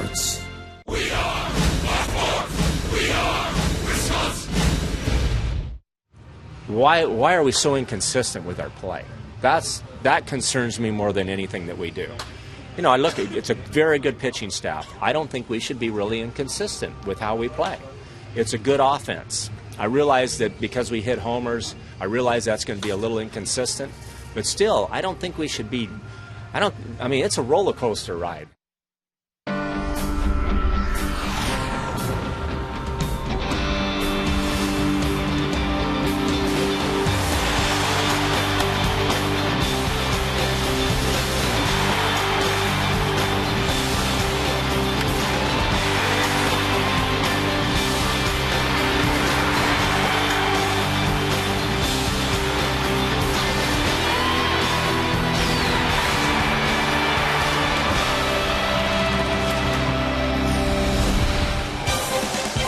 Sports. We are Blackboard. We are Wisconsin. Why are we so inconsistent with our play? That concerns me more than anything that we do. You know, I look at it's a very good pitching staff. I don't think we should be really inconsistent with how we play. It's a good offense. I realize that because we hit homers, I realize that's going to be a little inconsistent. But still, I don't think we should be. I mean, it's a roller coaster ride.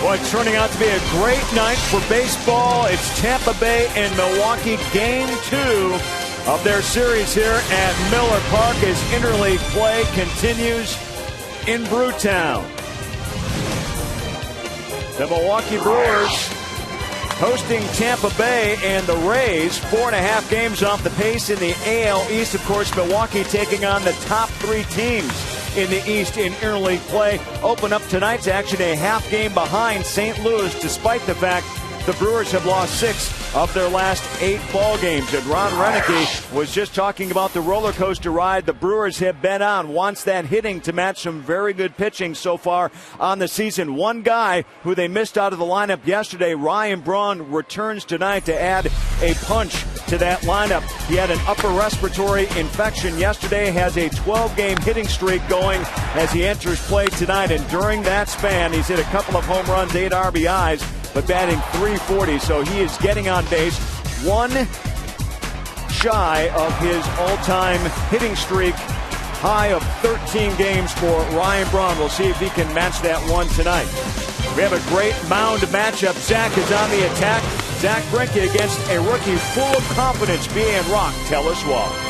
Boy, it's turning out to be a great night for baseball. It's Tampa Bay and Milwaukee, Game 2 of their series here at Miller Park as interleague play continues in Brewtown. The Milwaukee Brewers hosting Tampa Bay and the Rays, 4.5 games off the pace in the AL East. Of course, Milwaukee taking on the top 3 teams in the East in interleague play. Open up tonight's action a half game behind St. Louis, despite the fact the Brewers have lost 6 of their last 8 ball games. And Ron Renicky was just talking about the roller coaster ride the Brewers have been on. Wants that hitting to match some very good pitching so far on the season. One guy who they missed out of the lineup yesterday, Ryan Braun, returns tonight to add a punch to that lineup. He had an upper respiratory infection yesterday, has a 12-game hitting streak going as he enters play tonight. And during that span, he's hit a couple of home runs, 8 RBIs, but batting .340, so he is getting on base, one shy of his all-time hitting streak high of 13 games for Ryan Braun. We'll see if he can match that one tonight. We have a great mound matchup. Zach is on the attack. Zach Greinke against a rookie full of confidence, B.N. Rock. Tell us why.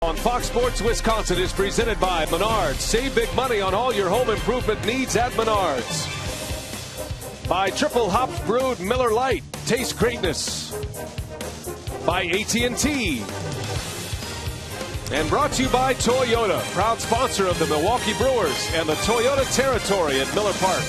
On Fox Sports Wisconsin is presented by Menards. Save big money on all your home improvement needs at Menards. By Triple Hops Brewed Miller Lite. Taste greatness. By AT&T. And brought to you by Toyota, proud sponsor of the Milwaukee Brewers and the Toyota territory at Miller Park.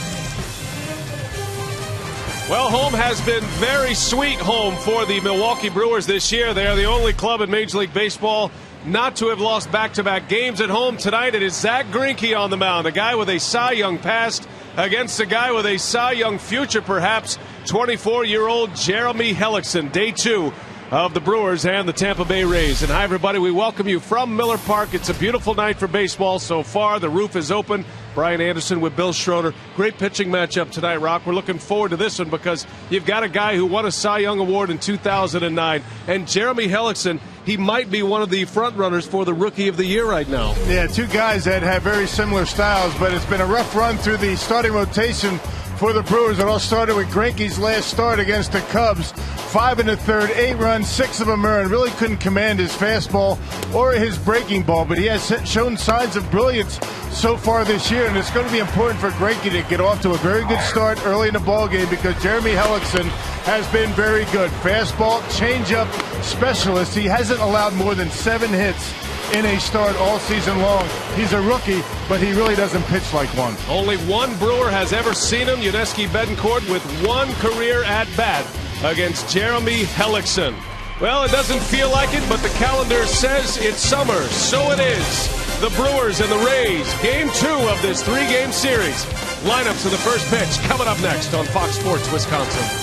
Well, home has been very sweet home for the Milwaukee Brewers this year. They are the only club in Major League Baseball not to have lost back-to-back games at home. Tonight it is Zach Greinke on the mound, a guy with a Cy Young past against a guy with a Cy Young future, perhaps, 24-year-old Jeremy Hellickson. Day 2 of the Brewers and the Tampa Bay Rays. And hi, everybody. We welcome you from Miller Park. It's a beautiful night for baseball so far. The roof is open. Brian Anderson with Bill Schroeder. Great pitching matchup tonight, Rock. We're looking forward to this one because you've got a guy who won a Cy Young Award in 2009. And Jeremy Hellickson, he might be one of the front runners for the Rookie of the Year right now. Yeah, two guys that have very similar styles, but it's been a rough run through the starting rotation for the Brewers. It all started with Greinke's last start against the Cubs. 5 1/3, 8 runs, 6 of them earned. Really couldn't command his fastball or his breaking ball, but he has shown signs of brilliance so far this year, and it's going to be important for Greinke to get off to a very good start early in the ballgame because Jeremy Hellickson has been very good. Fastball, changeup specialist. He hasn't allowed more than 7 hits in a start all season long. He's a rookie, but he really doesn't pitch like one. Only one Brewer has ever seen him, Yuniesky Betancourt, with one career at-bat against Jeremy Hellickson. Well, it doesn't feel like it, but the calendar says it's summer, so it is. The Brewers and the Rays, Game 2 of this 3-game series. Lineups of the first pitch coming up next on Fox Sports Wisconsin.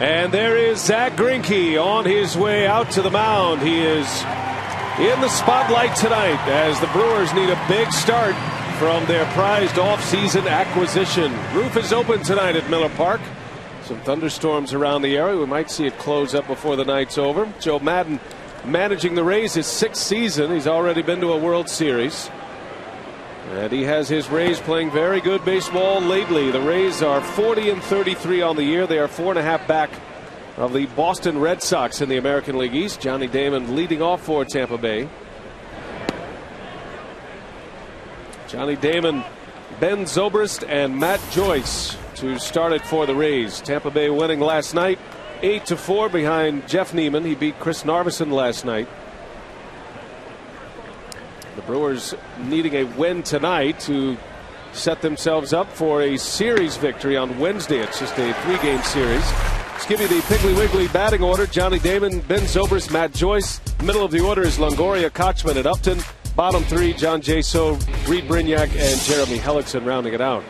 And there is Zach Greinke on his way out to the mound. He is in the spotlight tonight as the Brewers need a big start from their prized off-season acquisition. Roof is open tonight at Miller Park. Some thunderstorms around the area. We might see it close up before the night's over. Joe Madden managing the Rays his 6th season. He's already been to a World Series. And he has his Rays playing very good baseball lately. The Rays are 40-33 on the year. They are 4.5 back of the Boston Red Sox in the American League East. Johnny Damon leading off for Tampa Bay. Johnny Damon, Ben Zobrist, and Matt Joyce to start it for the Rays. Tampa Bay winning last night 8-4 behind Jeff Neiman. He beat Chris Narveson last night. The Brewers needing a win tonight to set themselves up for a series victory on Wednesday. It's just a 3-game series. Let's give you the Piggly Wiggly batting order. Johnny Damon, Ben Zobrist, Matt Joyce. Middle of the order is Longoria, Kochman, and Upton. Bottom 3, John Jaso, Reed Brignac, and Jeremy Hellickson rounding it out.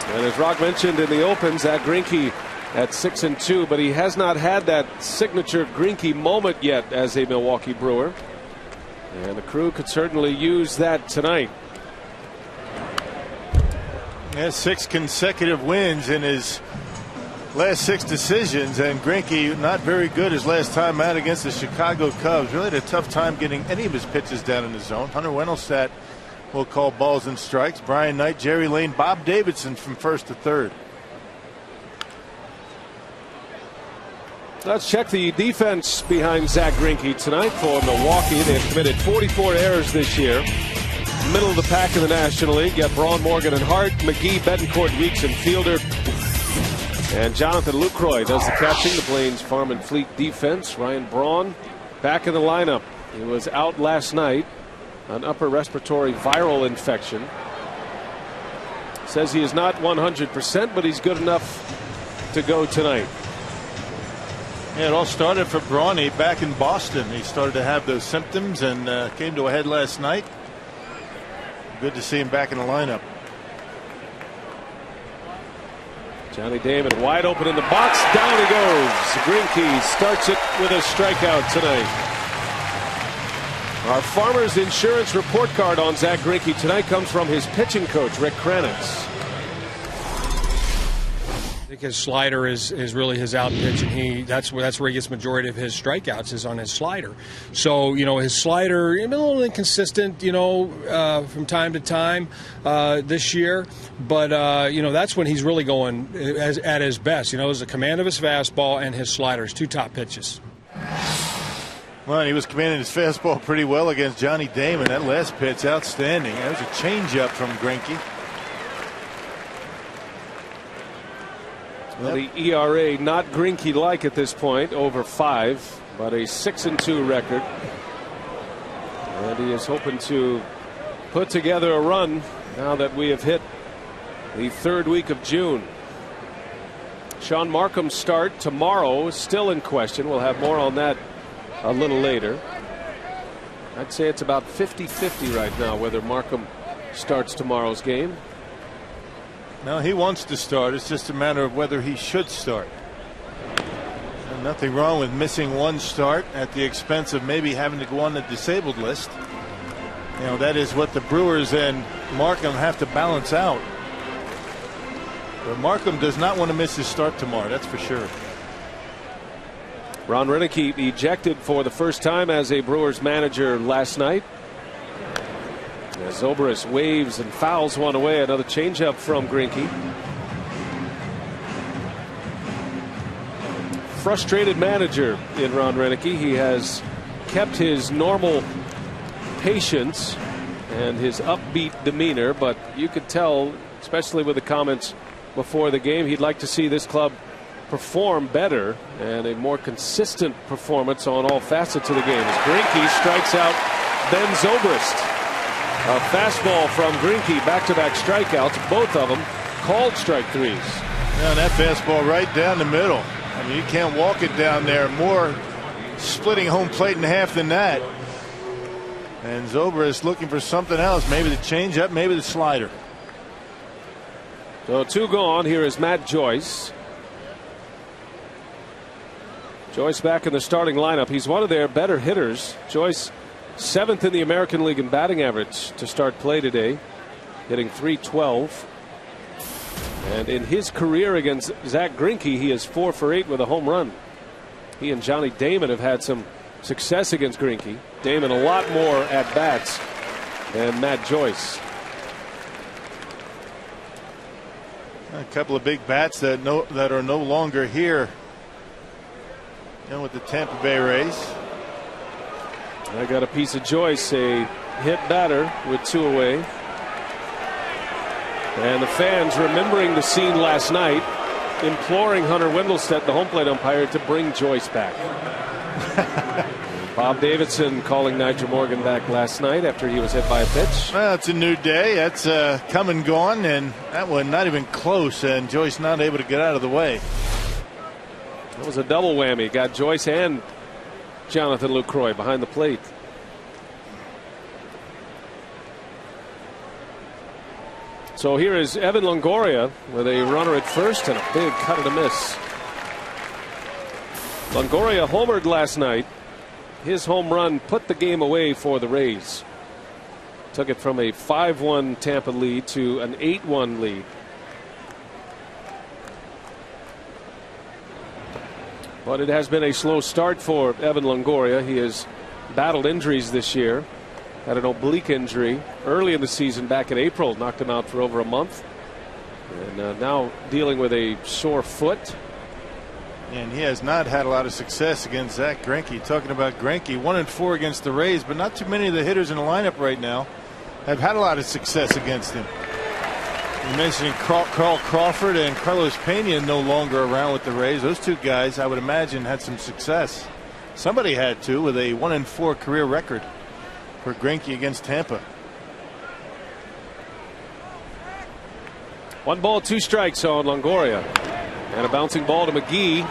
And as Rock mentioned in the open, Zach Greinke at 6-2, but he has not had that signature Greinke moment yet as a Milwaukee Brewer. And the crew could certainly use that tonight. He has 6 consecutive wins in his last 6 decisions, and Greinke not very good his last time out against the Chicago Cubs. Really had a tough time getting any of his pitches down in the zone. Hunter Wendelstedt will call balls and strikes. Brian Knight, Jerry Lane, Bob Davidson from first to third. Let's check the defense behind Zach Greinke tonight for Milwaukee. They've committed 44 errors this year. Middle of the pack in the National League. Got Braun, Morgan, and Hart. McGee, Betancourt, Weeks, and Fielder. And Jonathan Lucroy does the catching. The Plains Farm and Fleet defense. Ryan Braun back in the lineup. He was out last night. An upper respiratory viral infection. Says he is not 100%, but he's good enough to go tonight. Yeah, it all started for Brawny back in Boston. He started to have those symptoms and came to a head last night. Good to see him back in the lineup. Johnny Damon wide open in the box. Down he goes. Greinke starts it with a strikeout tonight. Our Farmers Insurance report card on Zach Greinke tonight comes from his pitching coach, Rick Kranitz. I think his slider is really his out pitch, and that's where he gets majority of his strikeouts is on his slider. So his slider a little inconsistent, from time to time this year, but that's when he's really going at his best. Is the command of his fastball and his slider, his 2 top pitches. Well, he was commanding his fastball pretty well against Johnny Damon. That last pitch, outstanding. That was a changeup from Greinke. Well, the ERA not Greinke-like at this point, over 5, but a 6-2 record. And he is hoping to put together a run now that we have hit the 3rd week of June. Sean Markham's start tomorrow is still in question. We'll have more on that a little later. I'd say it's about 50-50 right now whether Markham starts tomorrow's game. No, he wants to start. It's just a matter of whether he should start. And nothing wrong with missing 1 start at the expense of maybe having to go on the disabled list. That is what the Brewers and Markham have to balance out. But Markham does not want to miss his start tomorrow, that's for sure. Ron Renicky ejected for the first time as a Brewers manager last night. As Zobrist waves and fouls one away. Another changeup from Greinke. Frustrated manager in Ron Renicky. He has kept his normal patience and his upbeat demeanor, but you could tell, especially with the comments before the game, he'd like to see this club perform better and a more consistent performance on all facets of the game. As Greinke strikes out Ben Zobrist. A fastball from Greinke, back-to-back strikeouts, both of them called strike 3s. Yeah, that fastball right down the middle. I mean, you can't walk it down there. More splitting home plate in half than that. And Zobrist looking for something else. Maybe the changeup, maybe the slider. So 2 gone. Here is Matt Joyce. Joyce back in the starting lineup. He's one of their better hitters. Joyce 7th in the American League in batting average to start play today, hitting .312. And in his career against Zach Greinke, he is 4 for 8 with a home run. He and Johnny Damon have had some success against Greinke. Damon a lot more at bats than Matt Joyce. A couple of big bats that are no longer here, with the Tampa Bay Rays. I got a piece of Joyce, a hit batter with 2 away. And the fans remembering the scene last night, imploring Hunter Wendelstedt, the home plate umpire, to bring Joyce back. Bob Davidson calling Nigel Morgan back last night after he was hit by a pitch. Well, it's a new day. That's come and gone, and that one not even close, and Joyce not able to get out of the way. That was a double whammy. Got Joyce and Jonathan Lucroy behind the plate. So here is Evan Longoria with a runner at first and a big cut and a miss. Longoria homered last night. His home run put the game away for the Rays. Took it from a 5-1 Tampa lead to an 8-1 lead. But it has been a slow start for Evan Longoria. He has battled injuries this year. Had an oblique injury early in the season back in April, knocked him out for over a month. And now dealing with a sore foot. And he has not had a lot of success against Zach Greinke. Talking about Greinke, 1-4 against the Rays, but not too many of the hitters in the lineup right now have had a lot of success against him. You mentioned Carl Crawford and Carlos Pena no longer around with the Rays. Those two guys, I would imagine, had some success. Somebody had to, with a 1-4 career record for Greinke against Tampa. 1 ball, 2 strikes on Longoria. And a bouncing ball to McGee.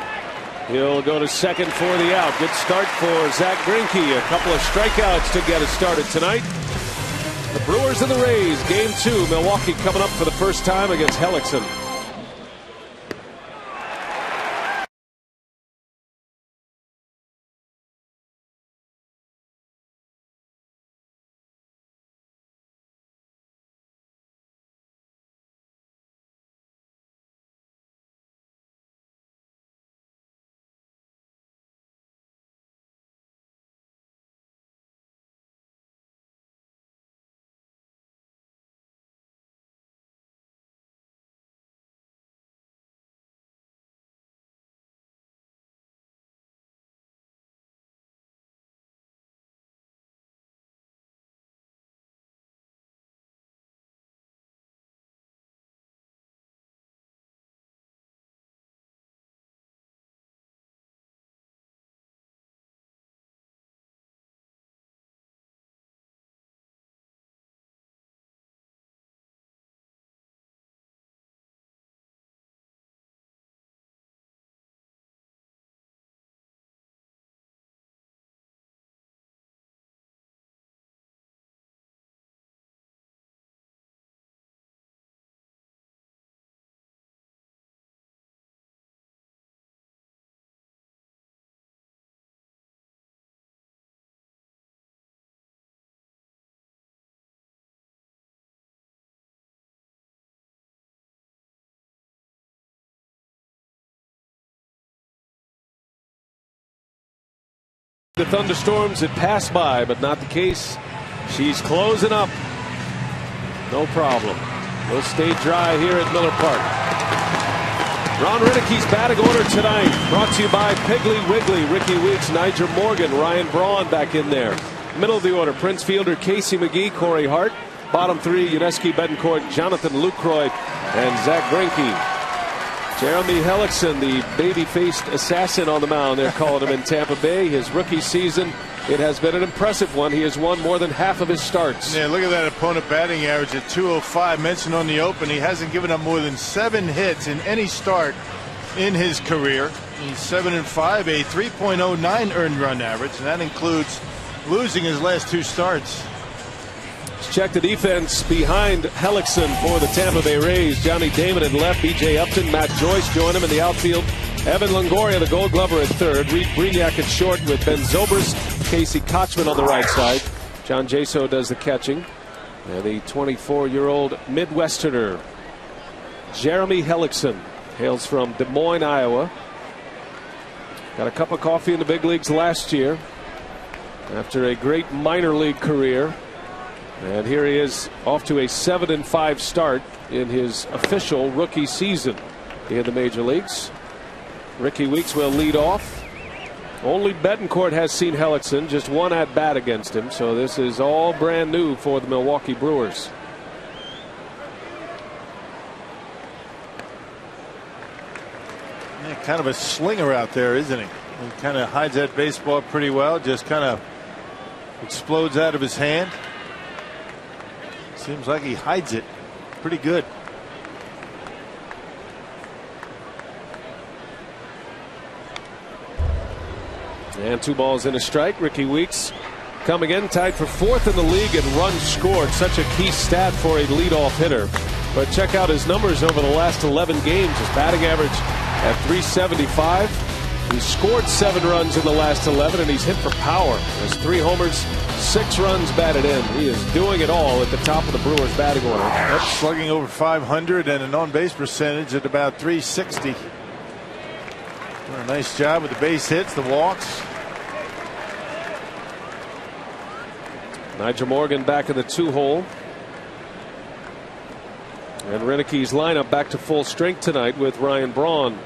He'll go to second for the out. Good start for Zach Greinke. A couple of strikeouts to get us started tonight. The Brewers and the Rays, game 2. Milwaukee coming up for the first time against Hellickson. The thunderstorms had passed by, but not the case. She's closing up. No problem. We'll stay dry here at Miller Park. Ron Riddick's batting order tonight brought to you by Piggly Wiggly. Ricky Weeks, Nigel Morgan, Ryan Braun back in there. Middle of the order, Prince Fielder, Casey McGee, Corey Hart. Bottom 3, Yuniesky Betancourt, Jonathan Lucroy, and Zach Greinke. Jeremy Hellickson, the baby-faced assassin on the mound, they're calling him in Tampa Bay. His rookie season, it has been an impressive one. He has won more than half of his starts. Yeah, look at that opponent batting average at 205. Mentioned on the open, he hasn't given up more than 7 hits in any start in his career. He's 7-5, a 3.09 earned run average, and that includes losing his last 2 starts. Let's check the defense behind Hellickson for the Tampa Bay Rays. Johnny Damon at left, B.J. Upton, Matt Joyce join him in the outfield. Evan Longoria, the Gold Glover, at third. Reed Brignac at short with Ben Zobrist, Casey Kochman on the right side. John Jaso does the catching. And the 24-year-old Midwesterner, Jeremy Hellickson, hails from Des Moines, Iowa. Got a cup of coffee in the big leagues last year after a great minor league career. And here he is off to a 7-5 start in his official rookie season in the major leagues. Ricky Weeks will lead off. Only Betancourt has seen Hellickson, just one at bat against him, so this is all brand new for the Milwaukee Brewers. Yeah, kind of a slinger out there, isn't he? He kind of hides that baseball pretty well, just kind of explodes out of his hand. Seems like he hides it pretty good. And 2 balls and a strike. Ricky Weeks coming in, tied for 4th in the league in runs scored. Such a key stat for a leadoff hitter. But check out his numbers over the last 11 games. His batting average at .375. He scored 7 runs in the last 11, and he's hit for power. Has 3 homers, 6 runs batted in. He is doing it all at the top of the Brewers batting order. Yep, slugging over 500 and an on-base percentage at about .360. Doing a nice job with the base hits, the walks. Nigel Morgan back in the 2-hole. And Renick's lineup back to full strength tonight with Ryan Braun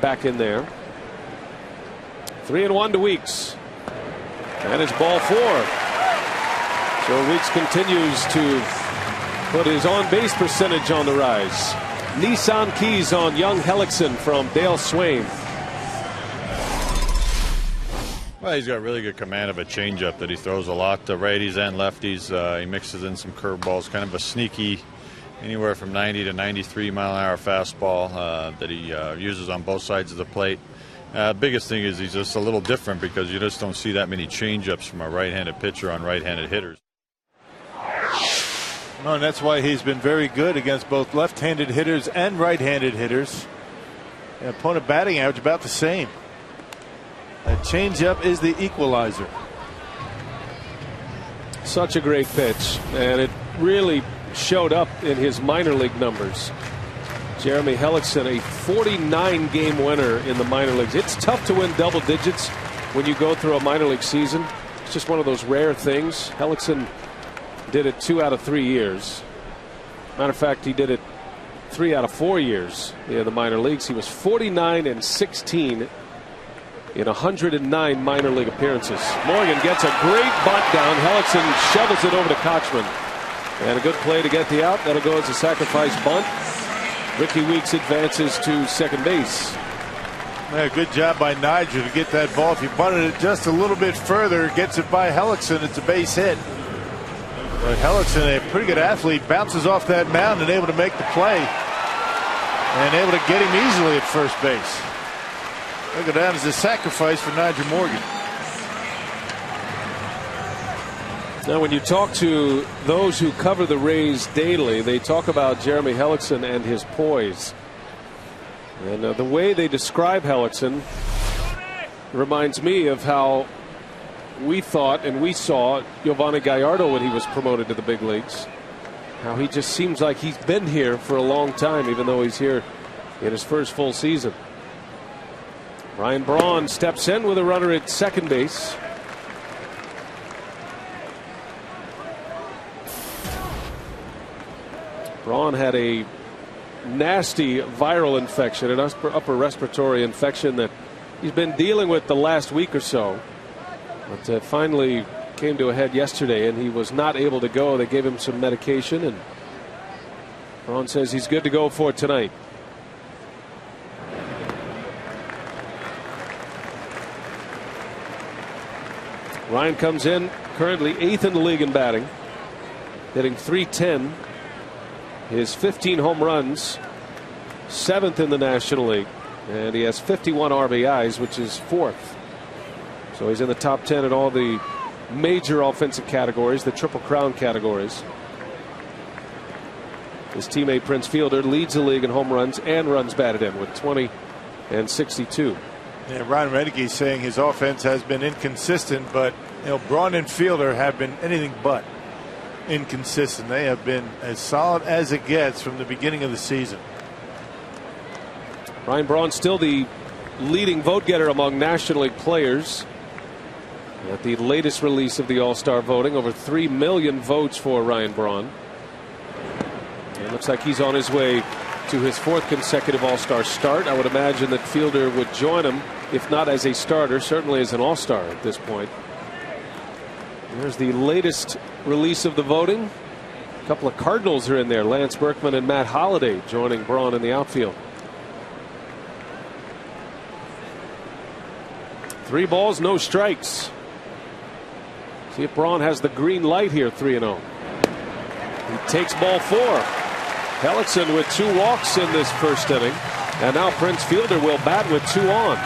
back in there. 3-1 to Weeks. And it's ball 4. So Weeks continues to put his on-base percentage on the rise. Nissan keys on young Hellickson from Dale Swain. Well, he's got really good command of a changeup that he throws a lot to righties and lefties. He mixes in some curveballs, kind of a sneaky, anywhere from 90 to 93 mile an hour fastball that he uses on both sides of the plate. Biggest thing is he's just a little different because you just don't see that many changeups from a right-handed pitcher on right-handed hitters. No, and that's why he's been very good against both left-handed hitters and right-handed hitters. And opponent batting average about the same. That changeup is the equalizer. Such a great pitch, and it really showed up in his minor league numbers. Jeremy Hellickson, a 49-game winner in the minor leagues. It's tough to win double digits when you go through a minor league season. It's just one of those rare things. Hellickson did it 2 out of 3 years. Matter of fact, he did it 3 out of 4 years in the minor leagues. He was 49-16 in 109 minor league appearances. Morgan gets a great bunt down. Hellickson shovels it over to Kochman. And a good play to get the out. That'll go as a sacrifice bunt. Ricky Weeks advances to second base. Yeah, good job by Nigel to get that ball. If he bunted it just a little bit further, gets it by Hellickson, it's a base hit. But Hellickson, a pretty good athlete, bounces off that mound and able to make the play. And able to get him easily at first base. They'll go down as a sacrifice for Nigel Morgan. Now, when you talk to those who cover the Rays daily, they talk about Jeremy Hellickson and his poise. And the way they describe Hellickson reminds me of how we thought and we saw Giovanni Gallardo when he was promoted to the big leagues. How he just seems like he's been here for a long time, even though he's here in his first full season. Ryan Braun steps in with a runner at second base. Braun had a nasty viral infection, an upper respiratory infection that he's been dealing with the last week or so. But finally came to a head yesterday, and he was not able to go. They gave him some medication, and Braun says he's good to go for tonight. Ryan comes in, currently 8th in the league in batting, hitting .310. His 15 home runs, 7th in the National League, and he has 51 RBIs, which is 4th. So he's in the top 10 in all the major offensive categories, the Triple Crown categories. His teammate Prince Fielder leads the league in home runs and runs batted in with 20 and 62. Yeah, Ron Renick saying his offense has been inconsistent, but You know, Braun and Fielder have been anything but inconsistent. They have been as solid as it gets from the beginning of the season. Ryan Braun still the leading vote getter among National League players. At the latest release of the All-Star voting, over 3 million votes for Ryan Braun. It looks like he's on his way to his 4th consecutive All-Star start. I would imagine that Fielder would join him, if not as a starter, certainly as an All-Star at this point. There's the latest release of the voting. A couple of Cardinals are in there. Lance Berkman and Matt Holliday joining Braun in the outfield. 3 balls, no strikes. See if Braun has the green light here, 3-0. He takes ball 4. Hellickson with 2 walks in this first inning. And now Prince Fielder will bat with 2 on.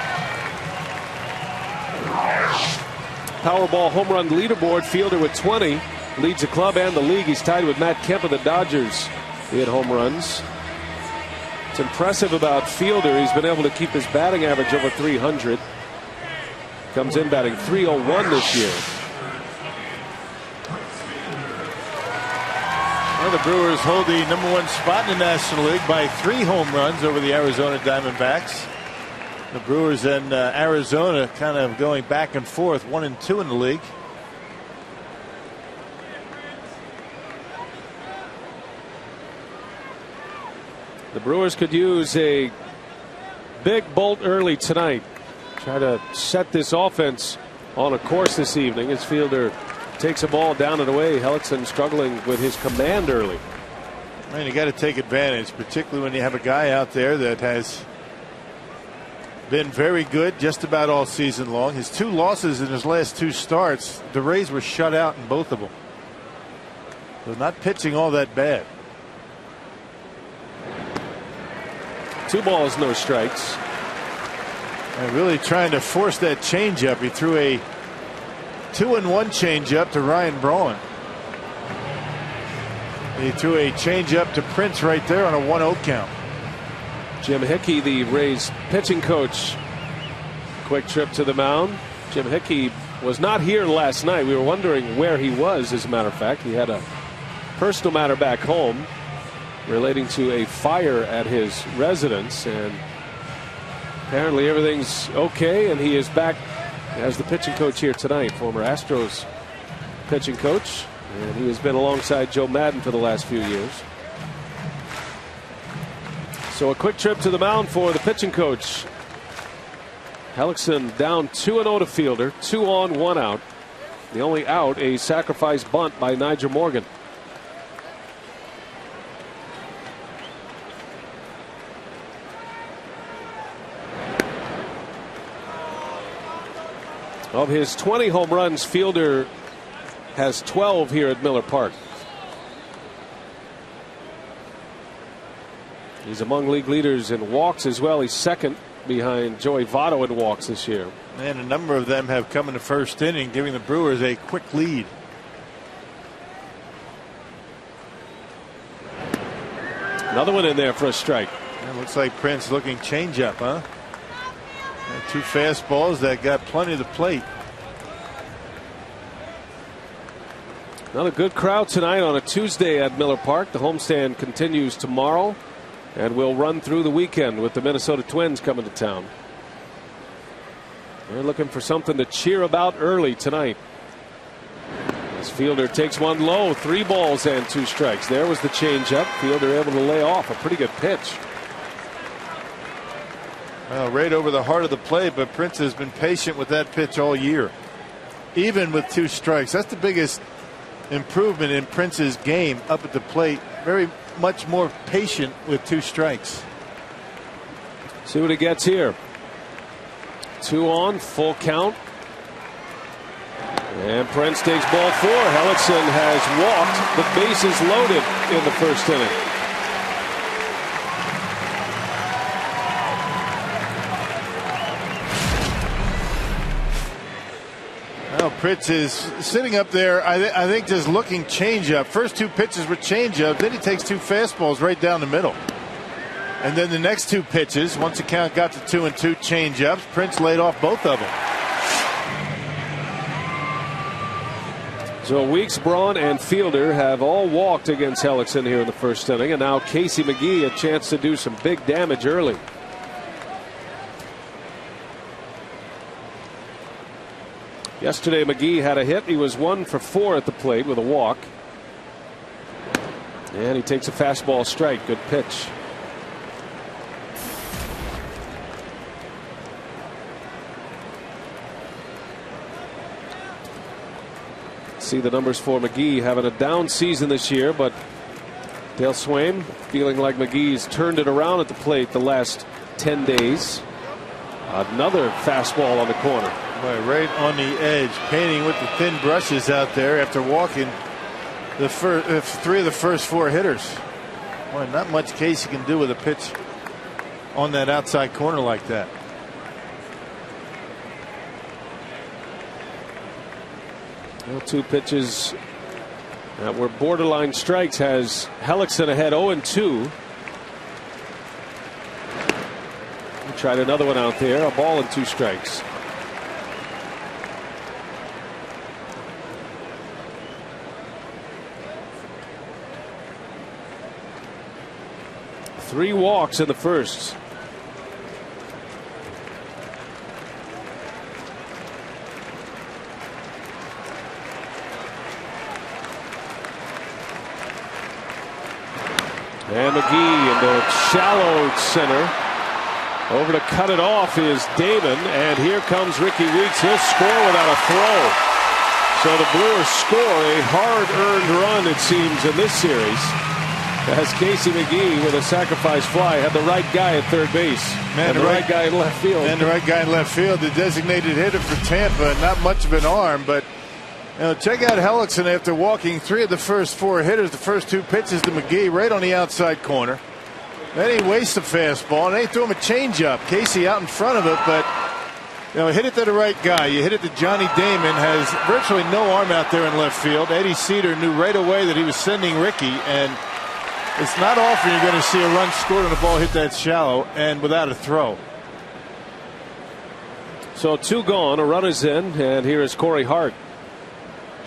Powerball home run leaderboard, Fielder with 20. Leads the club and the league. He's tied with Matt Kemp of the Dodgers. He had home runs. It's impressive about Fielder. He's been able to keep his batting average over 300. Comes in batting .301 this year. Well, the Brewers hold the #1 spot in the National League by 3 home runs over the Arizona Diamondbacks. The Brewers and Arizona kind of going back and forth, 1 and 2 in the league. The Brewers could use a big bolt early tonight. Try to set this offense on a course this evening as Fielder takes a ball down and away. Hellickson struggling with his command early. Man, you got to take advantage, particularly when you have a guy out there that has been very good just about all season long. His 2 losses in his last 2 starts, the Rays were shut out in both of them. So not pitching all that bad. 2 balls, no strikes. And really trying to force that changeup. He threw a 2-1 changeup to Ryan Braun. He threw a changeup to Prince right there on a 1-0 count. Jim Hickey, the Rays pitching coach, quick trip to the mound. Jim Hickey was not here last night. We were wondering where he was. As a matter of fact, he had a personal matter back home relating to a fire at his residence, and apparently everything's okay, and he is back as the pitching coach here tonight. Former Astros pitching coach, and he has been alongside Joe Madden for the last few years. So a quick trip to the mound for the pitching coach. Hellickson down 2-0 to Fielder, 2 on, 1 out. The only out, a sacrifice bunt by Nigel Morgan. Of his 20 home runs, Fielder has 12 here at Miller Park. He's among league leaders in walks as well. He's second behind Joey Votto in walks this year. And a number of them have come in the first inning, giving the Brewers a quick lead. Another one in there for a strike. It looks like Prince looking changeup, huh? 2 fastballs that got plenty of the plate. Another good crowd tonight on a Tuesday at Miller Park. The homestand continues tomorrow and will run through the weekend with the Minnesota Twins coming to town. They're looking for something to cheer about early tonight. As Fielder takes one low, 3 balls and 2 strikes. There was the changeup. Fielder able to lay off a pretty good pitch. Well, right over the heart of the plate, but Prince has been patient with that pitch all year, even with 2 strikes. That's the biggest improvement in Prince's game up at the plate. Very much more patient with 2 strikes. See what he gets here. 2 on, full count. And Prince takes ball 4. Hellickson has walked, but bases loaded in the first inning. Well, Prince is sitting up there, I think, just looking changeup. First 2 pitches were changeup, then he takes 2 fastballs right down the middle. And then the next 2 pitches, once the count got to 2-2 changeups, Prince laid off both of them. So Weeks, Braun, and Fielder have all walked against Hellickson here in the first inning, and now Casey McGee a chance to do some big damage early. Yesterday McGee had a hit. He was 1 for 4 at the plate with a walk. And he takes a fastball strike. Good pitch. See the numbers for McGee, having a down season this year, but Dale Swaim feeling like McGee's turned it around at the plate the last 10 days. Another fastball on the corner. Boy, right on the edge, painting with the thin brushes out there after walking the three of the first 4 hitters. Boy, not much Casey can do with a pitch on that outside corner like that. Well, 2 pitches that were borderline strikes has Hellickson ahead 0-2. He tried another one out there, a ball and 2 strikes. Three walks in the first. And McGee in the shallow center. Over to cut it off is Damon, and here comes Ricky Weeks. He'll score without a throw. So the Brewers score a hard-earned run, it seems, in this series, as Casey McGee, with a sacrifice fly, had the right guy at third base. Man, and the right guy in left field. And the right guy in left field, the designated hitter for Tampa. Not much of an arm, but check out Hellickson after walking 3 of the first 4 hitters. The first 2 pitches to McGee right on the outside corner. Then he wastes a fastball, and they threw him a changeup. Casey out in front of it, but hit it to the right guy. You hit it to Johnny Damon, has virtually no arm out there in left field. Eddie Cedar knew right away that he was sending Ricky, and it's not often you're going to see a run scored on a ball hit that shallow and without a throw. So 2 gone, a runner's in, and here is Corey Hart.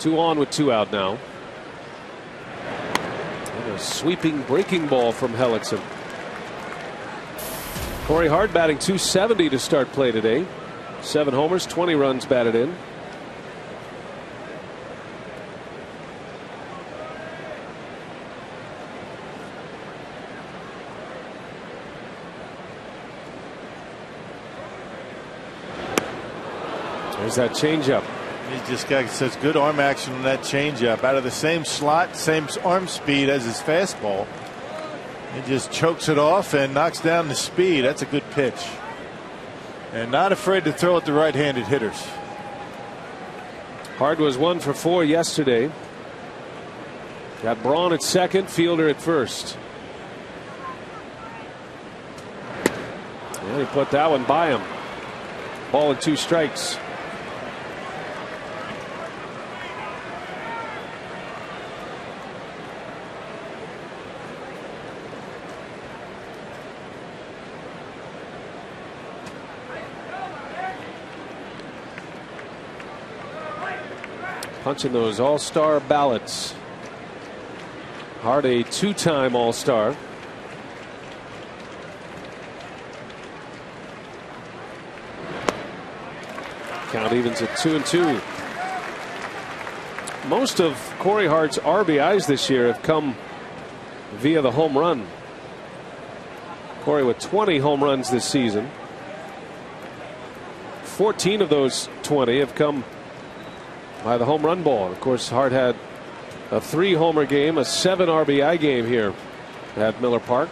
2 on with 2 out now. And a sweeping breaking ball from Hellickson. Corey Hart batting .270 to start play today. 7 homers, 20 runs batted in. There's that changeup. He's just got such good arm action on that changeup. Out of the same slot, same arm speed as his fastball. He just chokes it off and knocks down the speed. That's a good pitch. And not afraid to throw at the right-handed hitters. Hart was 1 for 4 yesterday. Got Braun at second, Fielder at first. And he put that one by him. Ball and 2 strikes. Punching those all-star ballots. Hart, a 2-time all-star. Count evens at 2-2. Most of Corey Hart's RBIs this year have come via the home run. Corey with 20 home runs this season. 14 of those 20 have come by the home run ball. Of course, Hart had a 3-homer game, a 7 RBI game here at Miller Park.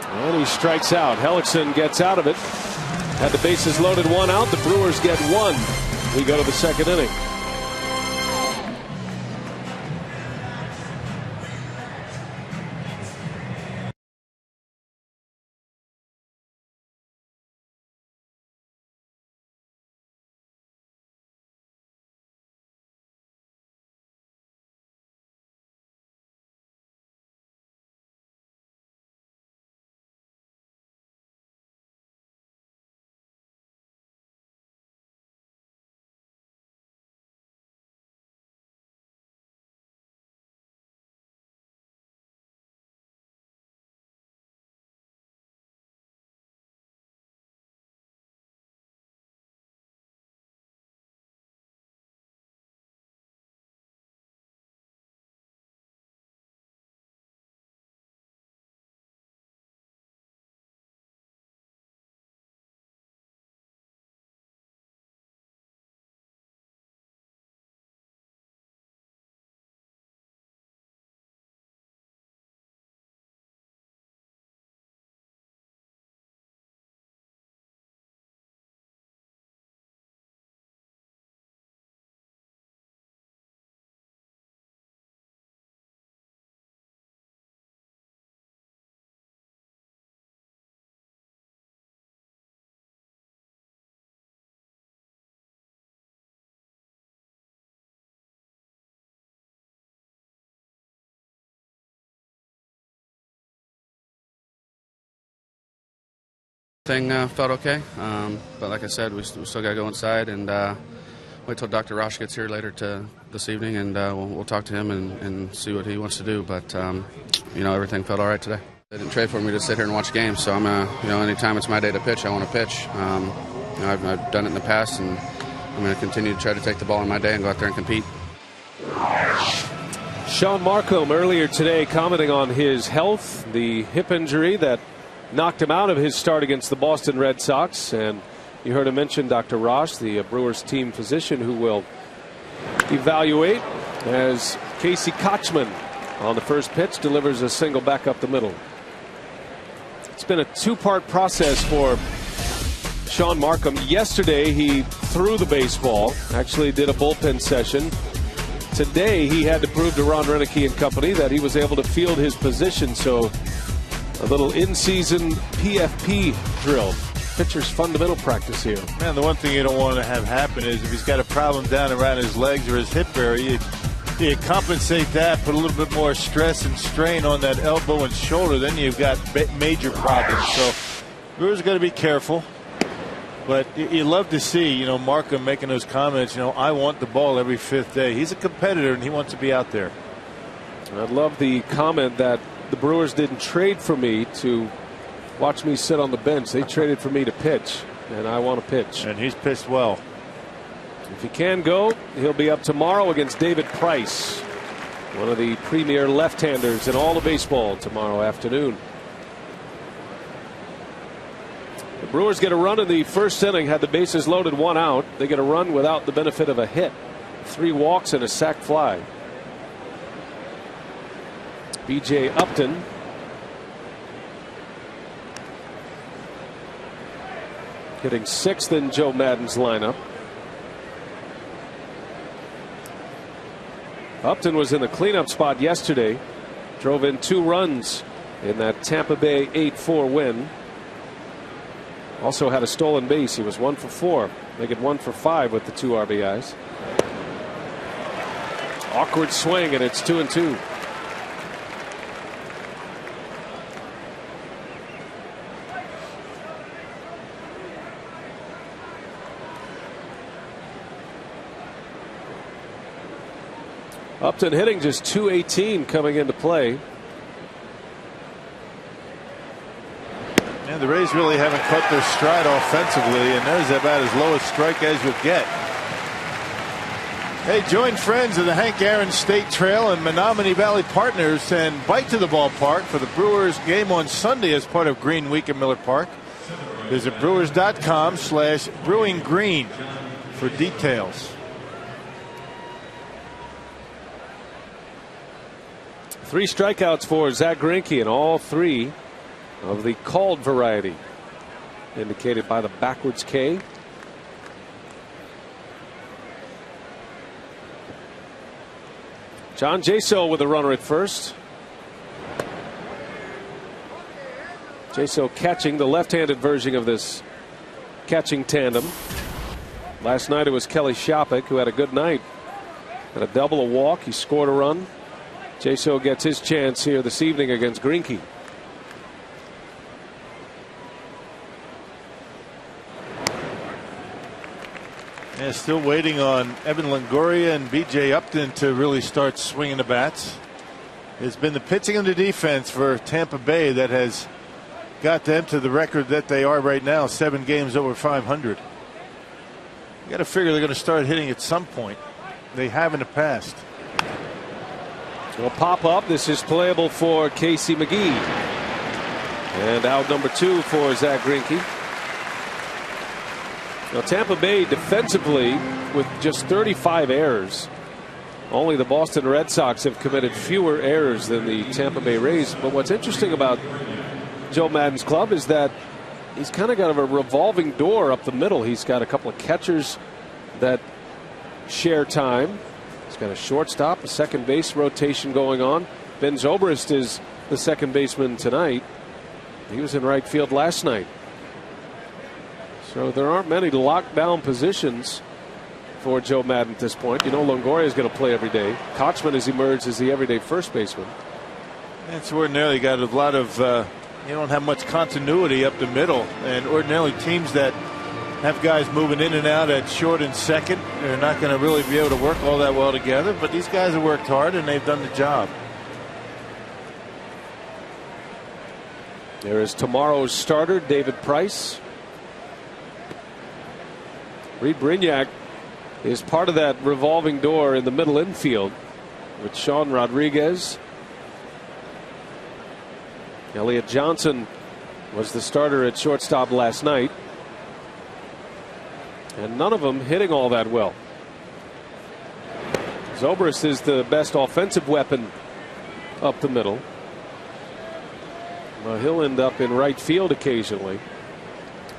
And he strikes out. Hellickson gets out of it. Had the bases loaded, 1 out. The Brewers get 1. We go to the second inning. everything felt okay. But like I said, we still got to go inside and wait till Dr. Rosh gets here later this evening, and we'll talk to him and see what he wants to do. But everything felt all right today. They didn't trade for me to sit here and watch games, so I'm anytime it's my day to pitch, I want to pitch. I've done it in the past, and I'm going to continue to try to take the ball in my day and go out there and compete. Sean Markham earlier today commenting on his health, the hip injury that knocked him out of his start against the Boston Red Sox. And you heard him mention Dr. Rosh, the Brewers team physician, who will evaluate as Casey Kochman on the first pitch delivers a single back up the middle. It's been a two-part process for Sean Markham. Yesterday he threw the baseball, actually did a bullpen session. Today he had to prove to Ron Renicky and company that he was able to field his position. So a little in-season PFP drill, pitcher's fundamental practice here. Man, the one thing you don't want to have happen is if he's got a problem down around his legs or his hip area, you compensate that, put a little bit more stress and strain on that elbow and shoulder, then you've got major problems. So Brewers got to be careful. But you love to see, Markham making those comments, I want the ball every fifth day. He's a competitor and he wants to be out there. I love the comment that the Brewers didn't trade for me to watch me sit on the bench. They traded for me to pitch, and I want to pitch. And he's pitched well. If he can go, he'll be up tomorrow against David Price, one of the premier left-handers in all of baseball, tomorrow afternoon. The Brewers get a run in the first inning, had the bases loaded, 1 out. They get a run without the benefit of a hit. 3 walks and a sac fly. B.J. Upton hitting 6th in Joe Maddon's lineup. Upton was in the cleanup spot yesterday. Drove in 2 runs in that Tampa Bay 8-4 win. Also had a stolen base. He was 1 for 4. They get 1 for 5 with the 2 RBIs. Awkward swing, and it's 2-2. Upton hitting just .218 coming into play. And the Rays really haven't cut their stride offensively, and there's about as low a strike as you'll get. Hey, join friends of the Hank Aaron State Trail and Menominee Valley Partners and bike to the ballpark for the Brewers game on Sunday as part of Green Week at Miller Park. Visit brewers.com/brewinggreen for details. 3 strikeouts for Zach Greinke, and all 3 of the called variety, indicated by the backwards K. John Jaso with a runner at first. Jaso catching, the left-handed version of this catching tandem. Last night it was Kelly Shopik, who had a good night. Had a double, a walk. He scored a run. Jaso gets his chance here this evening against Greinke. Yeah, still waiting on Evan Longoria and B.J. Upton to really start swinging the bats. It's been the pitching and the defense for Tampa Bay that has got them to the record that they are right now, 7 games over 500. You got to figure they're going to start hitting at some point. They have in the past. It'll pop up. This is playable for Casey McGee. And out number 2 for Zach Greinke. Now Tampa Bay defensively with just 35 errors. Only the Boston Red Sox have committed fewer errors than the Tampa Bay Rays. But what's interesting about Joe Maddon's club is that he's kind of got a revolving door up the middle. He's got a couple of catchers that share time. He's got a shortstop, a second base rotation going on. Ben Zobrist is the second baseman tonight. He was in right field last night. So there aren't many lockdown positions for Joe Maddon at this point. Longoria is going to play every day. Kochman has emerged as the everyday first baseman. It's ordinarily got a lot of you don't have much continuity up the middle, and ordinarily teams that have guys moving in and out at short and second, they're not going to really be able to work all that well together. But these guys have worked hard and they've done the job. There is tomorrow's starter, David Price. Reed Brignac is part of that revolving door in the middle infield with Sean Rodriguez. Elliott Johnson was the starter at shortstop last night, and none of them hitting all that well. Zobrist is the best offensive weapon up the middle. Well, he'll end up in right field occasionally.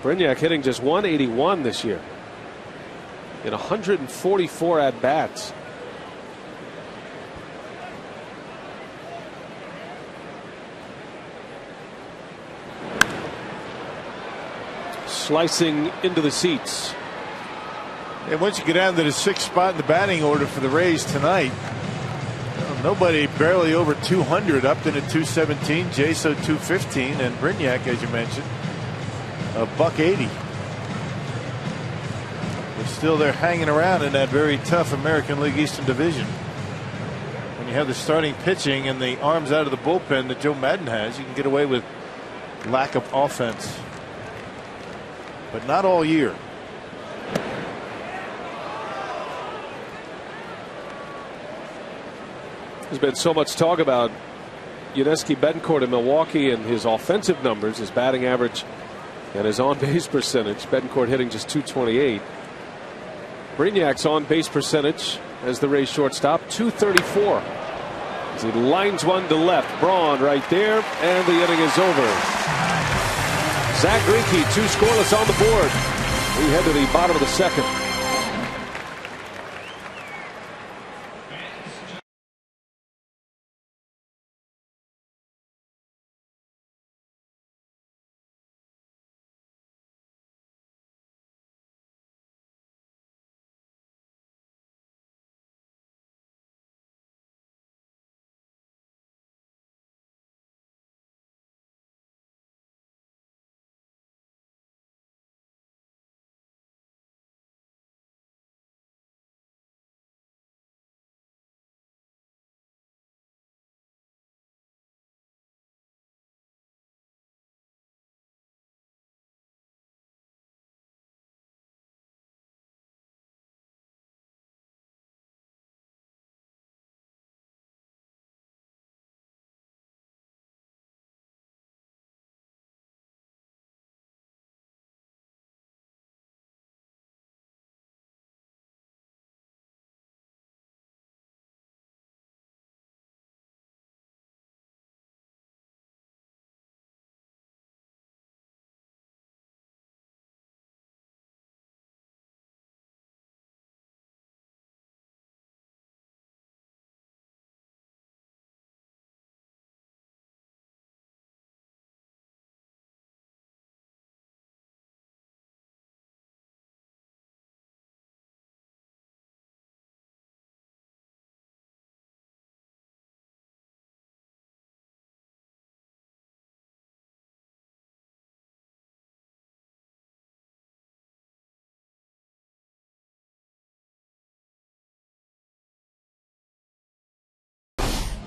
Brignac hitting just 181 this year in 144 at bats. Slicing into the seats. And once you get down to the 6th spot in the batting order for the Rays tonight, nobody barely over 200. Upton at 217, Jaso 215, and Brignac, as you mentioned, a $180. But still, they're hanging around in that very tough American League Eastern Division. When you have the starting pitching and the arms out of the bullpen that Joe Madden has, you can get away with lack of offense. But not all year. There's been so much talk about Yuniesky Betancourt in Milwaukee and his offensive numbers, his batting average and his on-base percentage. Betancourt hitting just .228. Brignac's on-base percentage as the Rays shortstop, .234. As he lines one to left. Braun right there, and the inning is over. Zach Greinke, 2 scoreless on the board. We head to the bottom of the 2nd.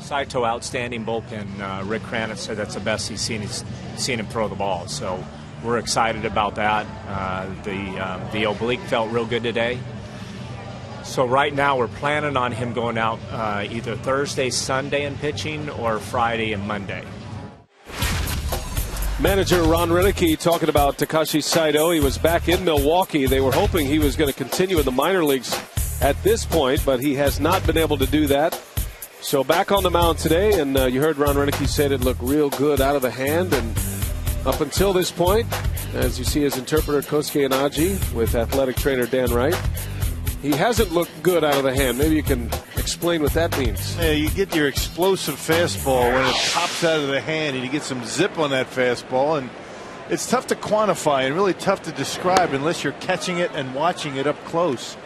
Saito, outstanding bullpen. Rick Kranitz said that's the best he's seen him throw the ball. So we're excited about that. The oblique felt real good today. So right now we're planning on him going out either Thursday, Sunday and pitching, or Friday and Monday. Manager Ron Renicky talking about Takashi Saito. He was back in Milwaukee. They were hoping he was going to continue in the minor leagues at this point, but he has not been able to do that. So back on the mound today, and you heard Ron Renicky said it looked real good out of the hand. And up until this point, as you see his interpreter Kosuke Inaji with athletic trainer Dan Wright, he hasn't looked good out of the hand. Maybe you can explain what that means. Yeah, you get your explosive fastball when it pops out of the hand, and you get some zip on that fastball, and it's tough to quantify and really tough to describe unless you're catching it and watching it up close,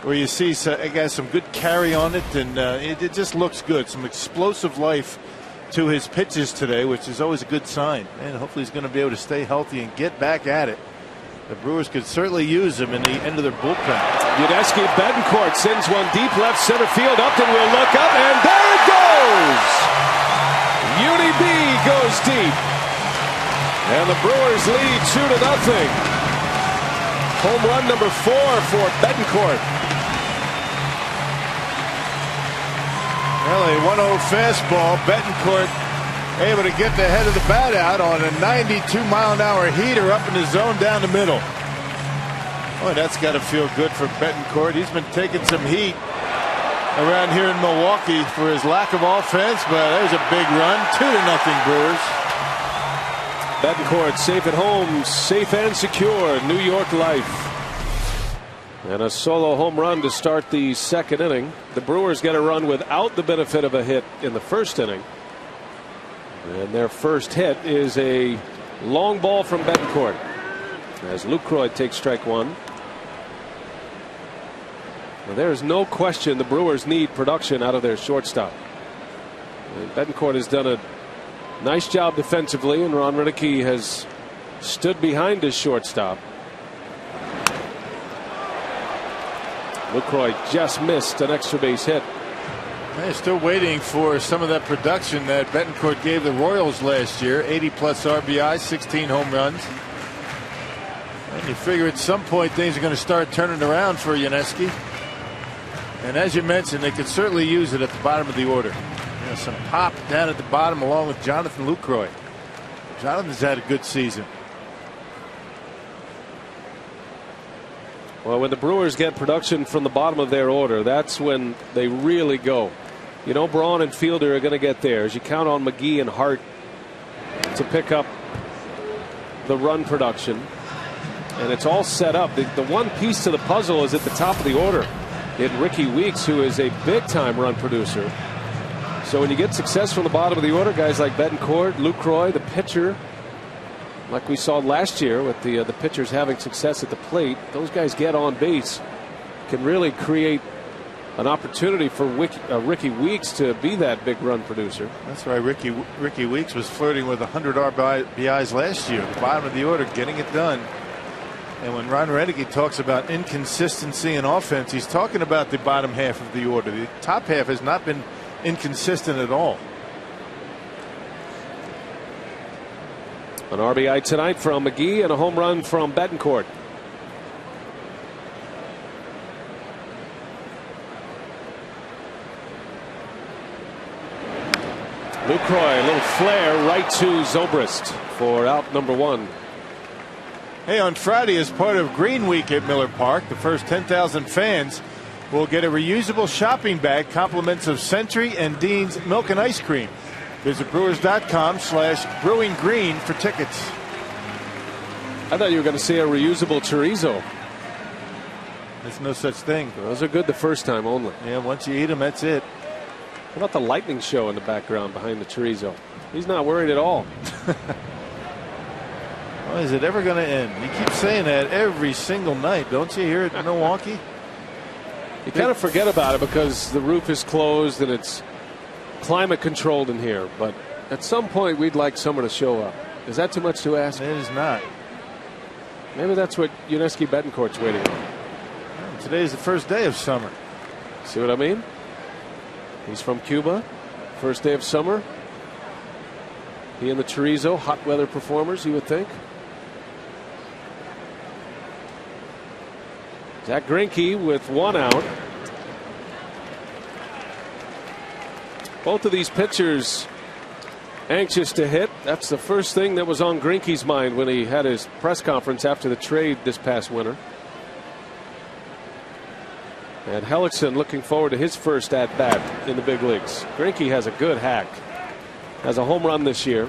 where you see it got some good carry on it, and it just looks good. Some explosive life to his pitches today, which is always a good sign. And hopefully he's going to be able to stay healthy and get back at it. The Brewers could certainly use him in the end of their bullpen. Yudesky Betancourt sends one deep left center field. Upton will look up, and there it goes! Uni B goes deep. And the Brewers lead 2-0. Home run number 4 for Betancourt. Well, a 1-0 fastball. Betancourt able to get the head of the bat out on a 92-mile-an-hour heater up in the zone down the middle. Boy, that's got to feel good for Betancourt. He's been taking some heat around here in Milwaukee for his lack of offense, but there's a big run. 2-0 Brewers. Betancourt safe at home, safe and secure. New York life. And a solo home run to start the second inning. The Brewers get a run without the benefit of a hit in the first inning. And their first hit is a long ball from Betancourt as Lucroy takes strike one. Well, there is no question the Brewers need production out of their shortstop. And Betancourt has done a nice job defensively, and Ron Renicky has stood behind his shortstop. Lucroy just missed an extra base hit. They're still waiting for some of that production that Betancourt gave the Royals last year. 80-plus RBIs, 16 home runs. And you figure at some point things are going to start turning around for Yudesky. And as you mentioned, they could certainly use it at the bottom of the order. You know, some pop down at the bottom along with Jonathan Lucroy. Jonathan's had a good season. Well, when the Brewers get production from the bottom of their order, that's when they really go. You know, Braun and Fielder are going to get theirs. You count on McGee and Hart to pick up the run production. And it's all set up. The one piece to the puzzle is at the top of the order in Ricky Weeks, who is a big-time run producer. So when you get success from the bottom of the order, guys like Betancourt, Lucroy, the pitcher, like we saw last year with the pitchers having success at the plate, those guys get on base, can really create an opportunity for Ricky Weeks to be that big run producer. That's right. Ricky Weeks was flirting with 100 RBIs last year at the bottom of the order, getting it done. And when Ron Renicky talks about inconsistency in offense, he's talking about the bottom half of the order. The top half has not been inconsistent at all. An RBI tonight from McGee and a home run from Betancourt. Lucroy, a little flare right to Zobrist for out number 1. Hey, on Friday, as part of Green Week at Miller Park, the first 10,000 fans will get a reusable shopping bag, compliments of Century and Dean's Milk and Ice Cream. Visit brewers.com/brewinggreen for tickets. I thought you were going to say a reusable chorizo. There's no such thing. Those are good the first time only. Yeah, once you eat them, that's it. How about the lightning show in the background behind the chorizo? He's not worried at all. Well, is it ever going to end? You keep saying that every single night, don't you, here at Milwaukee? You kind of forget about it because the roof is closed and it's climate controlled in here. But at some point, we'd like someone to show up. Is that too much to ask? It is not. Maybe that's what Yudesky Betancourt's waiting on. Well, today's the first day of summer. See what I mean? He's from Cuba. First day of summer. He and the chorizo, hot weather performers, you would think. Zach Greinke with 1 out. Both of these pitchers anxious to hit. That's the first thing that was on Greinke's mind when he had his press conference after the trade this past winter. And Hellickson looking forward to his first at-bat in the big leagues. Greinke has a good hack. Has a home run this year.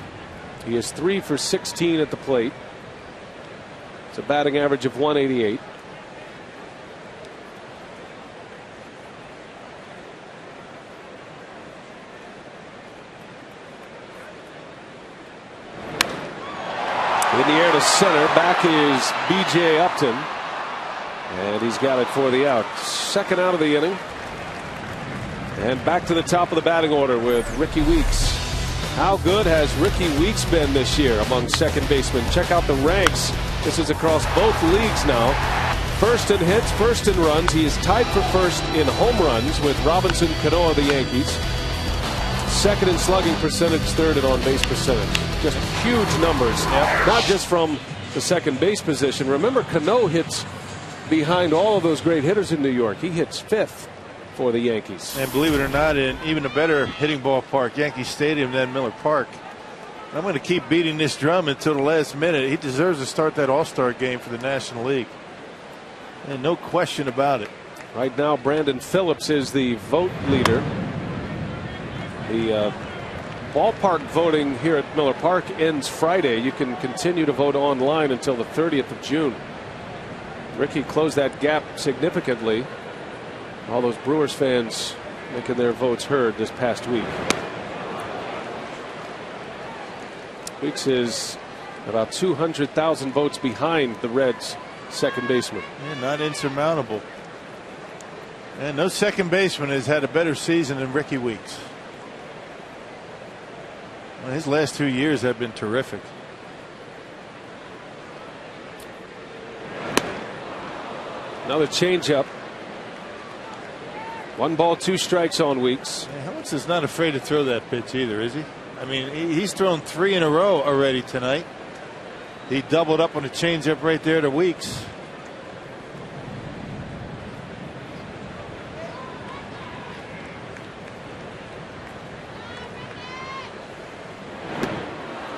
He is 3 for 16 at the plate. It's a batting average of 188. In the air to center. Back is B.J. Upton. And he's got it for the out. Second out of the inning. And back to the top of the batting order with Ricky Weeks. How good has Ricky Weeks been this year among second basemen? Check out the ranks. This is across both leagues now. First in hits, first in runs. He is tied for first in home runs with Robinson Cano of the Yankees. Second in slugging percentage, third in on-base percentage. Just huge numbers, not just from the second base position. Remember, Cano hits behind all of those great hitters in New York. He hits fifth for the Yankees. And believe it or not, in even a better hitting ballpark, Yankee Stadium, than Miller Park. I'm going to keep beating this drum until the last minute. He deserves to start that All-Star game for the National League. And no question about it. Right now, Brandon Phillips is the vote leader. The ballpark voting here at Miller Park ends Friday. You can continue to vote online until the 30th of June. Ricky closed that gap significantly. All those Brewers fans making their votes heard this past week. Weeks is about 200,000 votes behind the Reds' second baseman. Yeah, not insurmountable. And no second baseman has had a better season than Ricky Weeks. Well, his last 2 years have been terrific. Another changeup. 1 ball, 2 strikes on Weeks. Yeah, Helix is not afraid to throw that pitch either, is he? I mean, he's thrown 3 in a row already tonight. He doubled up on a changeup right there to Weeks.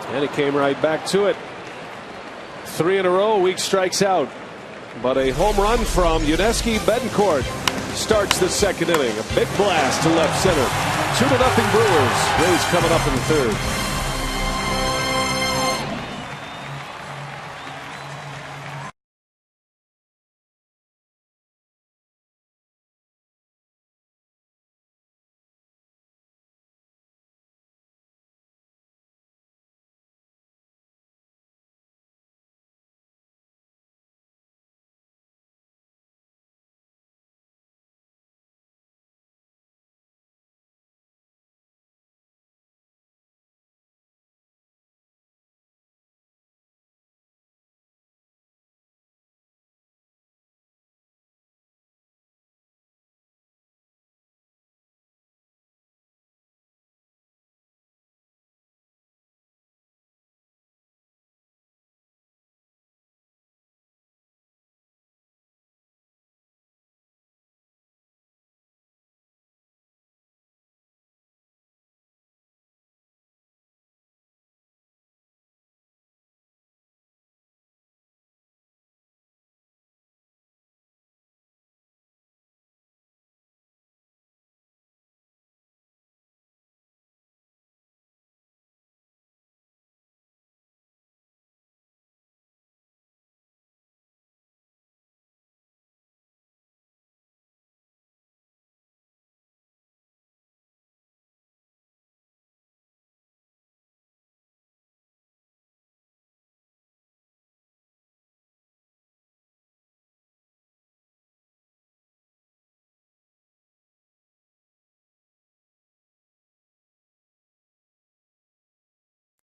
And it came right back to it. 3 in a row. Weeks strikes out. But a home run from Yuniesky Betancourt starts the second inning. A big blast to left center. 2-0 Brewers. Rays coming up in the third.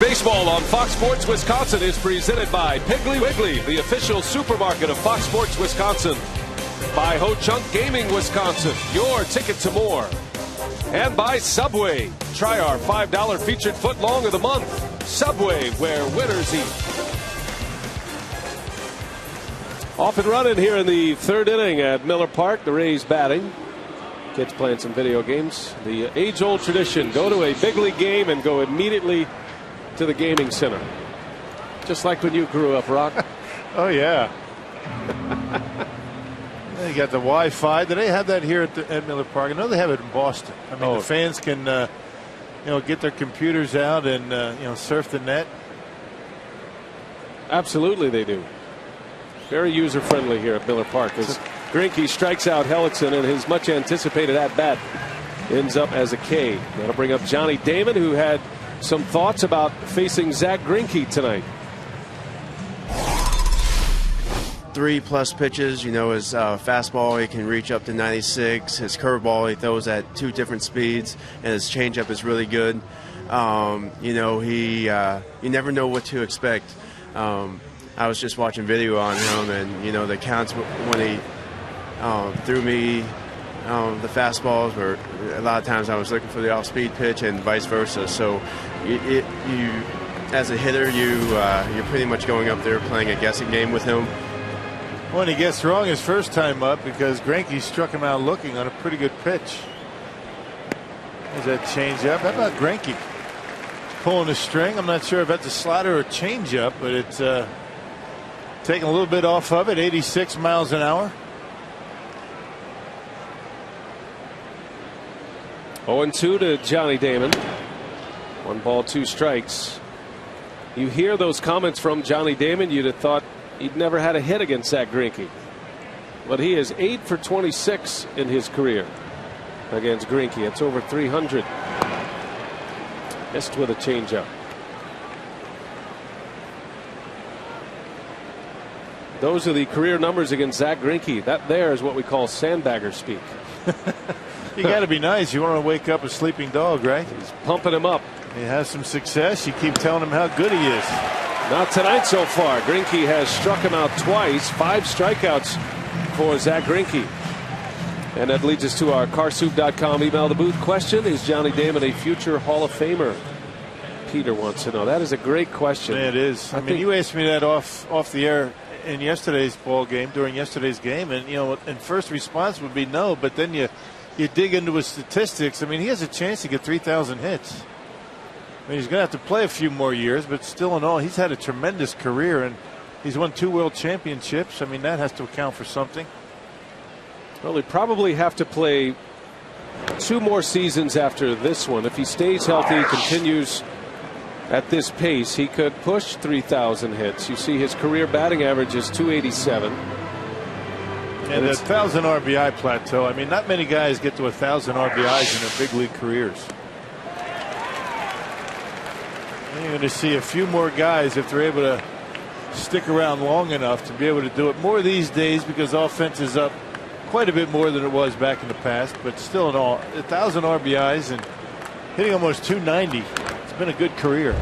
Baseball on Fox Sports Wisconsin is presented by Piggly Wiggly, the official supermarket of Fox Sports Wisconsin. By Ho Chunk Gaming Wisconsin, your ticket to more. And by Subway. Try our $5 featured footlong of the month. Subway, where winners eat. Off and running here in the third inning at Miller Park. The Rays batting. Kids playing some video games. The age-old tradition. Go to a big league game and go immediately to the gaming center. Just like when you grew up, Rock. Oh, yeah. They got the Wi-Fi. Do they have that here at Miller Park? I know they have it in Boston. I mean, the fans can, get their computers out and, surf the net. Absolutely, they do. Very user-friendly here at Miller Park as Greinke strikes out Hellickson, and his much-anticipated at-bat ends up as a K. That'll bring up Johnny Damon, who had some thoughts about facing Zach Greinke tonight. 3+ pitches. You know, his fastball, he can reach up to 96. His curveball, he throws at 2 different speeds, and his changeup is really good. You know, you never know what to expect. I was just watching video on him, and you know, the counts when he threw me the fastballs were a lot of times I was looking for the off-speed pitch and vice versa. So you as a hitter, you're pretty much going up there playing a guessing game with him. When he gets wrong his first time up, because Greinke struck him out looking on a pretty good pitch. There's that changeup. How about Greinke pulling a string? I'm not sure if that's a slider or changeup, but it's taking a little bit off of it. 86 miles an hour. 0-2 to Johnny Damon. 1 ball, 2 strikes. You hear those comments from Johnny Damon, you'd have thought he'd never had a hit against Zach Greinke. But he is 8 for 26 in his career against Greinke. It's over 300. Missed with a changeup. Those are the career numbers against Zach Greinke. That there is what we call sandbagger speak. You got to be nice. You want to wake up a sleeping dog, right? He's pumping him up. He has some success. You keep telling him how good he is. Not tonight so far. Greinke has struck him out twice. 5 strikeouts for Zach Greinke. And that leads us to our carsoup.com email the booth question. Is Johnny Damon a future Hall of Famer? Peter wants to know. That is a great question. Man, it is. I mean, you asked me that off the air in yesterday's ball game, during yesterday's game, and you know, and first response would be no, but then you dig into his statistics. I mean, he has a chance to get 3,000 hits. I mean, he's going to have to play a few more years, but still in all, he's had a tremendous career, and he's won 2 world championships. I mean, that has to account for something. Well, he'd probably have to play 2 more seasons after this one. If he stays healthy, continues at this pace, he could push 3,000 hits. You see his career batting average is 287. And the 1,000 RBI plateau. I mean, not many guys get to 1,000 RBIs in their big league careers. And you're going to see a few more guys, if they're able to stick around long enough, to be able to do it more these days, because offense is up quite a bit more than it was back in the past. But still in all, 1,000 RBIs and hitting almost 290. It's been a good career.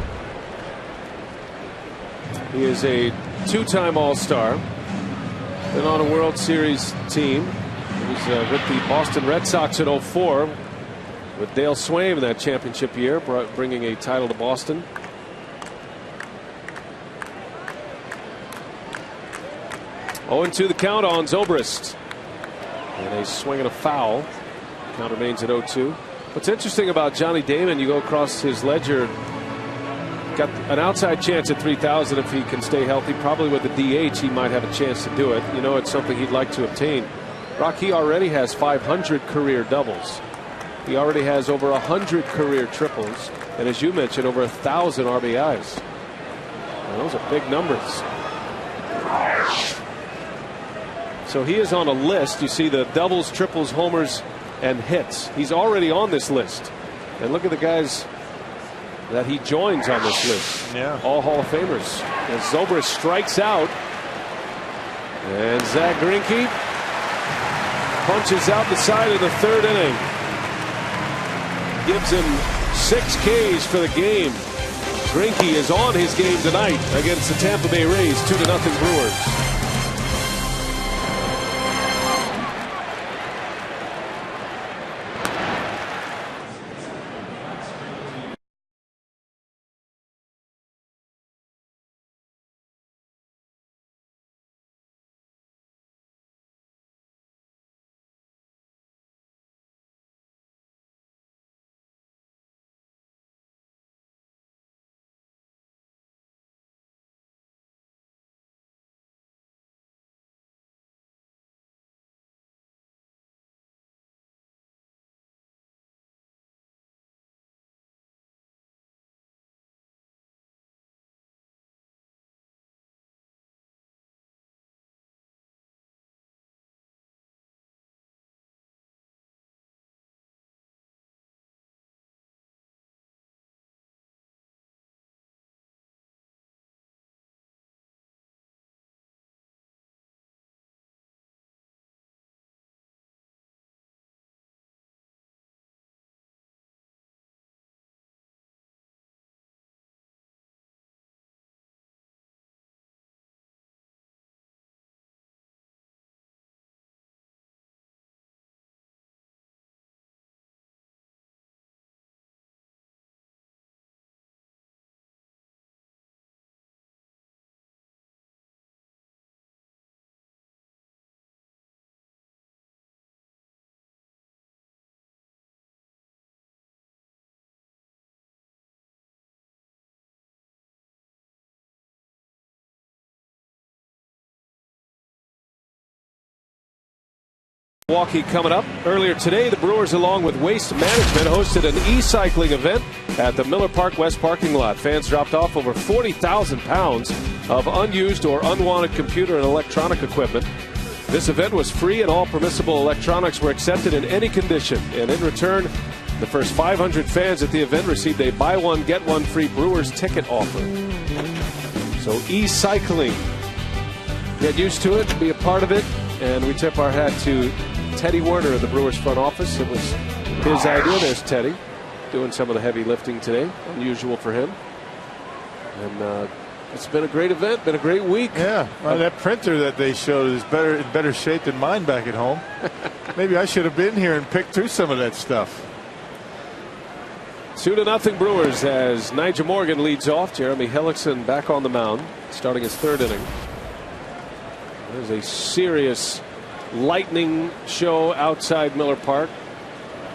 He is a 2-time All-Star. Been on a World Series team. He was with the Boston Red Sox in 04 with Dale Swaim in that championship year, bringing a title to Boston. Oh, and 2 the count on Zobrist. And a swing and a foul. Count remains at 0-2. What's interesting about Johnny Damon, you go across his ledger, got an outside chance at 3,000 if he can stay healthy. Probably with the DH, he might have a chance to do it. You know, it's something he'd like to obtain. Rock, he already has 500 career doubles. He already has over 100 career triples. And as you mentioned, over 1,000 RBIs. Now, those are big numbers. So he is on a list. You see the doubles, triples, homers, and hits. He's already on this list. And look at the guys that he joins on this list. Yeah. All Hall of Famers. As Zobrist strikes out. And Zach Greinke punches out the side of the 3rd inning. Gives him 6 Ks for the game. Greinke is on his game tonight against the Tampa Bay Rays, 2-0 Brewers. Milwaukee coming up. Earlier today, the Brewers, along with Waste Management, hosted an e-cycling event at the Miller Park West parking lot. Fans dropped off over 40,000 pounds of unused or unwanted computer and electronic equipment. This event was free, and all permissible electronics were accepted in any condition. And in return, the first 500 fans at the event received a buy one, get one free Brewers ticket offer. So e-cycling. Get used to it, be a part of it, and we tip our hat to Teddy Werner of the Brewers front office. It was his idea. There's Teddy doing some of the heavy lifting today. Unusual for him. And it's been a great event, been a great week. Yeah, well, that printer that they showed is in better shape than mine back at home. Maybe I should have been here and picked through some of that stuff. 2-0 Brewers as Nigel Morgan leads off. Jeremy Hellickson back on the mound, starting his third inning. There's a serious lightning show outside Miller Park.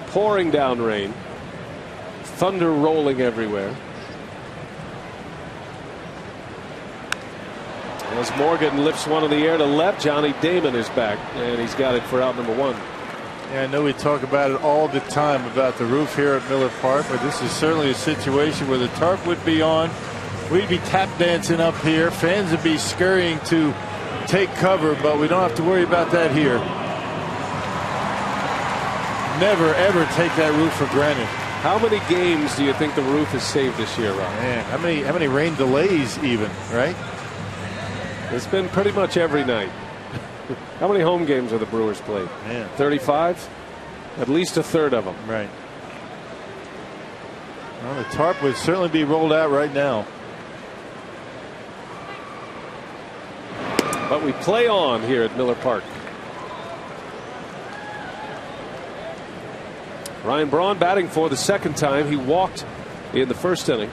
Pouring down rain. Thunder rolling everywhere. As Morgan lifts one in the air to left, Johnny Damon is back, and he's got it for out number one. Yeah, I know we talk about it all the time about the roof here at Miller Park, but this is certainly a situation where the tarp would be on. We'd be tap dancing up here. Fans would be scurrying to take cover, but we don't have to worry about that here. Never, ever take that roof for granted. How many games do you think the roof has saved this year, Rob? Man, how many rain delays even, right? It's been pretty much every night. How many home games have the Brewers played? Man. 35? At least a third of them. Right. Well, the tarp would certainly be rolled out right now. But we play on here at Miller Park. Ryan Braun batting for the second time. He walked in the first inning.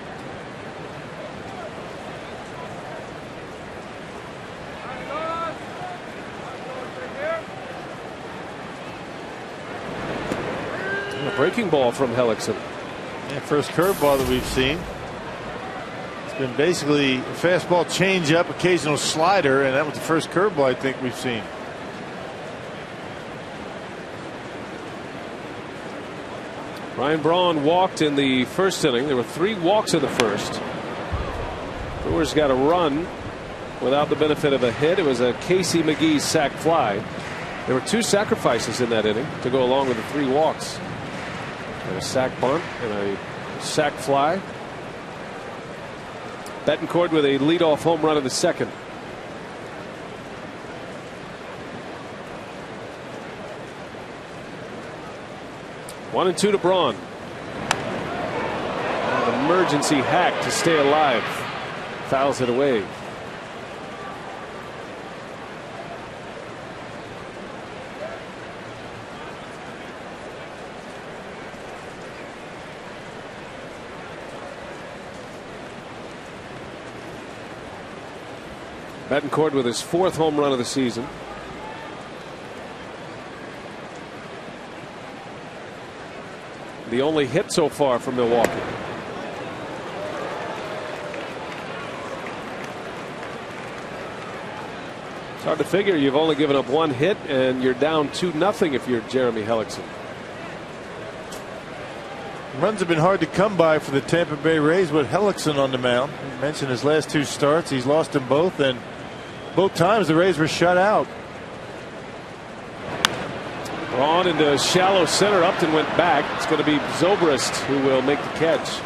And a breaking ball from Hellickson. Yeah, first curveball that we've seen. Been basically a fastball changeup, occasional slider, and that was the first curveball I think we've seen. Ryan Braun walked in the first inning. There were 3 walks in the first. Brewers got a run without the benefit of a hit. It was a Casey McGee sac fly. There were 2 sacrifices in that inning to go along with the 3 walks. And a sac bunt and a sac fly. Betancourt with a leadoff home run in the second. One and 2 to Braun. An emergency hack to stay alive. Fouls it away. Betancourt with his 4th home run of the season. The only hit so far from Milwaukee. It's hard to figure you've only given up 1 hit and you're down 2-0 if you're Jeremy Hellickson. Runs have been hard to come by for the Tampa Bay Rays with Hellickson on the mound. You mentioned his last 2 starts. He's lost them both, and both times the Rays were shut out. Braun into shallow center. Upton went back. It's going to be Zobrist who will make the catch.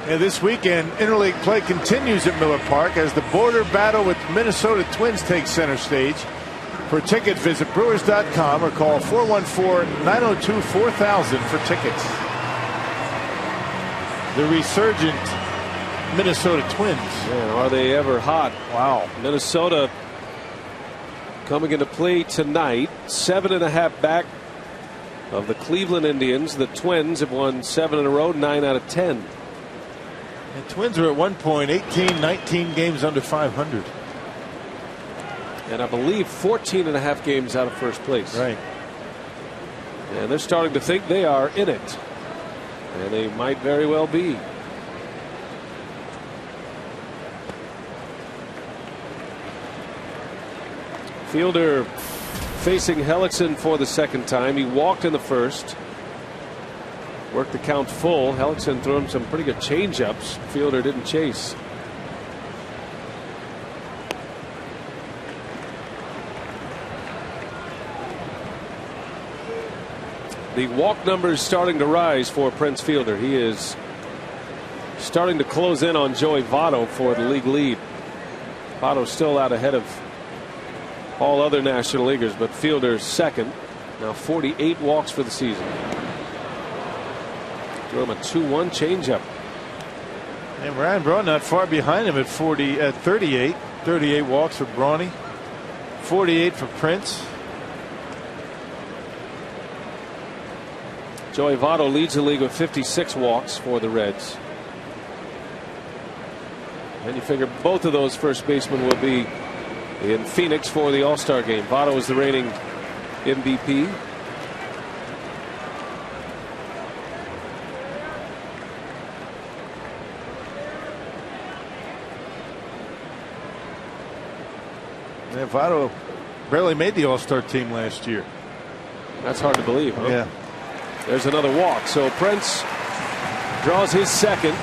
And this weekend, interleague play continues at Miller Park as the border battle with Minnesota Twins takes center stage. For a ticket, visit Brewers.com or call 414-902-4000 for tickets. The resurgent Minnesota Twins. Yeah, are they ever hot? Wow. Minnesota coming into play tonight. 7.5 back of the Cleveland Indians. The Twins have won 7 in a row, 9 out of 10. The Twins are at one point 19 games under 500. And I believe 14.5 games out of first place. Right. And they're starting to think they are in it. And they might very well be. Fielder facing Hellickson for the second time. He walked in the first. Worked the count full. Hellickson threw him some pretty good changeups. Fielder didn't chase. The walk numbers starting to rise for Prince Fielder. He is starting to close in on Joey Votto for the league lead. Votto still out ahead of all other National Leaguers, but Fielder second. Now 48 walks for the season. Threw him a 2-1 changeup. And Ryan Braun not far behind him at 38. 38 walks for Brawny. 48 for Prince. Joey Votto leads the league with 56 walks for the Reds. And you figure both of those first basemen will be in Phoenix for the All-Star game. Votto is the reigning MVP. Yeah, Votto barely made the All-Star team last year. That's hard to believe, huh? Yeah. There's another walk. So Prince draws his second.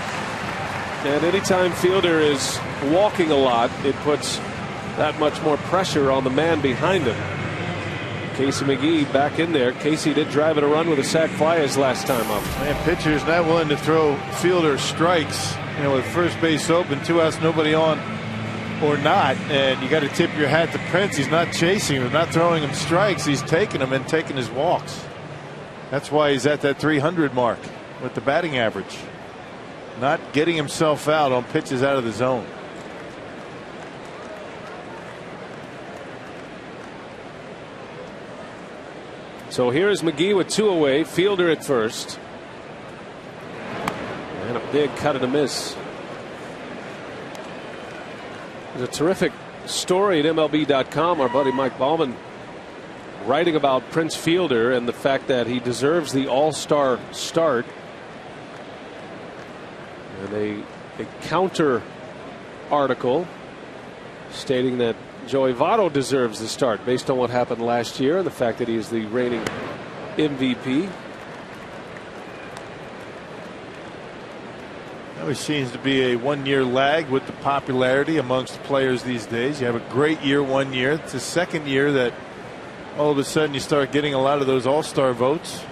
And anytime Fielder is walking a lot, it puts that much more pressure on the man behind him. Casey McGee back in there. Casey did drive in a run with a sac fly his last time up. Man, pitchers not willing to throw Fielder strikes. You know, with first base open, 2 outs, nobody on or not. And you got to tip your hat to Prince. He's not chasing him, not throwing him strikes. He's taking them and taking his walks. That's why he's at that 300 mark with the batting average. Not getting himself out on pitches out of the zone. So here's McGee with 2 away. Fielder at first. And a big cut and a miss. There's a terrific story at MLB.com. Our buddy Mike Bauman writing about Prince Fielder and the fact that he deserves the All-Star start. And a counter article stating that Joey Votto deserves the start based on what happened last year and the fact that he is the reigning MVP. There always seems to be a 1-year lag with the popularity amongst players these days. You have a great year 1 year. It's the second year that all of a sudden you start getting a lot of those All-Star votes.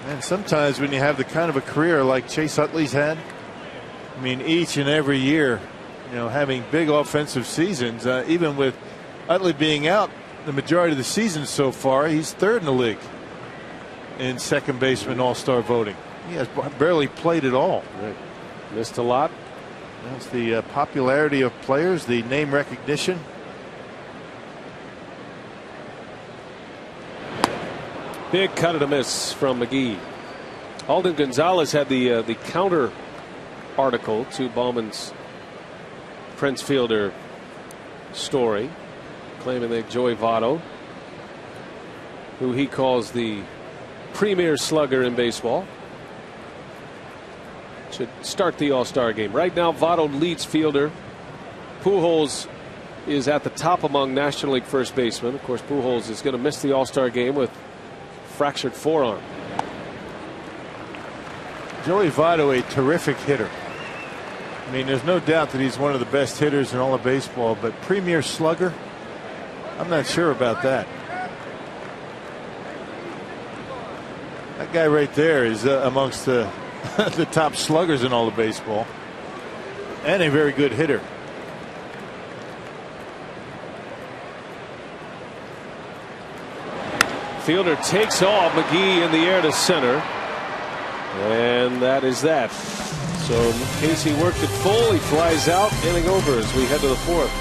And sometimes when you have the kind of a career like Chase Utley's had, I mean, each and every year, you know, having big offensive seasons, even with Utley being out the majority of the season so far, he's third in the league in second baseman All-Star voting. He has barely played at all. Right. Missed a lot. That's the popularity of players, the name recognition. Big cut and a miss from McGee. Alden Gonzalez had the counter article to Bauman's Prince Fielder story, claiming that Joey Votto, who he calls the premier slugger in baseball, should start the All-Star game. Right now, Votto leads Fielder. Pujols is at the top among National League first basemen. Of course, Pujols is going to miss the All-Star game with fractured forearm. Joey Votto, a terrific hitter. I mean, there's no doubt that he's one of the best hitters in all of baseball, but premier slugger, I'm not sure about that. That guy right there is amongst the the top sluggers in all of baseball, and a very good hitter. Fielder takes off. McGee in the air to center, and that is that. So Casey worked it full. He flies out, inning over as we head to the fourth.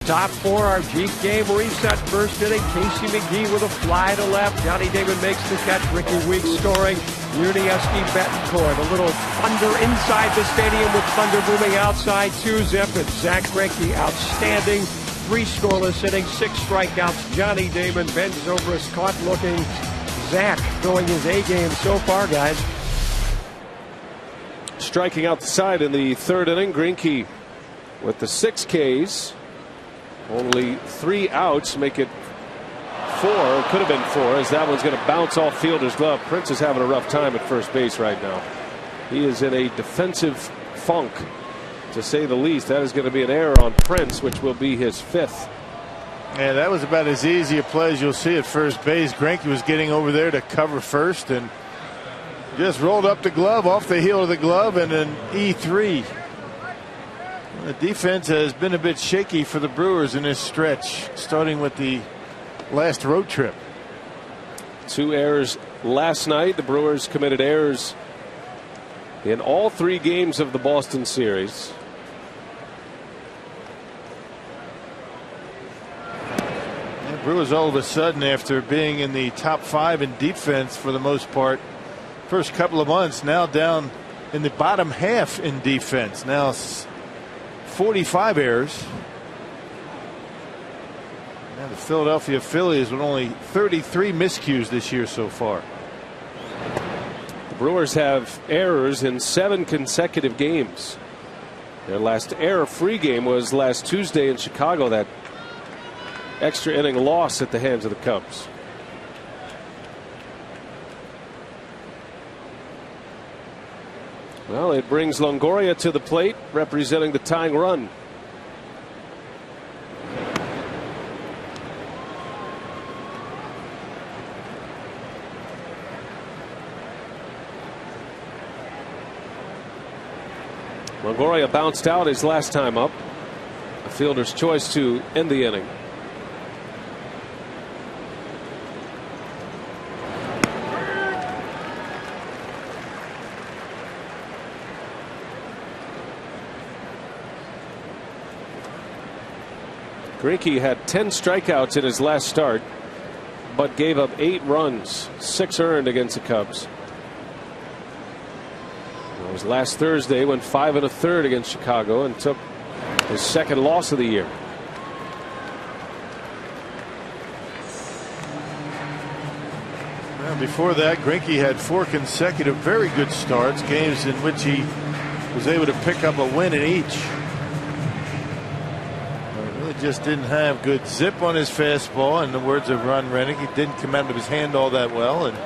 top 4, our Jeep game reset. First inning, Casey McGee with a fly to left. Johnny Damon makes the catch. Ricky Weeks scoring. Yuniesky Betancourt. A little thunder inside the stadium with thunder booming outside. 2-zip. And Zach Greinke outstanding. 3 scoreless innings, 6 strikeouts. Johnny Damon bends over his caught looking. Zach throwing his A game so far, guys. Striking out the side in the 3rd inning. Greinke with the 6 Ks. Only 3 outs make it 4. It could have been 4 as that one's going to bounce off fielder's glove. Prince is having a rough time at first base right now. He is in a defensive funk, to say the least. That is going to be an error on Prince, which will be his 5th. Yeah, that was about as easy a play as you'll see at first base. Greinke was getting over there to cover first and just rolled up the glove off the heel of the glove and an E3. The defense has been a bit shaky for the Brewers in this stretch, starting with the last road trip. 2 errors last night. The Brewers committed errors in all 3 games of the Boston series. The Brewers all of a sudden, after being in the top 5 in defense for the most part first couple of months, now down in the bottom half in defense. Now 45 errors. And the Philadelphia Phillies with only 33 miscues this year so far. The Brewers have errors in 7 consecutive games. Their last error-free game was last Tuesday in Chicago, that extra inning loss at the hands of the Cubs. Well, it brings Longoria to the plate, representing the tying run. Longoria bounced out his last time up. A fielder's choice to end the inning. Greinke had 10 strikeouts in his last start, but gave up 8 runs, 6 earned against the Cubs. It was last Thursday, went 5 1/3 against Chicago and took his 2nd loss of the year. Well, before that, Greinke had 4 consecutive very good starts, games in which he was able to pick up a win in each. Just didn't have good zip on his fastball, in the words of Ron Rennick. It didn't come out of his hand all that well, and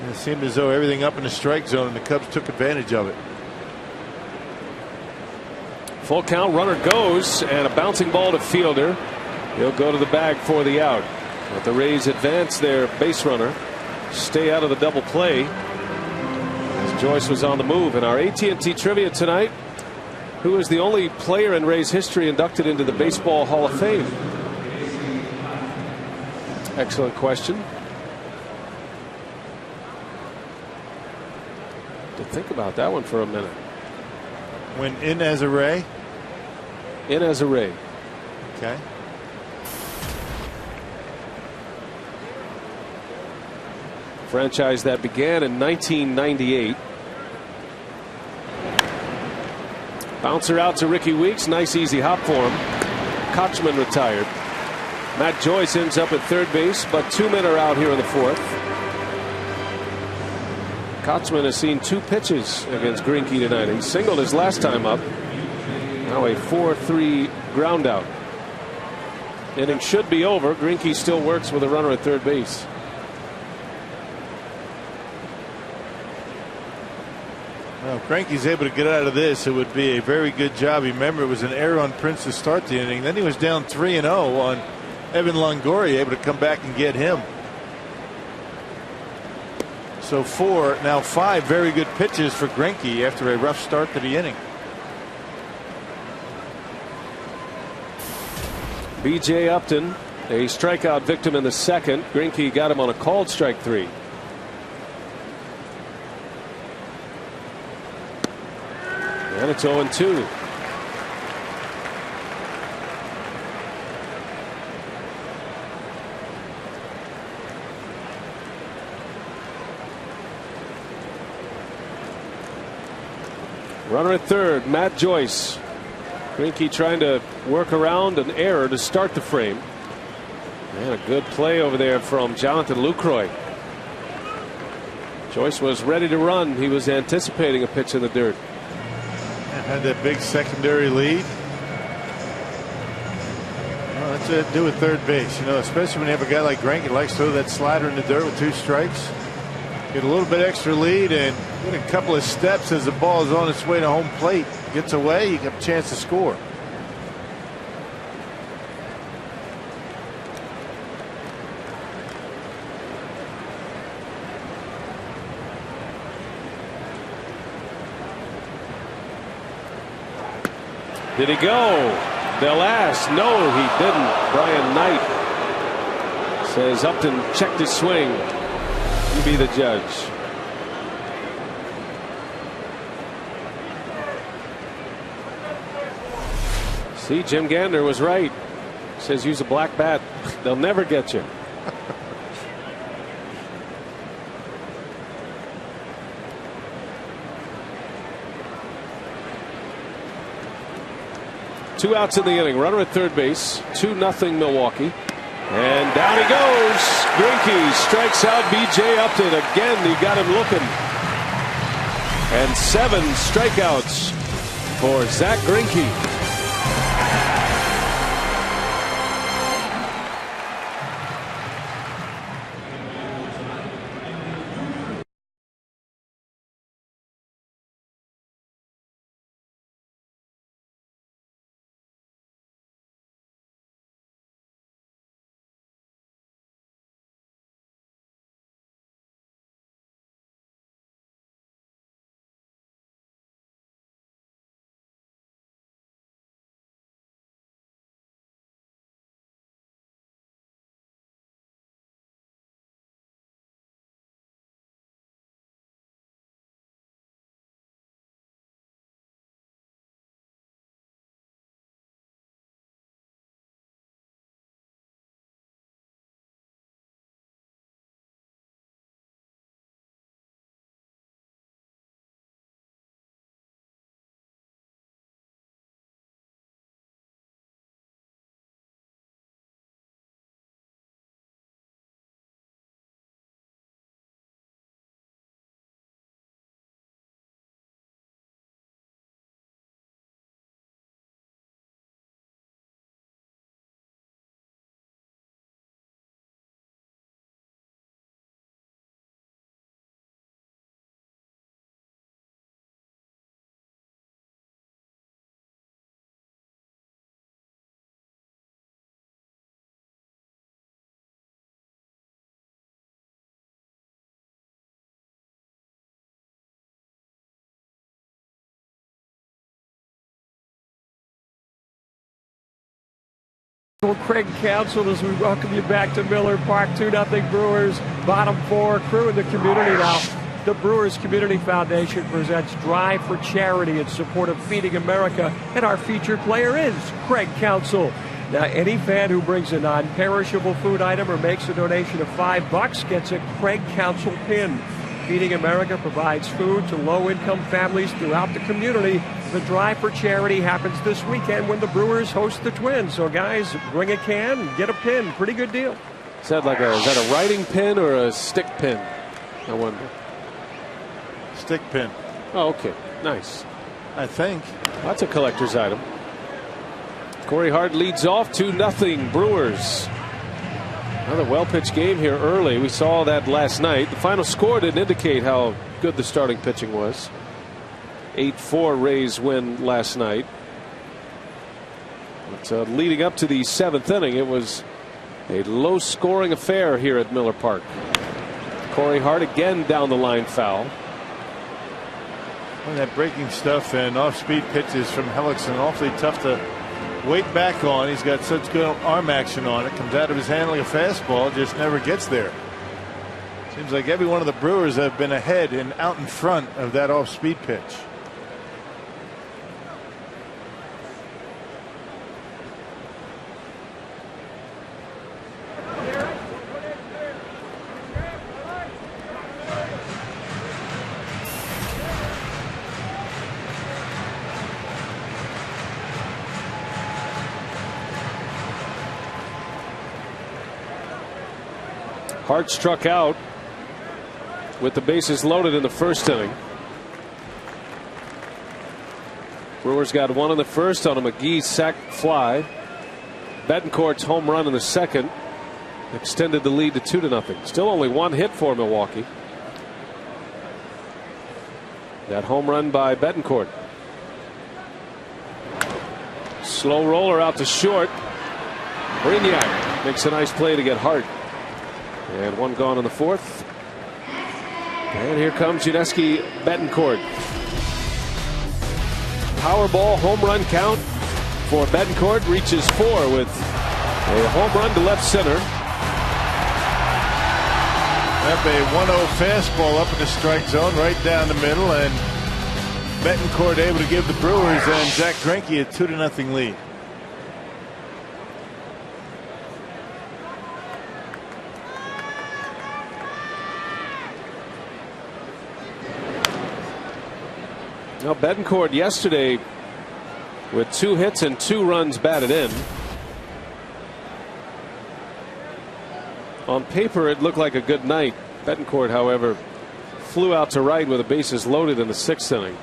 it seemed as though everything up in the strike zone, and the Cubs took advantage of it. Full count, runner goes, and a bouncing ball to fielder. He'll go to the bag for the out. But the Rays advance their base runner, stay out of the double play as Joyce was on the move. In our AT&T trivia tonight, who is the only player in Rays history inducted into the Baseball Hall of Fame? Excellent question. To think about that one for a minute. Went in as a Ray? In as a Ray. Okay. Franchise that began in 1998. Bouncer out to Ricky Weeks. Nice easy hop for him. Kochman retired. Matt Joyce ends up at 3rd base, but 2 men are out here in the 4th. Kochman has seen 2 pitches against Greinke tonight. He singled his last time up. Now a 4-3 ground out. Inning should be over. Greinke still works with a runner at 3rd base. Well, if Greinke's able to get out of this, it would be a very good job. Remember, it was an error on Prince to start the inning. Then he was down 3-0 on Evan Longoria, able to come back and get him. So 4, now 5 very good pitches for Greinke after a rough start to the inning. B.J. Upton, a strikeout victim in the 2nd. Greinke got him on a called strike 3. And it's 0-2. Runner at third, Matt Joyce. Greinke trying to work around an error to start the frame. And a good play over there from Jonathan Lucroy. Joyce was ready to run. He was anticipating a pitch in the dirt. And had that big secondary lead. Well, that's what to do with third base, you know, especially when you have a guy like Greinke who likes to throw that slider in the dirt with 2 strikes. Get a little bit extra lead and get a couple of steps as the ball is on its way to home plate. Gets away, you get a chance to score. Did he go? They'll ask. No, he didn't. Brian Knight says Upton checked his swing. You be the judge. See, Jim Gander was right. Says use a black bat. They'll never get you. Two outs in the inning. Runner at third base. 2-0 Milwaukee. And down he goes. Greinke strikes out B.J. Upton. Again, he got him looking. And 7 strikeouts for Zach Greinke. Well, Craig Counsell, as we welcome you back to Miller Park. 2-0 Brewers, bottom 4, crew in the community now. The Brewers Community Foundation presents Drive for Charity in support of Feeding America, and our featured player is Craig Counsell. Now, any fan who brings a non-perishable food item or makes a donation of $5 gets a Craig Counsell pin. Feeding America provides food to low-income families throughout the community. The Drive for Charity happens this weekend when the Brewers host the Twins. So, guys, bring a can and get a pin. Pretty good deal. Is that a writing pin or a stick pin? I wonder. Stick pin. Oh, okay. Nice. I think. That's a collector's item. Corey Hart leads off 2-0 Brewers. Another well-pitched game here early. We saw that last night. The final score didn't indicate how good the starting pitching was. 8-4 Rays win last night. But leading up to the 7th inning, it was a low-scoring affair here at Miller Park. Corey Hart again down the line foul. Well, that breaking stuff and off-speed pitches from Hellickson awfully tough to wait back on. He's got such good arm action on it. Comes out of his hand like a fastball, just never gets there. Seems like every one of the Brewers have been ahead and out in front of that off-speed pitch. Hart struck out with the bases loaded in the first inning. Brewers got one in the first on a McGee sac fly. Betancourt's home run in the second extended the lead to 2-0. Still only one hit for Milwaukee. That home run by Betancourt. Slow roller out to short. Brignac makes a nice play to get Hart. And one gone in the fourth. And here comes Yuniesky Betancourt. Powerball home run count for Betancourt. Reaches 4 with a home run to left center. Up a 1-0 fastball up in the strike zone right down the middle, and Betancourt able to give the Brewers and Zach Greinke a 2-0 lead. Now Betancourt yesterday with 2 hits and 2 runs batted in. On paper it looked like a good night. Betancourt, however, flew out to right with the bases loaded in the 6th inning.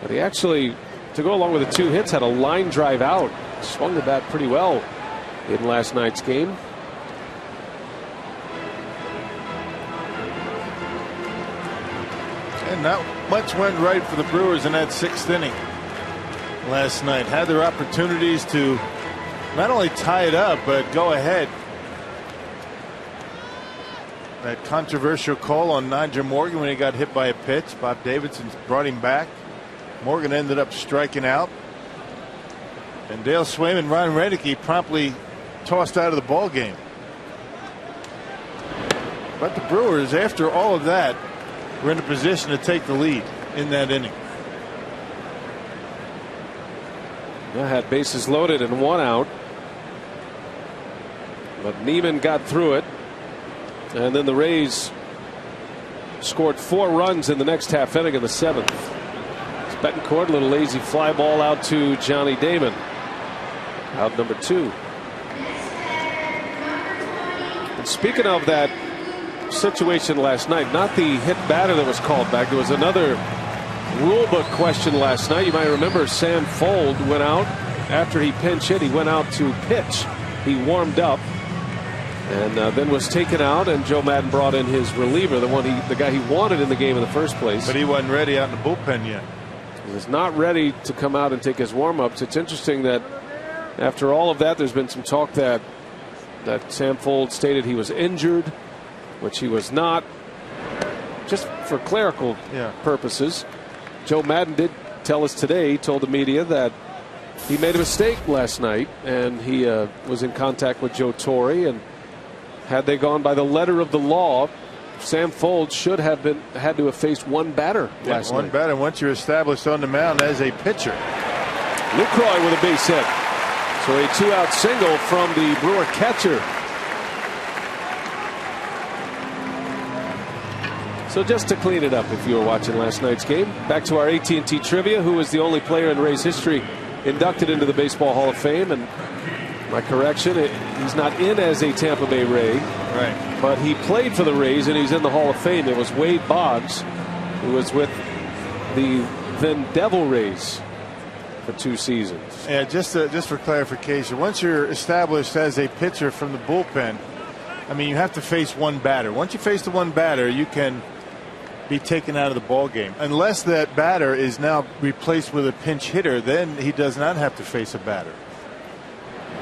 But he actually, to go along with the 2 hits, had a line drive out. Swung the bat pretty well in last night's game. And not much went right for the Brewers in that 6th inning last night. Had their opportunities to not only tie it up, but go ahead. That controversial call on Nyjer Morgan when he got hit by a pitch. Bob Davidson brought him back. Morgan ended up striking out. And Dale Swayman and Ron Redicky promptly tossed out of the ball game. But the Brewers, after all of that, were in a position to take the lead in that inning. They had bases loaded and 1 out. But Neiman got through it. And then the Rays scored 4 runs in the next half inning in the 7th. It's Betancourt, a little lazy fly ball out to Johnny Damon. Out number 2. And speaking of that situation last night, not the hit batter that was called back. There was another rule book question last night. You might remember Sam Fold went out after he pinch hit. He went out to pitch. He warmed up. And then was taken out, and Joe Madden brought in his reliever, the guy he wanted in the game in the first place. But he wasn't ready out in the bullpen yet. He was not ready to come out and take his warm-ups. It's interesting that after all of that, there's been some talk that Sam Fold stated he was injured, which he was not, just for clerical purposes. Joe Madden did tell us today, he told the media that he made a mistake last night, and he was in contact with Joe Torre, and had they gone by the letter of the law, Sam Fold should have had to have faced 1 batter last night. 1 batter once you're established on the mound as a pitcher. Lucroy with a base hit. So a 2-out single from the Brewer catcher. So just to clean it up, if you were watching last night's game, back to our AT&T trivia. Who is the only player in Rays history inducted into the Baseball Hall of Fame? And my correction, he's not in as a Tampa Bay Ray. Right. But he played for the Rays and he's in the Hall of Fame. It was Wade Boggs, who was with the then Devil Rays for 2 seasons. Yeah, just for clarification, once you're established as a pitcher from the bullpen, I mean, you have to face 1 batter. Once you face the 1 batter, you can be taken out of the ball game. Unless that batter is now replaced with a pinch hitter, then he does not have to face a batter.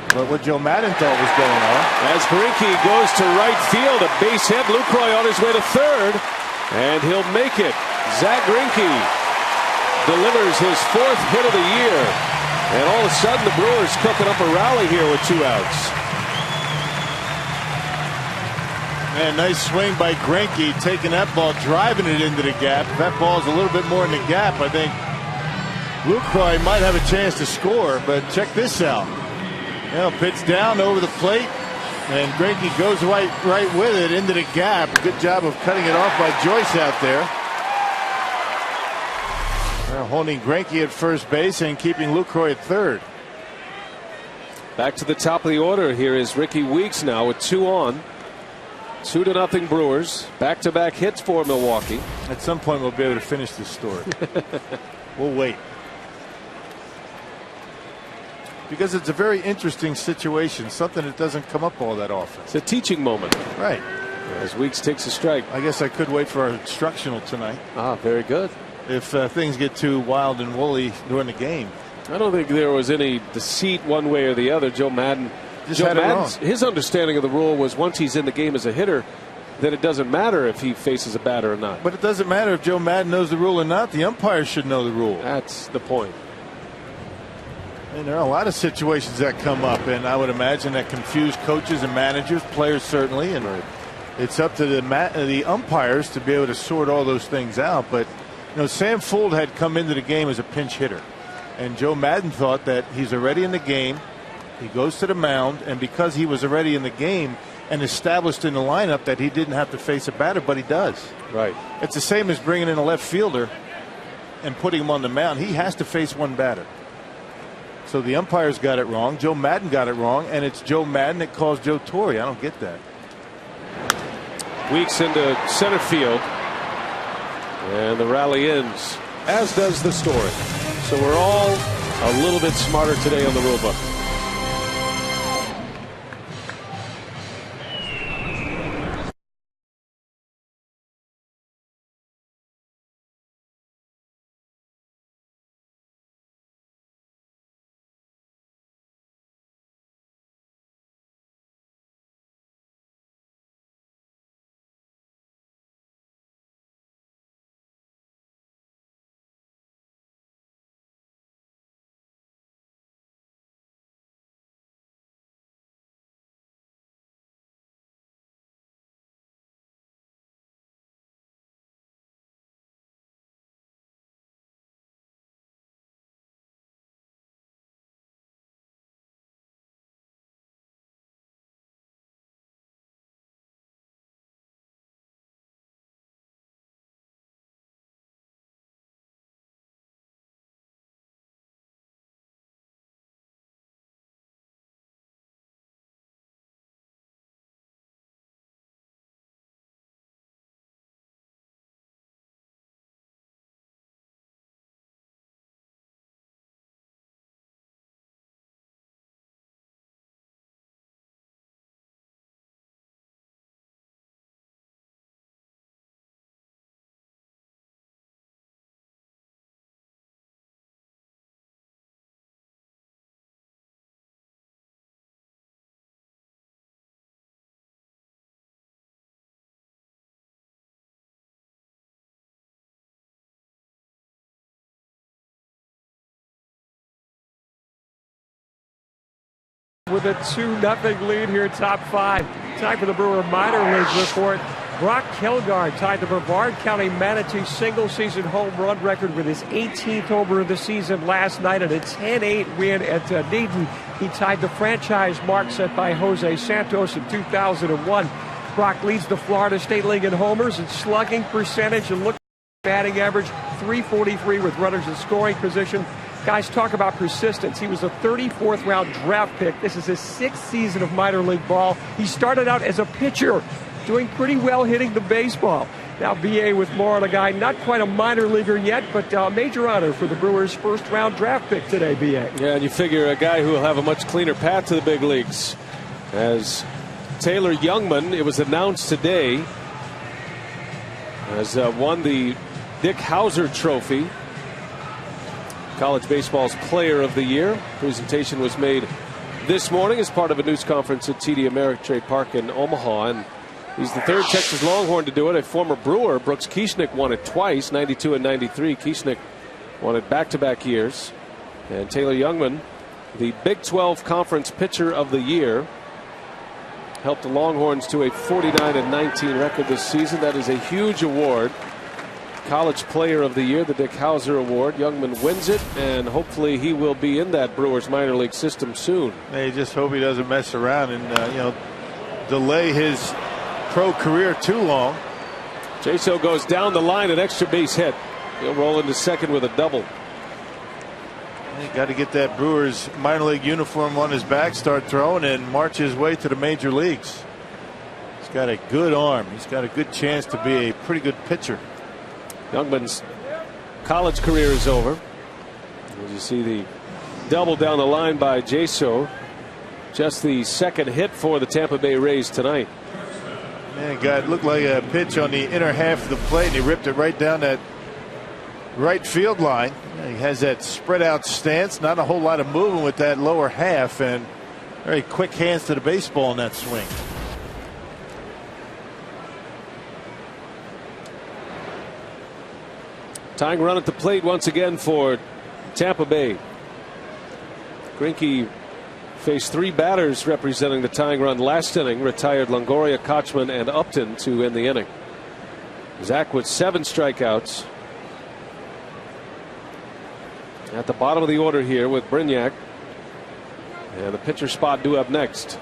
But what Joe Madden thought was going on. As Greinke goes to right field, a base hit. Lucroy on his way to third, and he'll make it. Zach Greinke delivers his 4th hit of the year, and all of a sudden the Brewers cooking up a rally here with 2 outs. Man, nice swing by Greinke, taking that ball, driving it into the gap. If that ball's a little bit more in the gap, I think Lucroy might have a chance to score. But check this out. Pitch down over the plate, and Greinke goes right with it into the gap. Good job of cutting it off by Joyce out there. Holding Greinke at first base and keeping Lucroy at third. Back to the top of the order. Here is Ricky Weeks now with 2 on. 2-0 Brewers. Back-to-back hits for Milwaukee. At some point, we'll be able to finish this story. We'll wait. Because it's a very interesting situation, something that doesn't come up all that often. It's a teaching moment. Right. As Weeks takes a strike. I guess I could wait for our instructional tonight. Very good. If things get too wild and woolly during the game. I don't think there was any deceit one way or the other. Joe Madden's his understanding of the rule was once he's in the game as a hitter, then it doesn't matter if he faces a batter or not. But it doesn't matter if Joe Madden knows the rule or not. The umpires should know the rule. That's the point. And there are a lot of situations that come up, and I would imagine that confuse coaches and managers, players certainly, and it's up to the umpires to be able to sort all those things out. But Sam Fuld had come into the game as a pinch hitter, and Joe Madden thought that he's already in the game. He goes to the mound, and because he was already in the game and established in the lineup, that he didn't have to face a batter, but he does. Right. It's the same as bringing in a left fielder and putting him on the mound. He has to face one batter. So the umpires got it wrong. Joe Madden got it wrong, and it's Joe Madden that calls Joe Torre. I don't get that. Weeks into center field, and the rally ends, as does the story. So we're all a little bit smarter today on the rule book. With a 2-0 lead here, top five. Time for the Brewer minor league report. Brock Kelgard tied the Brevard County Manitou single-season home run record with his 18th homer of the season last night at a 10-8 win at Needham. He tied the franchise mark set by Jose Santos in 2001. Brock leads the Florida State League in homers and slugging percentage, and look at batting average, .343 with runners in scoring position. Guys, talk about persistence. He was a 34th round draft pick. This is his 6th season of minor league ball. He started out as a pitcher, doing pretty well hitting the baseball. Now BA with more on a guy, not quite a minor leaguer yet, but major honor for the Brewers' first round draft pick today, BA. Yeah, and you figure a guy who will have a much cleaner path to the big leagues. As Taylor Youngman, it was announced today, has won the Dick Hauser Trophy, college baseball's player of the year. Presentation was made this morning as part of a news conference at TD Ameritrade Park in Omaha, and he's the third Texas Longhorn to do it. A former Brewer, Brooks Kieschnick, won it twice, 92 and 93. Kieschnick won it back-to-back years. And Taylor Youngman, the Big 12 Conference Pitcher of the Year, helped the Longhorns to a 49 and 19 record this season. That is a huge award. College Player of the Year, the Dick Hauser Award. Youngman wins it, and hopefully he will be in that Brewers minor league system soon. Hey, just hope he doesn't mess around and delay his pro career too long. Jaso goes down the line, an extra base hit. He'll roll into second with a double. He got to get that Brewers minor league uniform on his back, start throwing, and march his way to the major leagues. He's got a good arm. He's got a good chance to be a pretty good pitcher. Youngman's college career is over. As you see the double down the line by Jaso. Just the second hit for the Tampa Bay Rays tonight. Man, God, looked like a pitch on the inner half of the plate, and he ripped it right down that right field line. He has that spread out stance, not a whole lot of movement with that lower half, and very quick hands to the baseball in that swing. Tying run at the plate once again for Tampa Bay. Greinke faced 3 batters representing the tying run last inning. Retired Longoria, Kochman, and Upton to end the inning. Zach with 7 strikeouts. At the bottom of the order here with Brignac. And the pitcher spot due up next.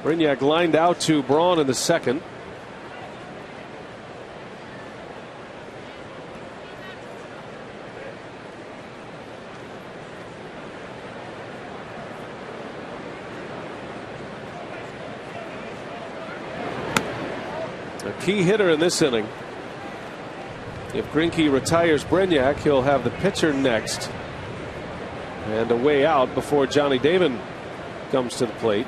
Brignac lined out to Braun in the second. A key hitter in this inning. If Greinke retires Brignac, he'll have the pitcher next. And a way out before Johnny Damon comes to the plate.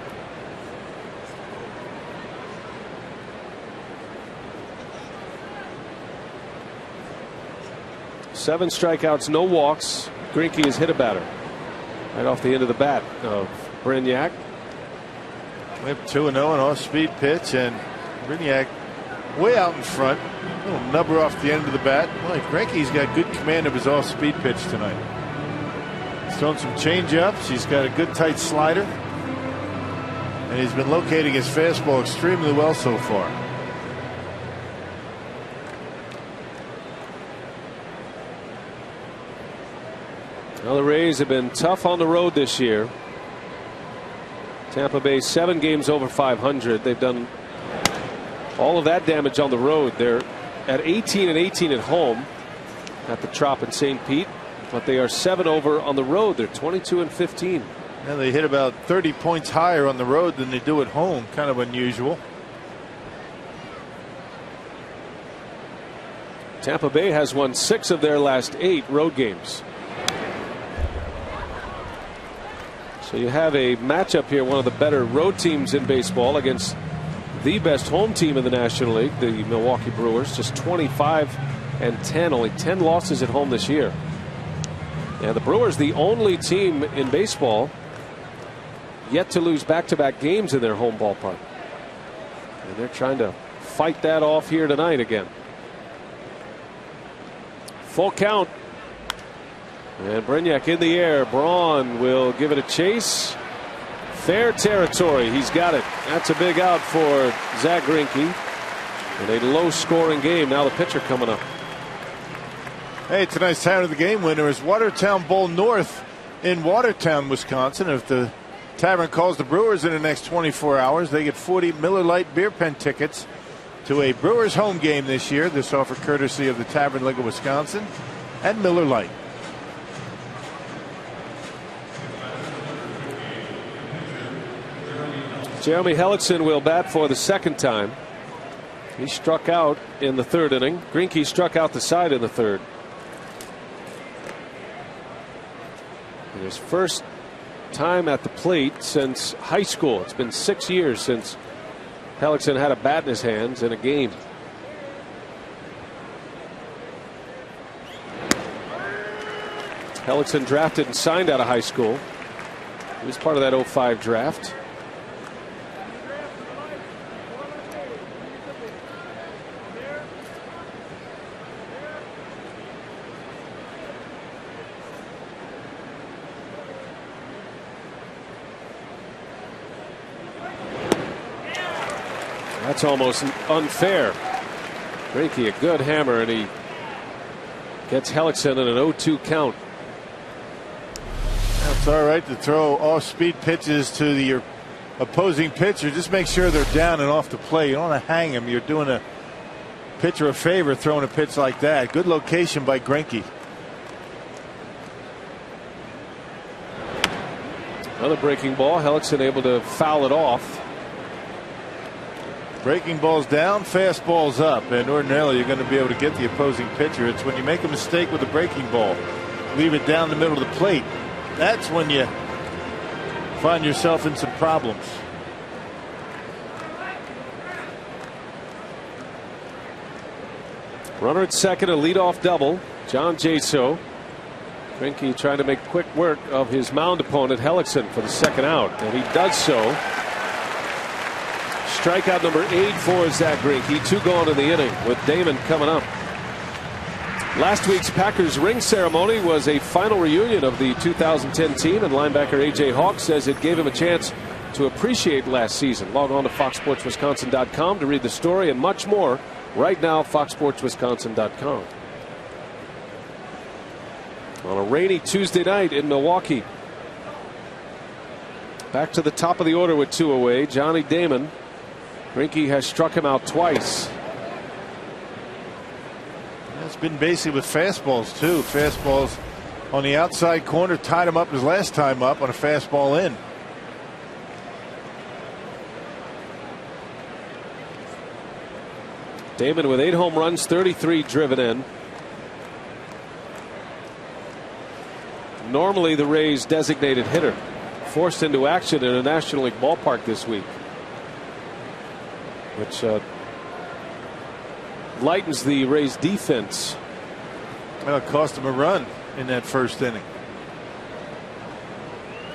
Seven strikeouts, no walks. Greinke has hit a batter right off the end of the bat of Brignac. We have 2-0, an off-speed pitch, and Brignac way out in front. A little nubber off the end of the bat. Well, Greinke's got good command of his off-speed pitch tonight. He's thrown some change-ups. He's got a good tight slider, and he's been locating his fastball extremely well so far. Well, the Rays have been tough on the road this year. Tampa Bay 7 games over 500. They've done all of that damage on the road. They're at 18-18 at home at the Trop in St. Pete, but they are 7 over on the road. They're 22-15. And they hit about 30 points higher on the road than they do at home. Kind of unusual. Tampa Bay has won 6 of their last 8 road games. So you have a matchup here, one of the better road teams in baseball against the best home team in the National League, the Milwaukee Brewers. Just 25-10, only 10 losses at home this year. And the Brewers, the only team in baseball yet to lose back-to-back games in their home ballpark. And they're trying to fight that off here tonight again. Full count. And Brignac in the air. Braun will give it a chase. Fair territory. He's got it. That's a big out for Zach Greinke. And a low-scoring game. Now the pitcher coming up. Hey, tonight's time of the game winner is Watertown Bowl North in Watertown, Wisconsin. If the Tavern calls the Brewers in the next 24 hours, they get 40 Miller Lite beer pen tickets to a Brewers home game this year. This offer courtesy of the Tavern League of Wisconsin and Miller Lite. Jeremy Hellickson will bat for the second time. He struck out in the 3rd inning. Greinke struck out the side in the 3rd. And his first time at the plate since high school. It's been 6 years since Hellickson had a bat in his hands in a game. Hellickson drafted and signed out of high school. He was part of that 05 draft. That's almost unfair. Greinke a good hammer, and he gets Hellickson in an 0-2 count. It's all right to throw off-speed pitches to your opposing pitcher. Just make sure they're down and off the plate. You don't want to hang them. You're doing a pitcher a favor throwing a pitch like that. Good location by Greinke. Another breaking ball. Hellickson able to foul it off. Breaking balls down, fastballs up, and ordinarily you're going to be able to get the opposing pitcher. It's when you make a mistake with a breaking ball, leave it down the middle of the plate, that's when you find yourself in some problems. Runner at second, a leadoff double. John Jaso. Greinke trying to make quick work of his mound opponent Hellickson for the second out, and he does so. Strikeout number 8 for Zach Greinke. 2 gone in the inning with Damon coming up. Last week's Packers ring ceremony was a final reunion of the 2010 team, and linebacker A.J. Hawk says it gave him a chance to appreciate last season. Log on to FoxSportsWisconsin.com to read the story and much more. Right now, FoxSportsWisconsin.com. On a rainy Tuesday night in Milwaukee. Back to the top of the order with 2 away. Johnny Damon. Greinke has struck him out twice. It's been basically with fastballs too. Fastballs on the outside corner, tied him up his last time up on a fastball in. Damon with 8 home runs, 33 driven in. Normally the Rays' designated hitter, forced into action in a National League ballpark this week, which lightens the Rays' defense. Well, it cost him a run in that first inning.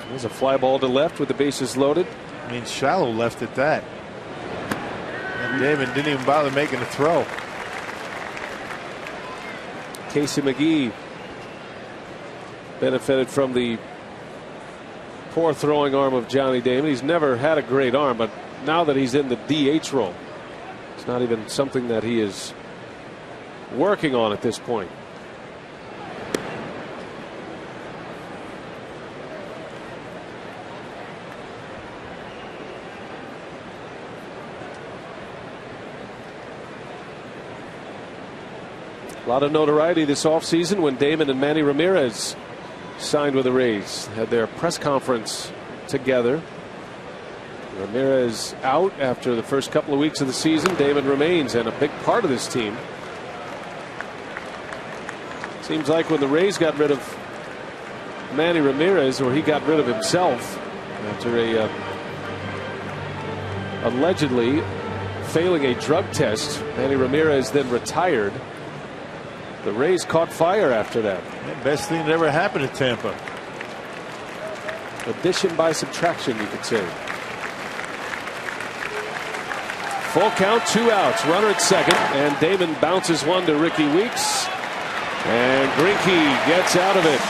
There's a fly ball to left with the bases loaded. I mean, shallow left at that. And Damon didn't even bother making a throw. Casey McGee benefited from the poor throwing arm of Johnny Damon. He's never had a great arm, but now that he's in the DH role, it's not even something that he is working on at this point. A lot of notoriety this offseason when Damon and Manny Ramirez signed with the Rays. Had their press conference together. Ramirez out after the first couple of weeks of the season. Damon remains and a big part of this team. Seems like when the Rays got rid of Manny Ramirez, or he got rid of himself after a allegedly failing a drug test, Manny Ramirez then retired. The Rays caught fire after that. Yeah, best thing that ever happened at Tampa. Addition by subtraction, you could say. Full count, 2 outs, runner at second, and Damon bounces one to Ricky Weeks. And Greinke gets out of it.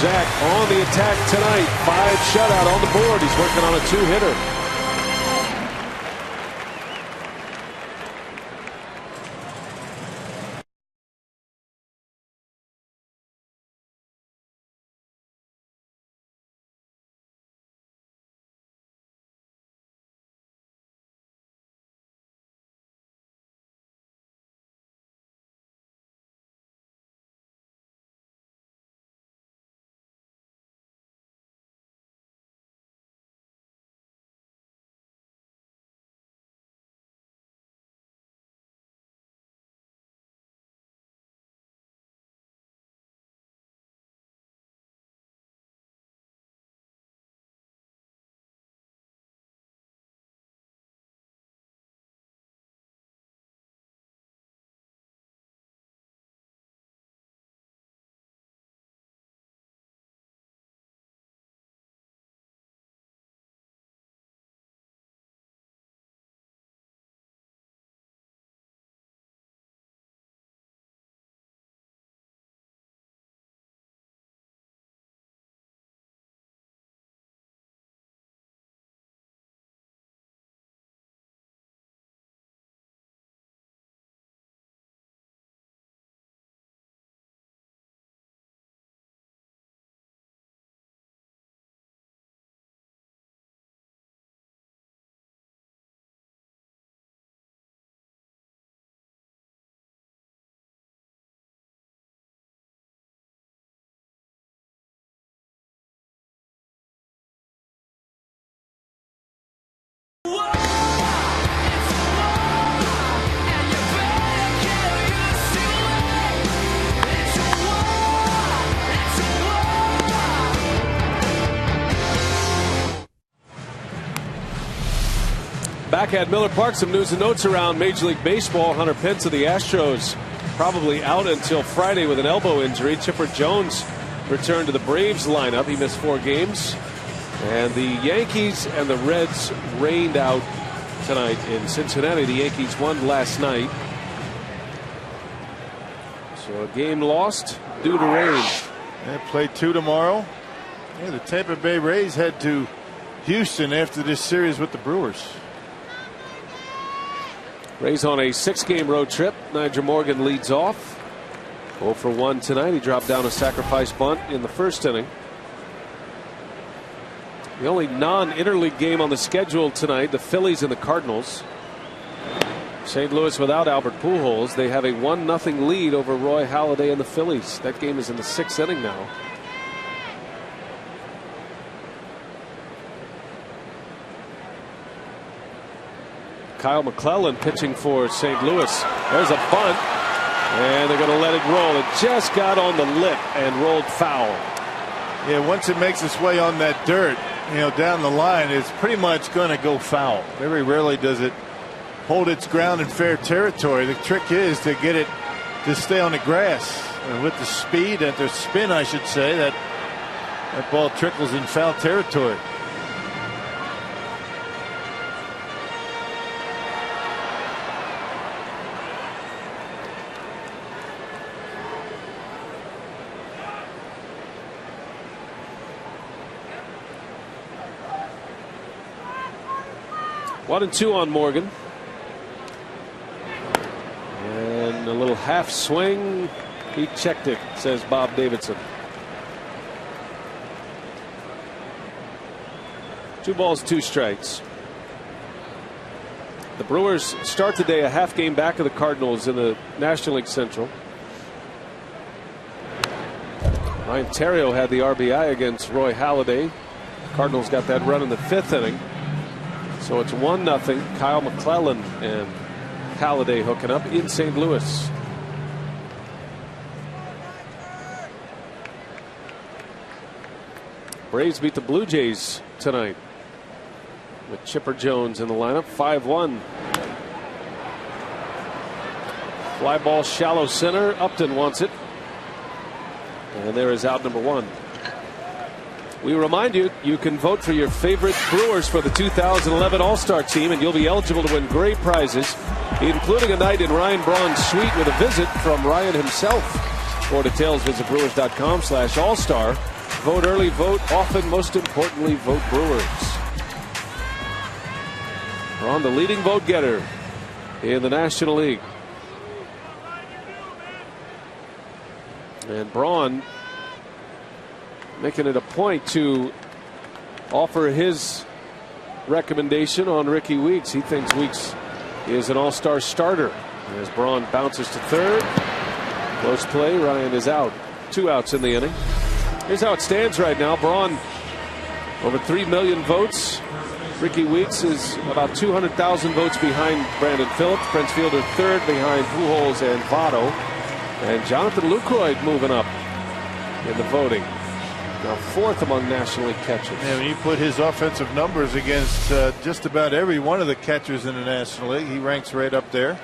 Zach on the attack tonight. 5 shutout on the board. He's working on a 2-hitter. Back at Miller Park, some news and notes around Major League Baseball. Hunter Pence of the Astros probably out until Friday with an elbow injury. Chipper Jones returned to the Braves lineup. He missed 4 games. And the Yankees and the Reds rained out tonight in Cincinnati. The Yankees won last night. So a game lost due to rain. They play 2 tomorrow. Yeah, the Tampa Bay Rays head to Houston after this series with the Brewers. Rays on a 6-game road trip. Nigel Morgan leads off. 0 for 1 tonight. He dropped down a sacrifice bunt in the first inning. The only non-interleague game on the schedule tonight, the Phillies and the Cardinals. St. Louis without Albert Pujols. They have a 1-0 lead over Roy Halladay and the Phillies. That game is in the 6th inning now. Kyle McClellan pitching for St. Louis. There's a bunt, and they're going to let it roll. It just got on the lip and rolled foul. Yeah, once it makes its way on that dirt, down the line, it's pretty much going to go foul. Very rarely does it hold its ground in fair territory. The trick is to get it to stay on the grass. And with the speed and the spin, I should say, that ball trickles in foul territory. One and 2 on Morgan. And a little half swing. He checked it, says Bob Davidson. 2 balls, 2 strikes. The Brewers start the day a half game back of the Cardinals in the National League Central. Ryan Theriot had the RBI against Roy Halladay. Cardinals got that run in the 5th inning. So it's 1-0. Kyle McClellan and Halladay hooking up in St. Louis. Braves beat the Blue Jays tonight with Chipper Jones in the lineup. 5-1. Fly ball shallow center. Upton wants it. And there is out number 1. We remind you, you can vote for your favorite Brewers for the 2011 All-Star team, and you'll be eligible to win great prizes, including a night in Ryan Braun's suite with a visit from Ryan himself. For details, visit brewers.com/all-star. Vote early, vote often, most importantly, vote Brewers. Braun, the leading vote getter in the National League. And Braun making it a point to offer his recommendation on Ricky Weeks. He thinks Weeks is an all-star starter. As Braun bounces to third. Close play. Ryan is out. 2 outs in the inning. Here's how it stands right now. Braun over 3 million votes. Ricky Weeks is about 200,000 votes behind Brandon Phillips. Prince Fielder third behind Pujols and Votto. And Jonathan Lucroy moving up in the voting. Now 4th among National League catchers. Yeah, when you put his offensive numbers against just about every one of the catchers in the National League, he ranks right up there.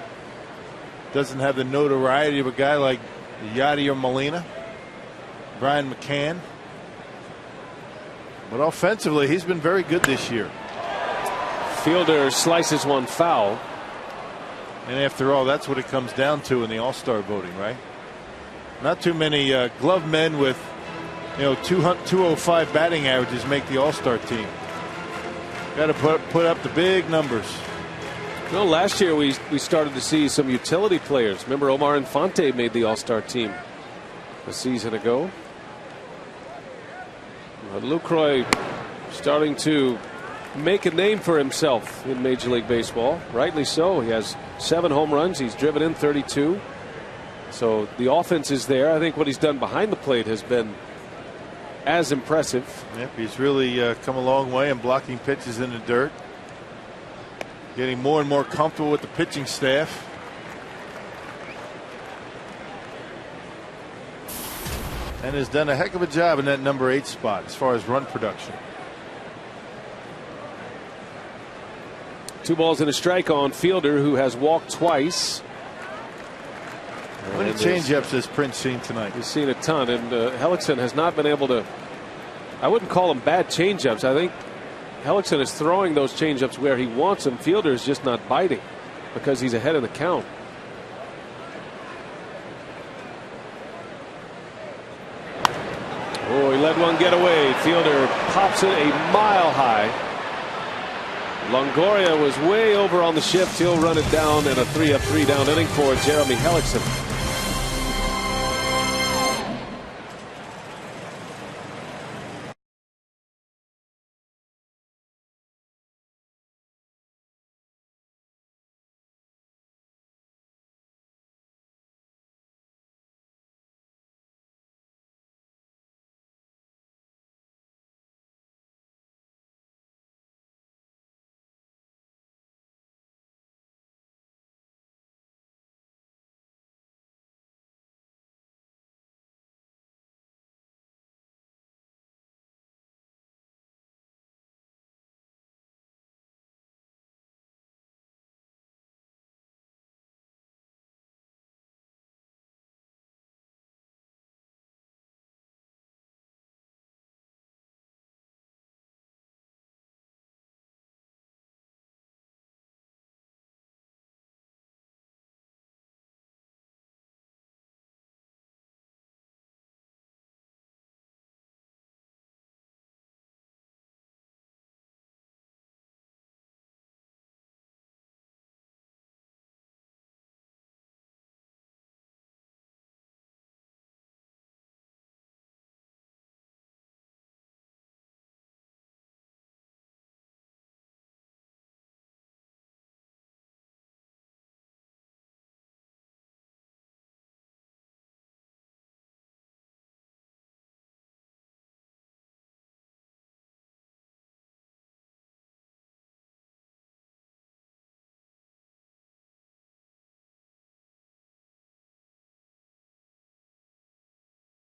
Doesn't have the notoriety of a guy like Yadier Molina, Brian McCann. But offensively, he's been very good this year. Fielder slices one foul. And after all, that's what it comes down to in the All-Star voting, right? Not too many glove men with 205 batting averages make the All-Star team. Got to put up the big numbers. No, last year we started to see some utility players. Remember, Omar Infante made the All-Star team a season ago. Lucroy starting to make a name for himself in Major League Baseball. Rightly so. He has 7 home runs. He's driven in 32. So the offense is there. I think what he's done behind the plate has been as impressive. Yep, he's really come a long way in blocking pitches in the dirt. Getting more and more comfortable with the pitching staff. And has done a heck of a job in that number 8 spot as far as run production. 2 balls and a strike on Fielder, who has walked twice. How many changeups has Prince seen tonight? He's seen a ton, and Hellickson has not been able to. I wouldn't call them bad changeups. I think Hellickson is throwing those changeups where he wants them. Fielder is just not biting because he's ahead of the count. Oh, he let one get away. Fielder pops it a mile high. Longoria was way over on the shift. He'll run it down in a 3-up, 3-down inning for Jeremy Hellickson.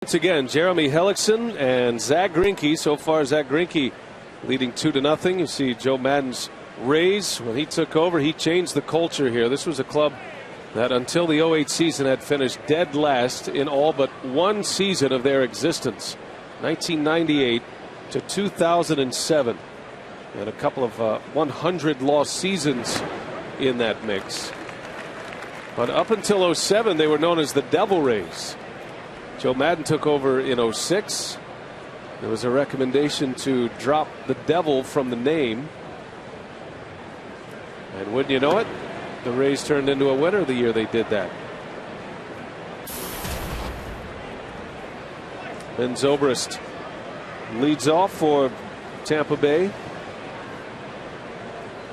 Once again, Jeremy Hellickson and Zach Greinke. So far, Zach Greinke leading 2-0. You see Joe Maddon's Rays. When he took over, he changed the culture here. This was a club that until the 08 season had finished dead last in all but one season of their existence. 1998 to 2007. And a couple of 100 lost seasons in that mix. But up until 07, they were known as the Devil Rays. Joe Maddon took over in 06. There was a recommendation to drop the devil from the name. And wouldn't you know it, the Rays turned into a winner the year they did that. Ben Zobrist leads off for Tampa Bay.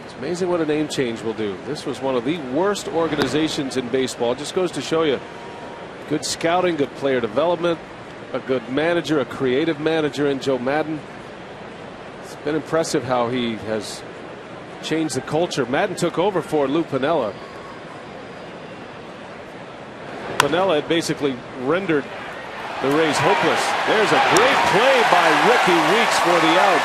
It's amazing what a name change will do. This was one of the worst organizations in baseball. It just goes to show you. Good scouting, good player development, a good manager, a creative manager in Joe Maddon. It's been impressive how he has changed the culture. Maddon took over for Lou Piniella. Piniella had basically rendered the Rays hopeless. There's a great play by Ricky Weeks for the out.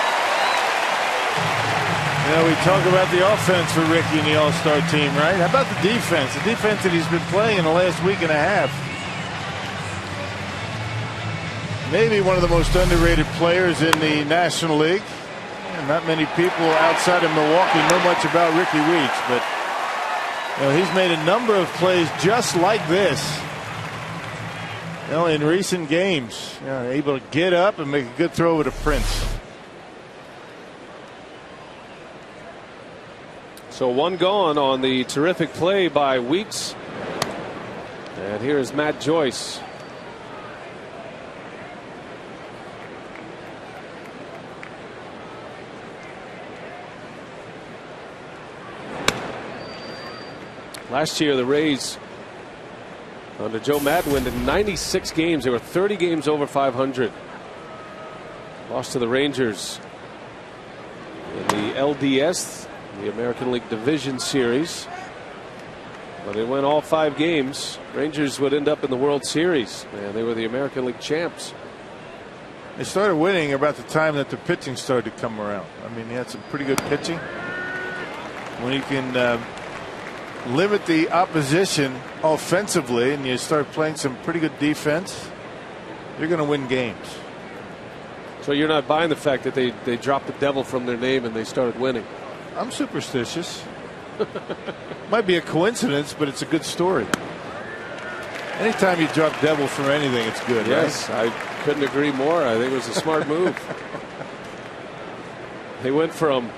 Yeah, we talk about the offense for Ricky and the All-Star team, right? How about the defense? The defense that he's been playing in the last week and a half. Maybe one of the most underrated players in the National League. Not many people outside of Milwaukee know much about Ricky Weeks, but he's made a number of plays just like this. In recent games, able to get up and make a good throw with a Prince. So one gone on the terrific play by Weeks. And here's Matt Joyce. Last year, the Rays, under Joe Maddon, went in 96 games. They were 30 games over 500. Lost to the Rangers in the LDS, the American League Division Series. But they went all 5 games. Rangers would end up in the World Series. And they were the American League champs. They started winning about the time that the pitching started to come around. I mean, he had some pretty good pitching. When you can limit the opposition offensively and you start playing some pretty good defense, you're going to win games. So you're not buying the fact that they dropped the devil from their name and they started winning? I'm superstitious. Might be a coincidence, but it's a good story. Anytime you drop devil from anything, it's good. Yes, right? I couldn't agree more. I think it was a smart move. They went from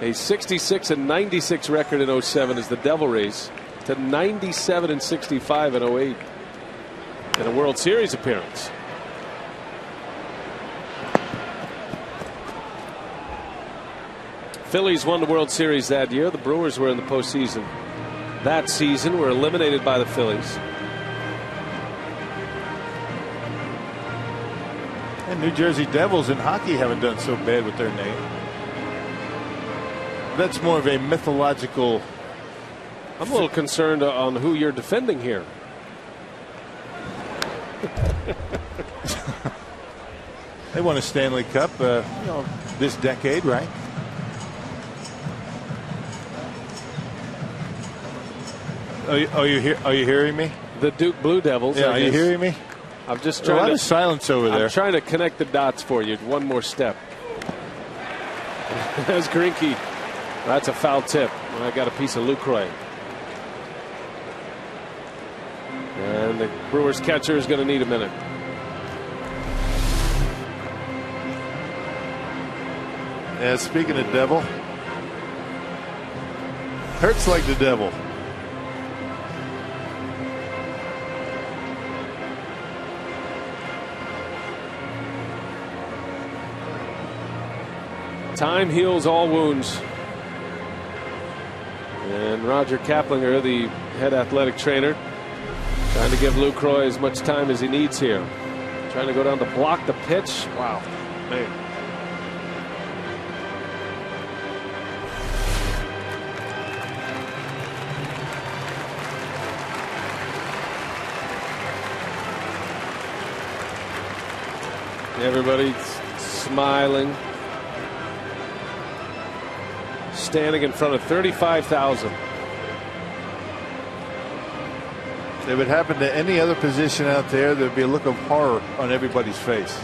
a 66-96 record in 07 as the Devil Rays to 97-65 in 08 in a World Series appearance. Phillies won the World Series that year. The Brewers were in the postseason that season, were eliminated by the Phillies. And New Jersey Devils in hockey haven't done so bad with their name. That's more of a mythological. I'm a little concerned on who you're defending here. They won a Stanley Cup, this decade, right? Are you hearing me? The Duke Blue Devils. Yeah, are you hearing me? I'm just There's a trying lot to of silence over there. I'm trying to connect the dots for you. One more step. There's Greinke. That's a foul tip. I got a piece of Lucroy. And the Brewers catcher is going to need a minute. Yeah, speaking of devil, hurts like the devil. Time heals all wounds. And Roger Kaplinger, the head athletic trainer, trying to give Lucroy as much time as he needs here. Trying to go down to block the pitch. Wow, man. Everybody's smiling. Standing in front of 35,000. If it would happen to any other position out there, there'd be a look of horror on everybody's face.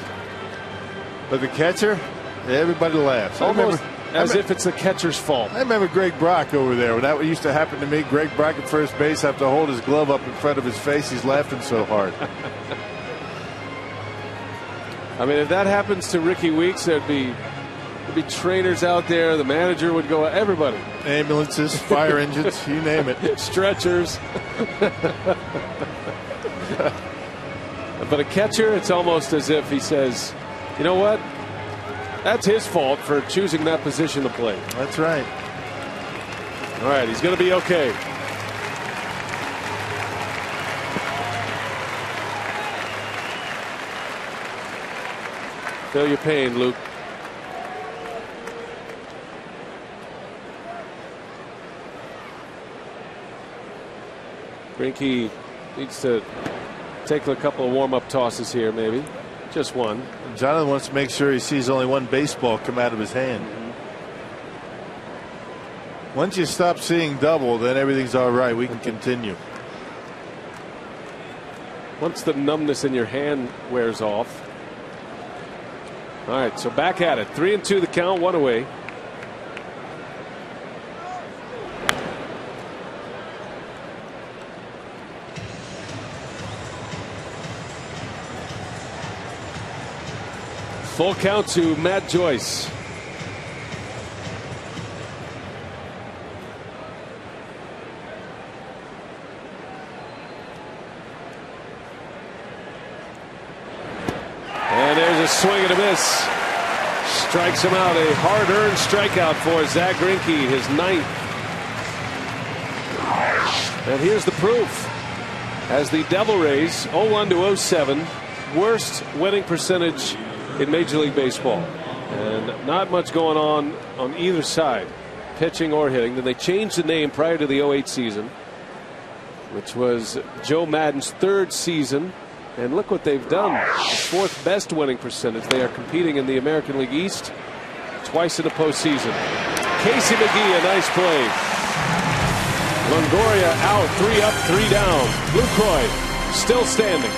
But the catcher, everybody laughs. Almost as if it's the catcher's fault. I remember Greg Brock over there. When that used to happen to me, Greg Brock at first base have to hold his glove up in front of his face. He's laughing so hard. I mean, if that happens to Ricky Weeks, there'd be trainers out there. The manager would go. Everybody. Ambulances, fire engines, you name it. Stretchers. But a catcher, it's almost as if he says, you know what? That's his fault for choosing that position to play. That's right. All right, he's going to be okay. Feel your pain, Luke. Greinke needs to take a couple of warm-up tosses here, maybe. Just one. Jonathan wants to make sure he sees only one baseball come out of his hand. Once you stop seeing double, then everything's all right. We can continue. Once the numbness in your hand wears off. All right, so back at it. 3-2 the count, one away. Full count to Matt Joyce. And there's a swing and a miss. Strikes him out. A hard-earned strikeout for Zach Greinke, his 9th. And here's the proof. As the Devil Rays 0-1 to 07, worst winning percentage in Major League Baseball, and not much going on either side, pitching or hitting. Then they changed the name prior to the 08 season, which was Joe Maddon's 3rd season, and look what they've done. The 4th best winning percentage. They are competing in the American League East twice in the postseason. Casey McGee, a nice play. Longoria out, 3 up, 3 down. Lucroy still standing.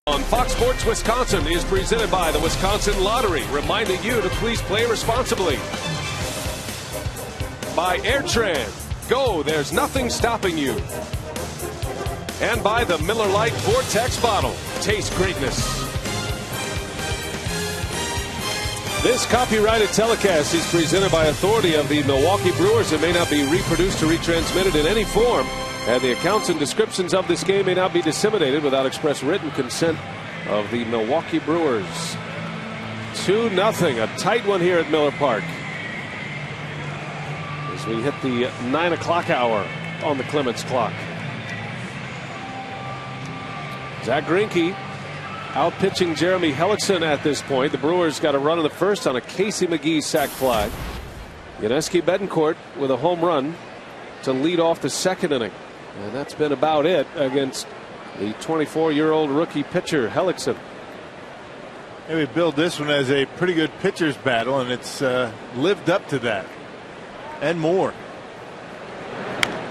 On Fox Sports Wisconsin is presented by the Wisconsin Lottery, reminding you to please play responsibly. By Airtran, go, there's nothing stopping you. And by the Miller Lite Vortex bottle, taste greatness. This copyrighted telecast is presented by authority of the Milwaukee Brewers and may not be reproduced or retransmitted in any form. And the accounts and descriptions of this game may not be disseminated without express written consent of the Milwaukee Brewers. 2-0, a tight one here at Miller Park. As we hit the 9 o'clock hour on the Clements clock. Zach Greinke out pitching Jeremy Hellickson at this point. The Brewers got a run in the first on a Casey McGee sac fly. Yuniesky Betancourt with a home run to lead off the second inning. And that's been about it against the 24-year-old rookie pitcher Hellickson. And we build this one as a pretty good pitcher's battle, and it's lived up to that and more.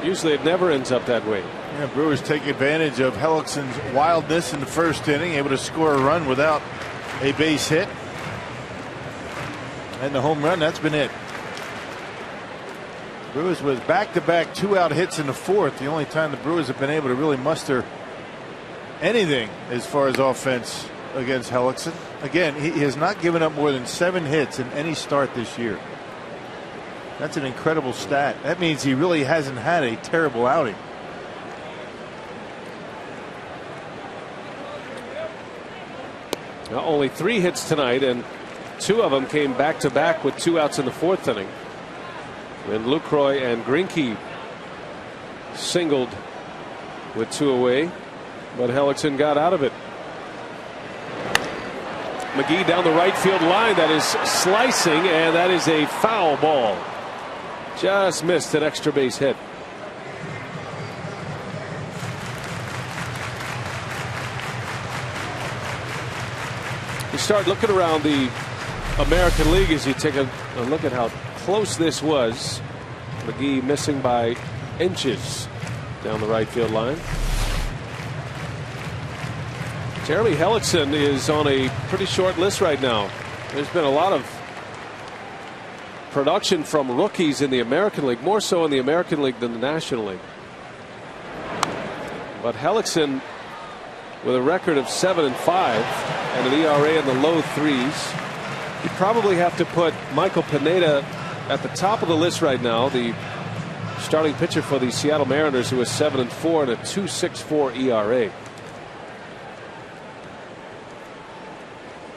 Usually it never ends up that way. Yeah, Brewers take advantage of Hellickson's wildness in the first inning, able to score a run without a base hit. And the home run, that's been it. Brewers with back-to-back 2-out hits in the fourth. The only time the Brewers have been able to really muster anything as far as offense against Hellickson. Again, he has not given up more than 7 hits in any start this year. That's an incredible stat. That means he really hasn't had a terrible outing. Now, only 3 hits tonight, and 2 of them came back-to-back with 2 outs in the fourth inning. When Lucroy and Greinke singled with 2 away, but Hellickson got out of it. McGee down the right field line, that is slicing, and that is a foul ball. Just missed an extra base hit. You start looking around the American League as you take a look at how close this was. McGee missing by inches down the right field line. Jeremy Hellickson is on a pretty short list right now. There's been a lot of production from rookies in the American League, more so in the American League than the National League. But Hellickson with a record of 7-5 and an ERA in the low 3s. You probably have to put Michael Pineda at the top of the list right now, the starting pitcher for the Seattle Mariners, who is 7-4 and a 2.64 ERA.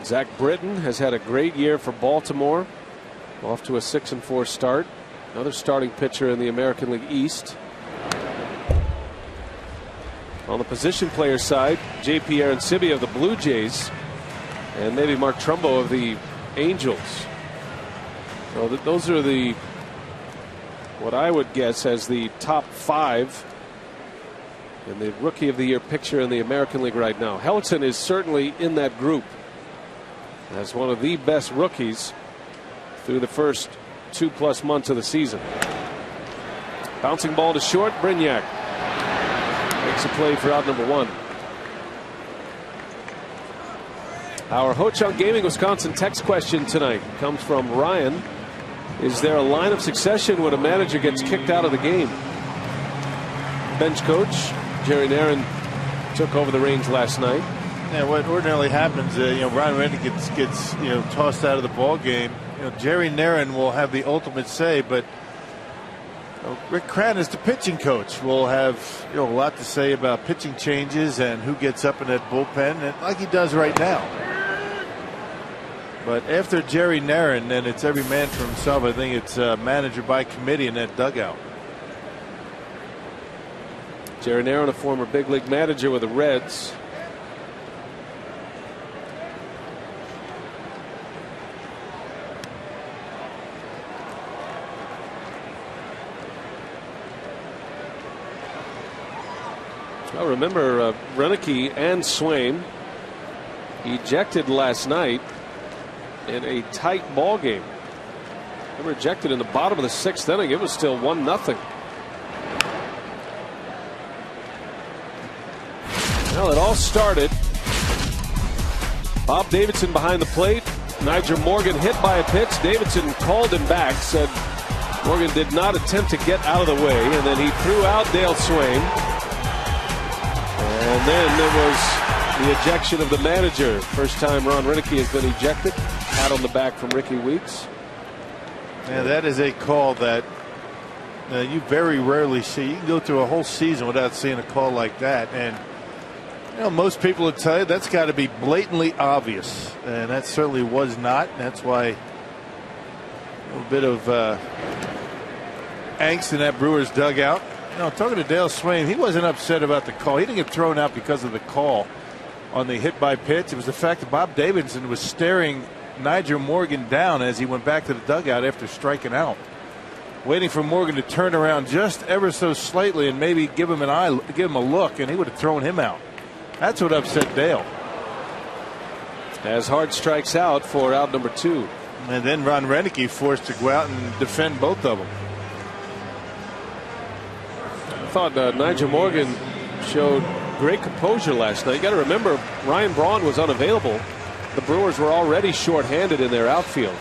Zach Britton has had a great year for Baltimore, off to a 6-4 start. Another starting pitcher in the American League East. On the position player side, J.P. Arancibia of the Blue Jays, and maybe Mark Trumbo of the Angels. So those are what I would guess as the top 5 in the Rookie of the Year picture in the American League right now. Hellickson is certainly in that group as one of the best rookies through the first 2+ months of the season. Bouncing ball to short. Brignac makes a play for out number 1. Our Ho-Chunk Gaming Wisconsin text question tonight comes from Ryan. Is there a line of succession when a manager gets kicked out of the game? Bench coach Jerry Naron took over the reins last night. Yeah, what ordinarily happens, Ron Rennie gets tossed out of the ball game. Jerry Naron will have the ultimate say, but Rick Cran is the pitching coach. Will have a lot to say about pitching changes and who gets up in that bullpen, and like he does right now. But after Jerry Naron, then it's every man for himself. I think it's manager by committee in that dugout. Jerry Naron, a former big league manager with the Reds. I remember Renicky and Swain ejected last night in a tight ball game. They were ejected in the bottom of the 6th inning. It was still 1-0. Well, it all started. Bob Davidson behind the plate. Nigel Morgan hit by a pitch. Davidson called him back, said Morgan did not attempt to get out of the way, and then he threw out Dale Swain. And then there was the ejection of the manager. First time Ron Renicky has been ejected. Pat on the back from Ricky Weeks. Yeah, that is a call that you very rarely see. You can go through a whole season without seeing a call like that. And most people would tell you that's got to be blatantly obvious. And that certainly was not. And that's why a little bit of angst in that Brewers dugout. Talking to Dale Swain, he wasn't upset about the call. He didn't get thrown out because of the call on the hit by pitch. It was the fact that Bob Davidson was staring Nigel Morgan down as he went back to the dugout after striking out, waiting for Morgan to turn around just ever so slightly and maybe give him a look, and he would have thrown him out. That's what upset Dale. As Hart strikes out for out number 2. And then Ron Renicky forced to go out and defend both of them. I thought Nigel Morgan showed great composure last night. You got to remember, Ryan Braun was unavailable. The Brewers were already shorthanded in their outfield.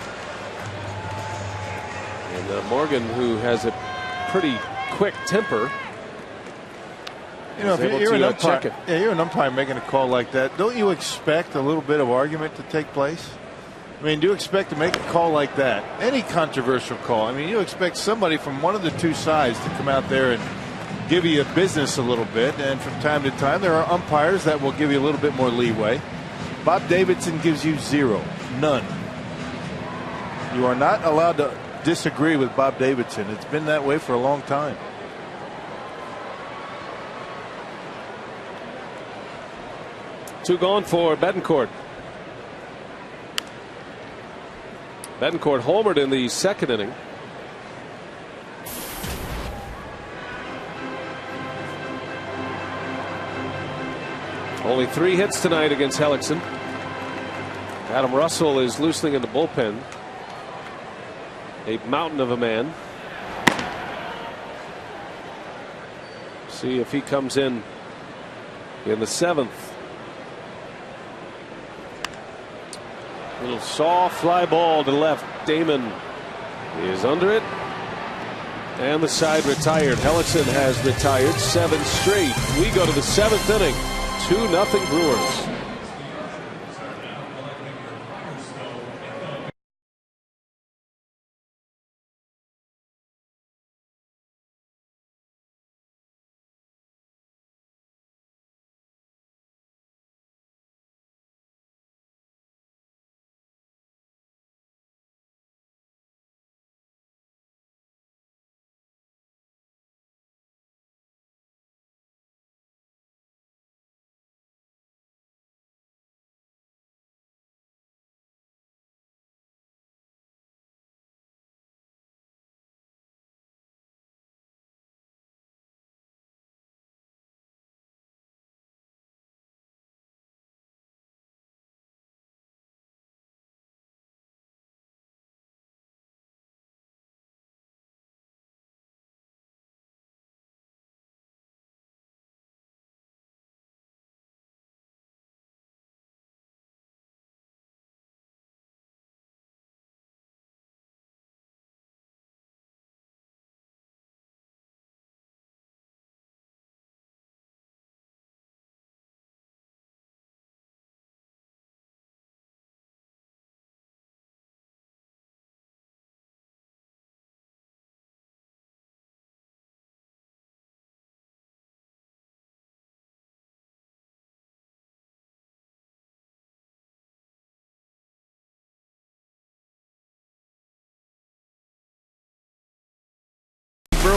And Morgan, who has a pretty quick temper, if you're an umpire making a call like that, don't you expect a little bit of argument to take place? I mean, do you expect to make a call like that? Any controversial call. I mean, you expect somebody from one of the two sides to come out there and give you a business a little bit. And from time to time, there are umpires that will give you a little bit more leeway. Bob Davidson gives you 0, none. You are not allowed to disagree with Bob Davidson. It's been that way for a long time. Two gone for Betancourt. Betancourt homered in the 2nd inning. Only 3 hits tonight against Hellickson. Adam Russell is loosening in the bullpen. A mountain of a man. See if he comes in the 7th. Little soft fly ball to left. Damon is under it. And the side retired. Hellickson has retired 7 straight. We go to the 7th inning. 2-0 Brewers.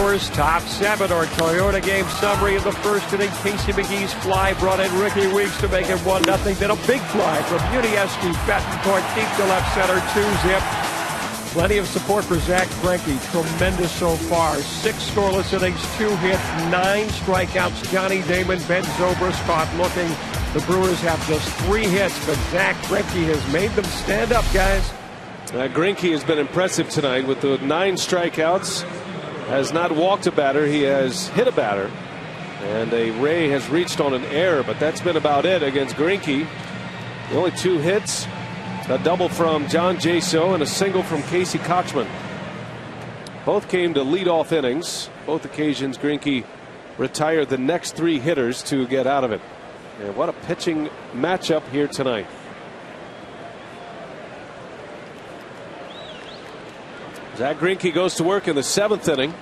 Brewers top 7. Our Toyota game summary in the first inning. Casey McGee's fly brought in Ricky Weeks to make it 1-0. Then a big fly from Uniewski Betancourt deep to left center, 2-zip. Plenty of support for Zach Greinke. Tremendous so far. 6 scoreless innings, 2 hits, 9 strikeouts. Johnny Damon, Ben Zobrist caught looking. The Brewers have just 3 hits, but Zach Greinke has made them stand up, guys. Greinke has been impressive tonight with the 9 strikeouts. Has not walked a batter. He has hit a batter. And a Ray has reached on an error, but that's been about it against Greinke. The only 2 hits. A double from John Jaso and a single from Casey Kochman. Both came to lead-off innings. Both occasions Greinke retired the next 3 hitters to get out of it. And what a pitching matchup here tonight. Zach Greinke goes to work in the 7th inning.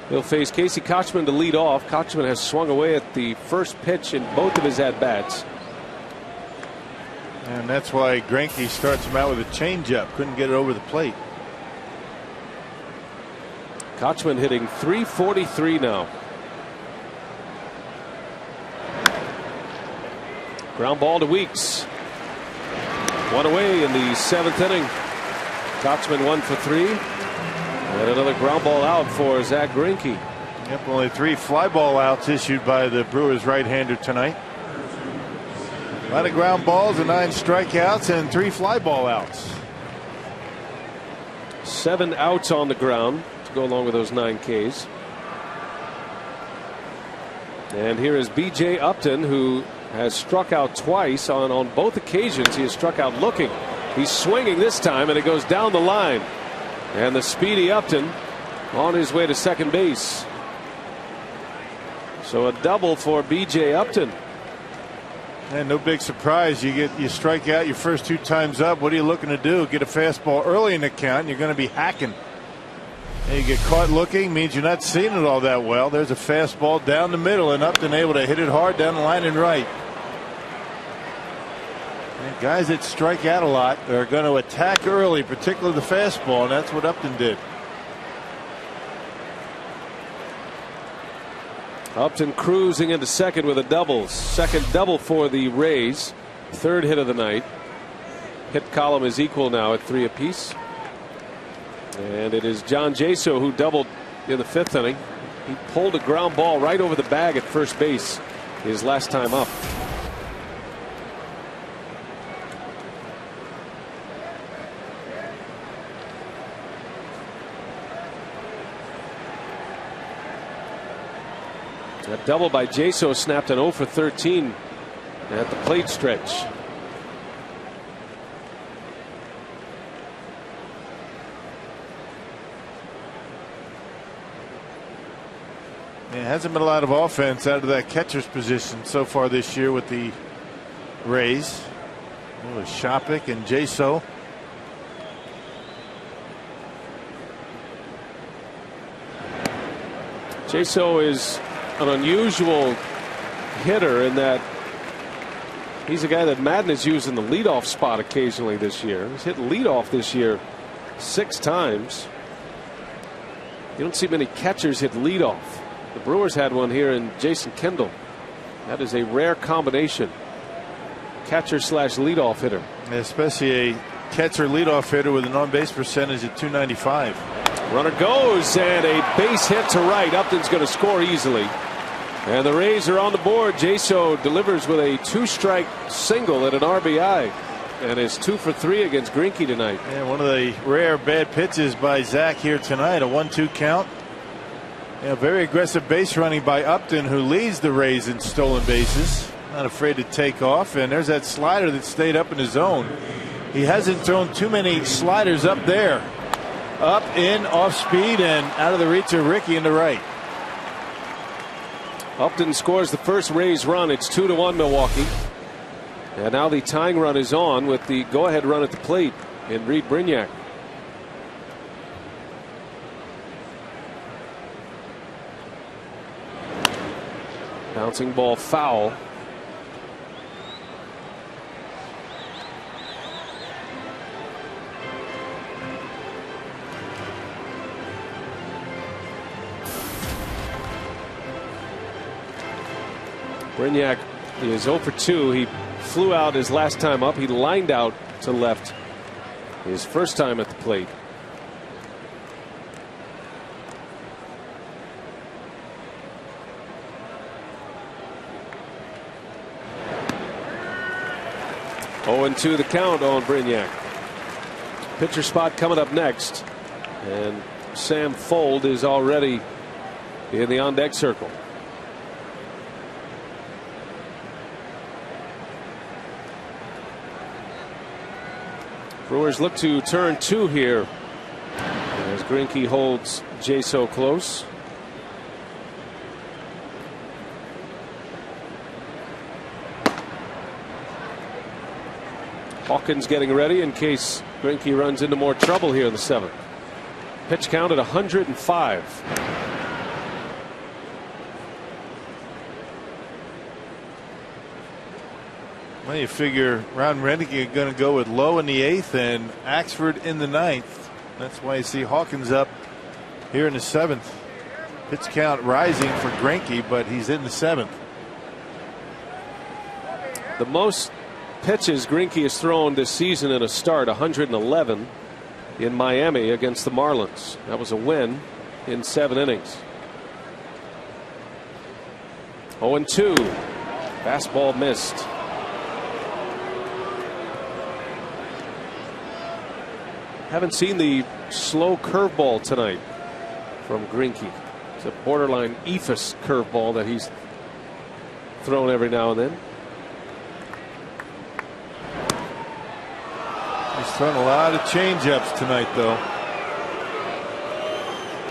He'll face Casey Kochman to lead off. Kochman has swung away at the first pitch in both of his at-bats. And that's why Greinke starts him out with a changeup. Couldn't get it over the plate. Kochman hitting .343 now. Ground ball to Weeks. 1 away in the 7th inning. Kochman 1 for 3. And another ground ball out for Zach Greinke. Yep, only 3 fly ball outs issued by the Brewers right-hander tonight. A lot of ground balls and 9 strikeouts and 3 fly ball outs. 7 outs on the ground to go along with those 9 Ks. And here is B.J. Upton, who has struck out twice. On both occasions he has struck out looking. He's swinging this time, and it goes down the line. And the speedy Upton on his way to second base. So a double for B.J. Upton. And no big surprise. You strike out your first 2 times up. What are you looking to do? Get a fastball early in the count, and you're going to be hacking. And you get caught looking, means you're not seeing it all that well. There's a fastball down the middle, and Upton able to hit it hard down the line and right. And guys that strike out a lot are going to attack early, particularly the fastball, and that's what Upton did. Upton cruising into second with a double. Second double for the Rays. 3rd hit of the night. Hit column is equal now at 3 apiece. And it is John Jaso who doubled in the 5th inning. He pulled a ground ball right over the bag at first base his last time up. That double by Jaso snapped an 0 for 13 at the plate stretch. It hasn't been a lot of offense out of that catcher's position so far this year with the Rays. With Shopik and Jaso. Jaso is an unusual hitter in that he's a guy that Madden has used in the leadoff spot occasionally this year. He's hit leadoff this year 6 times. You don't see many catchers hit leadoff. The Brewers had one here in Jason Kendall. That is a rare combination. Catcher slash leadoff hitter. Especially a catcher leadoff hitter with an on-base percentage at .295. Runner goes, and a base hit to right. Upton's going to score easily. And the Rays are on the board. Jaso delivers with a 2-strike single at an RBI. And is 2 for 3 against Greinke tonight. And one of the rare bad pitches by Zach here tonight. A 1-2 count. Very aggressive base running by Upton, who leads the Rays in stolen bases. Not afraid to take off. And there's that slider that stayed up in his zone. He hasn't thrown too many sliders up there. Up, in, off speed, and out of the reach of Ricky in the right. Upton scores the first Rays run. It's 2-1 Milwaukee. And now the tying run is on with the go-ahead run at the plate in Reed Brignac. Bouncing ball foul. Brignac is 0 for 2. He flew out his last time up. He lined out to left his first time at the plate. Oh, and 2 the count on Brignac. Pitcher spot coming up next, and Sam Fuld is already in the on-deck circle. Brewers look to turn 2 here as Greinke holds Jay so close. Hawkins getting ready in case Greinke runs into more trouble here in the 7th. Pitch count at 105. Well, you figure Ron Renick going to go with Lowe in the 8th and Axford in the 9th. That's why you see Hawkins up here in the 7th. Pitch count rising for Greinke, but he's in the 7th. The most pitches Greinke has thrown this season in a start, 111 in Miami against the Marlins. That was a win in 7 innings. 0-2. Fastball missed. Haven't seen the slow curveball tonight from Greinke. It's a borderline ephus curveball that he's thrown every now and then. He's thrown a lot of changeups tonight, though.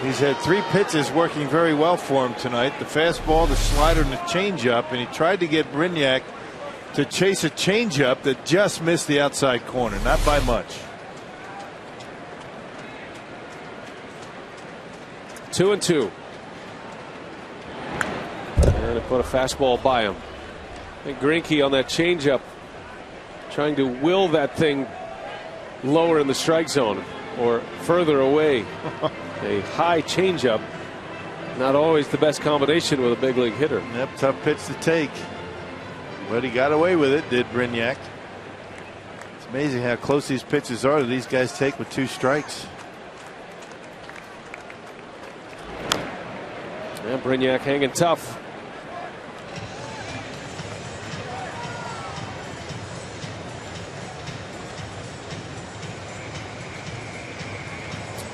He's had 3 pitches working very well for him tonight. The fastball, the slider, and the changeup. And he tried to get Brignac to chase a changeup that just missed the outside corner. Not by much. 2-2. And put a fastball by him. I think Greinke on that changeup trying to will that thing lower in the strike zone or further away. A high changeup, not always the best combination with a big league hitter. Yep, tough pitch to take, but he got away with it, did Brignac. It's amazing how close these pitches are that these guys take with 2 strikes. And Brignac hanging tough.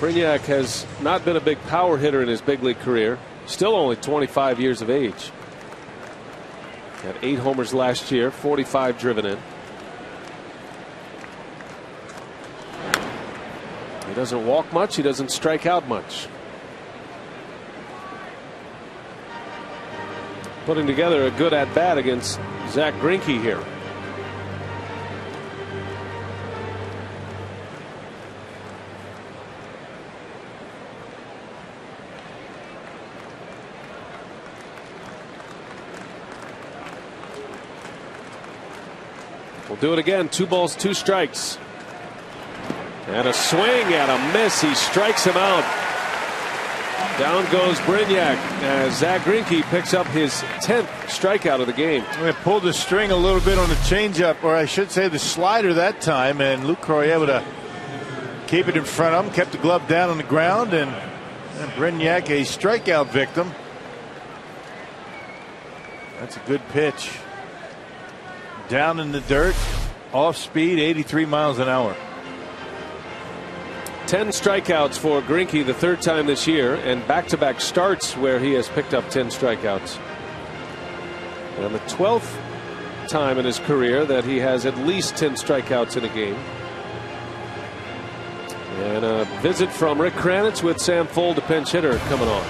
Brignac has not been a big power hitter in his big league career. Still only 25 years of age. Had 8 homers last year, 45 driven in. He doesn't walk much. He doesn't strike out much. Putting together a good at-bat against Zach Greinke here. We'll do it again. 2 balls, 2 strikes. And a swing and a miss. He strikes him out. Down goes Brignac as Zach Greinke picks up his 10th strikeout of the game. They pulled the string a little bit on the changeup, or I should say the slider that time, and Lucroy able to keep it in front of him, kept the glove down on the ground, and Brignac a strikeout victim. That's a good pitch. Down in the dirt, off speed, 83 miles an hour. 10 strikeouts for Greinke, the 3rd time this year, and back-to-back starts where he has picked up 10 strikeouts. And the 12th time in his career that he has at least 10 strikeouts in a game. And a visit from Rick Kranitz with Sam Fuld, the pinch hitter, coming on.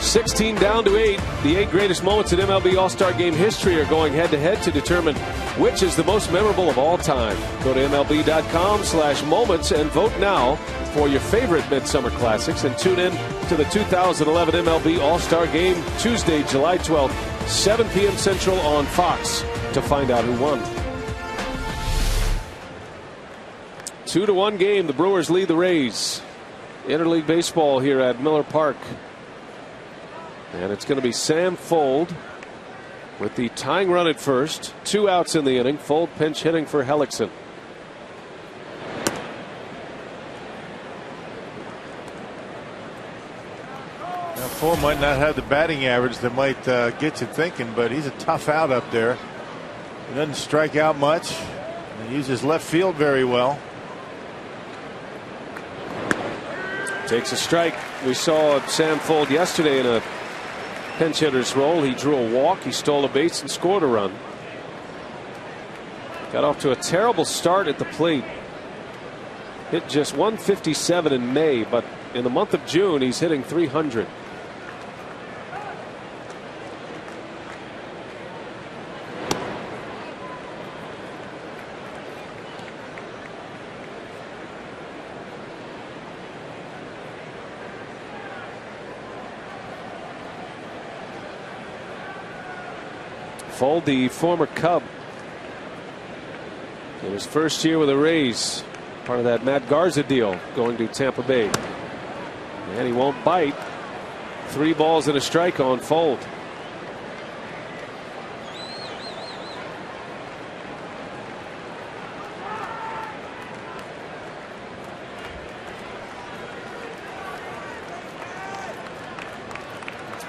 16 down to 8. The 8 greatest moments in MLB All-Star Game history are going head-to-head to determine which is the most memorable of all time. Go to MLB.com/moments and vote now for your favorite Midsummer Classics, and tune in to the 2011 MLB All-Star Game Tuesday, July 12th, 7 p.m. Central on Fox to find out who won. 2-1 game. The Brewers lead the Rays. Interleague baseball here at Miller Park. And it's going to be Sam Fuld with the tying run at first. 2 outs in the inning. Fold pinch hitting for Hellickson. Now, Fold might not have the batting average that might get you thinking, but he's a tough out up there. He doesn't strike out much. And he uses left field very well. Takes a strike. We saw Sam Fold yesterday in a pinch hitter's role. He drew a walk, he stole a base, and scored a run. Got off to a terrible start at the plate. Hit just 157 in May, but in the month of June he's hitting 300. Fold, the former Cub, in his first year with the Rays, part of that Matt Garza deal, going to Tampa Bay. And he won't bite. 3 balls and a strike on Fold.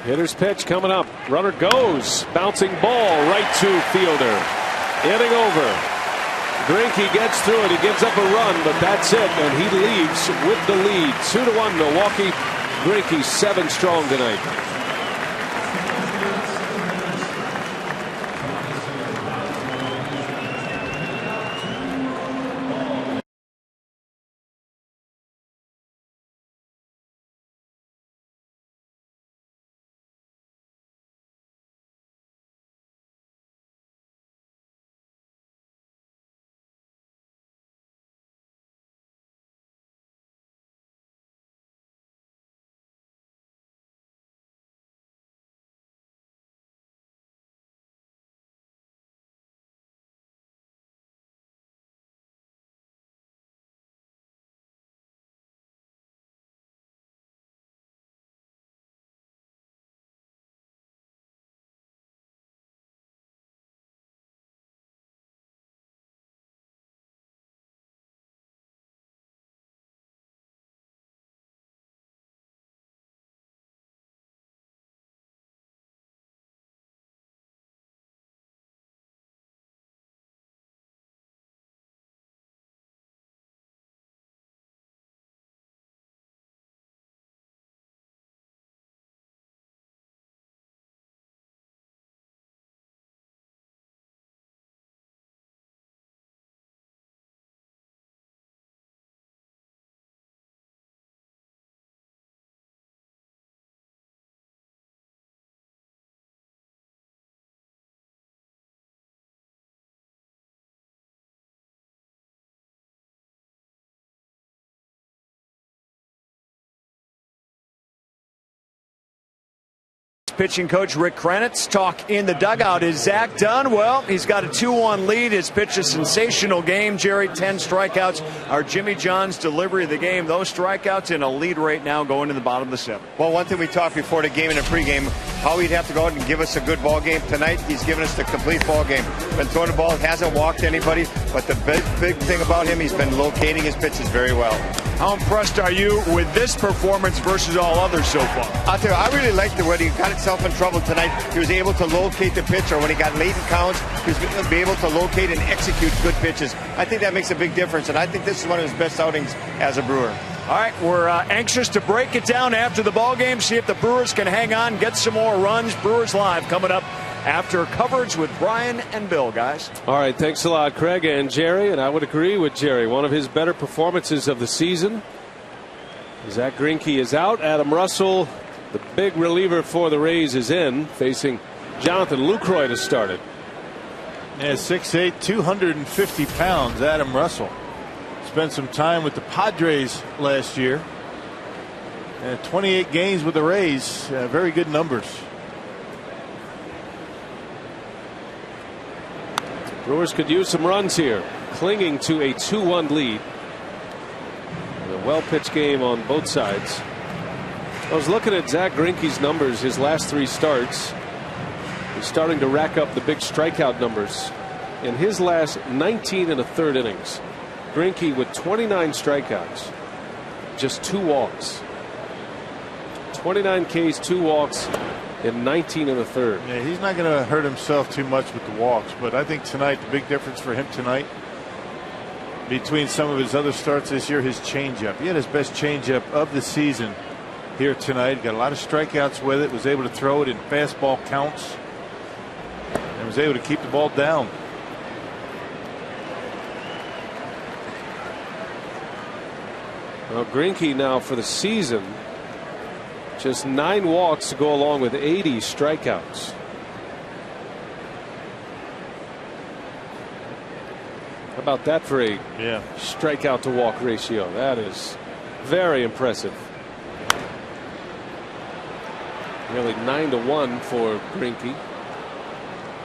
Hitter's pitch coming up. Runner goes. Bouncing ball right to fielder. Inning over. Greinke gets through it. He gives up a run, but that's it. And he leaves with the lead. 2-1 Milwaukee. Greinke 7 strong tonight. Pitching coach Rick Kranitz talk in the dugout. Is Zach done? Well, he's got a 2-1 lead. His pitch a sensational game. Jerry, 10 strikeouts. Our Jimmy John's delivery of the game. Those strikeouts in a lead right now going to the bottom of the 7th. Well, one thing we talked before the game and the pregame, how he'd have to go out and give us a good ball game. Tonight, he's given us the complete ball game. Been throwing the ball, hasn't walked anybody, but the big thing about him, he's been locating his pitches very well. How impressed are you with this performance versus all others so far? I'll tell you, I really liked the way he got himself in trouble tonight. He was able to locate the pitcher. When he got late in counts, he was able to locate and execute good pitches. I think that makes a big difference, and I think this is one of his best outings as a Brewer. All right, we're anxious to break it down after the ball game, see if the Brewers can hang on, get some more runs. Brewers Live coming up after coverage with Brian and Bill, guys. All right, thanks a lot, Craig and Jerry. And I would agree with Jerry. One of his better performances of the season. Zach Greinke is out. Adam Russell, the big reliever for the Rays, is in, facing Jonathan Lucroy to start it. Yeah, 6'8", 250 pounds, Adam Russell. Spent some time with the Padres last year. 28 games with the Rays. Very good numbers. Brewers could use some runs here, clinging to a 2-1 lead. And a well-pitched game on both sides. I was looking at Zach Greinke's numbers his last 3 starts. He's starting to rack up the big strikeout numbers. In his last 19 1/3 innings, Greinke with 29 strikeouts, just 2 walks. 29 Ks, 2 walks in 19 1/3. Yeah, he's not going to hurt himself too much with the walks, but I think tonight, the big difference for him tonight between some of his other starts this year, his changeup. He had his best changeup of the season here tonight. Got a lot of strikeouts with it, was able to throw it in fastball counts, and was able to keep the ball down. Well, Greinke now for the season, just 9 walks to go along with 80 strikeouts. How about that for a strikeout to walk ratio? That is very impressive. Nearly 9-1 for Greinke.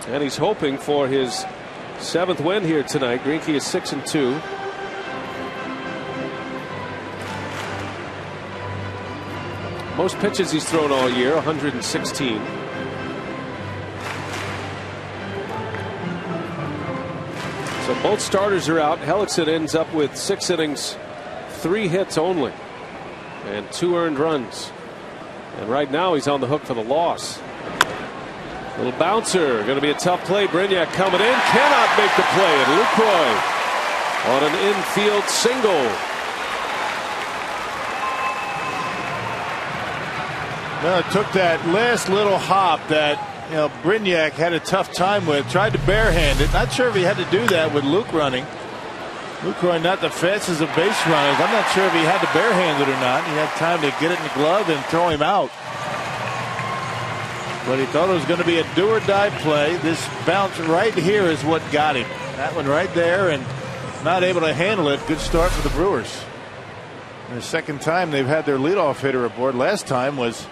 And he's hoping for his 7th win here tonight. Greinke is 6-2. Most pitches he's thrown all year, 116. So both starters are out. Hellickson ends up with 6 innings, 3 hits only, and 2 earned runs. And right now he's on the hook for the loss. Little bouncer, going to be a tough play. Brignac coming in, cannot make the play, and Lucroy on an infield single. Well, it took that last little hop that Brignac had a tough time with. Tried to barehand it. Not sure if he had to do that with Luke running. Lucroy not the fastest of base runners. I'm not sure if he had to barehand it or not. He had time to get it in the glove and throw him out. But he thought it was going to be a do or die play. This bounce right here is what got him. That one right there, and not able to handle it. Good start for the Brewers. And the second time they've had their leadoff hitter aboard. Last time was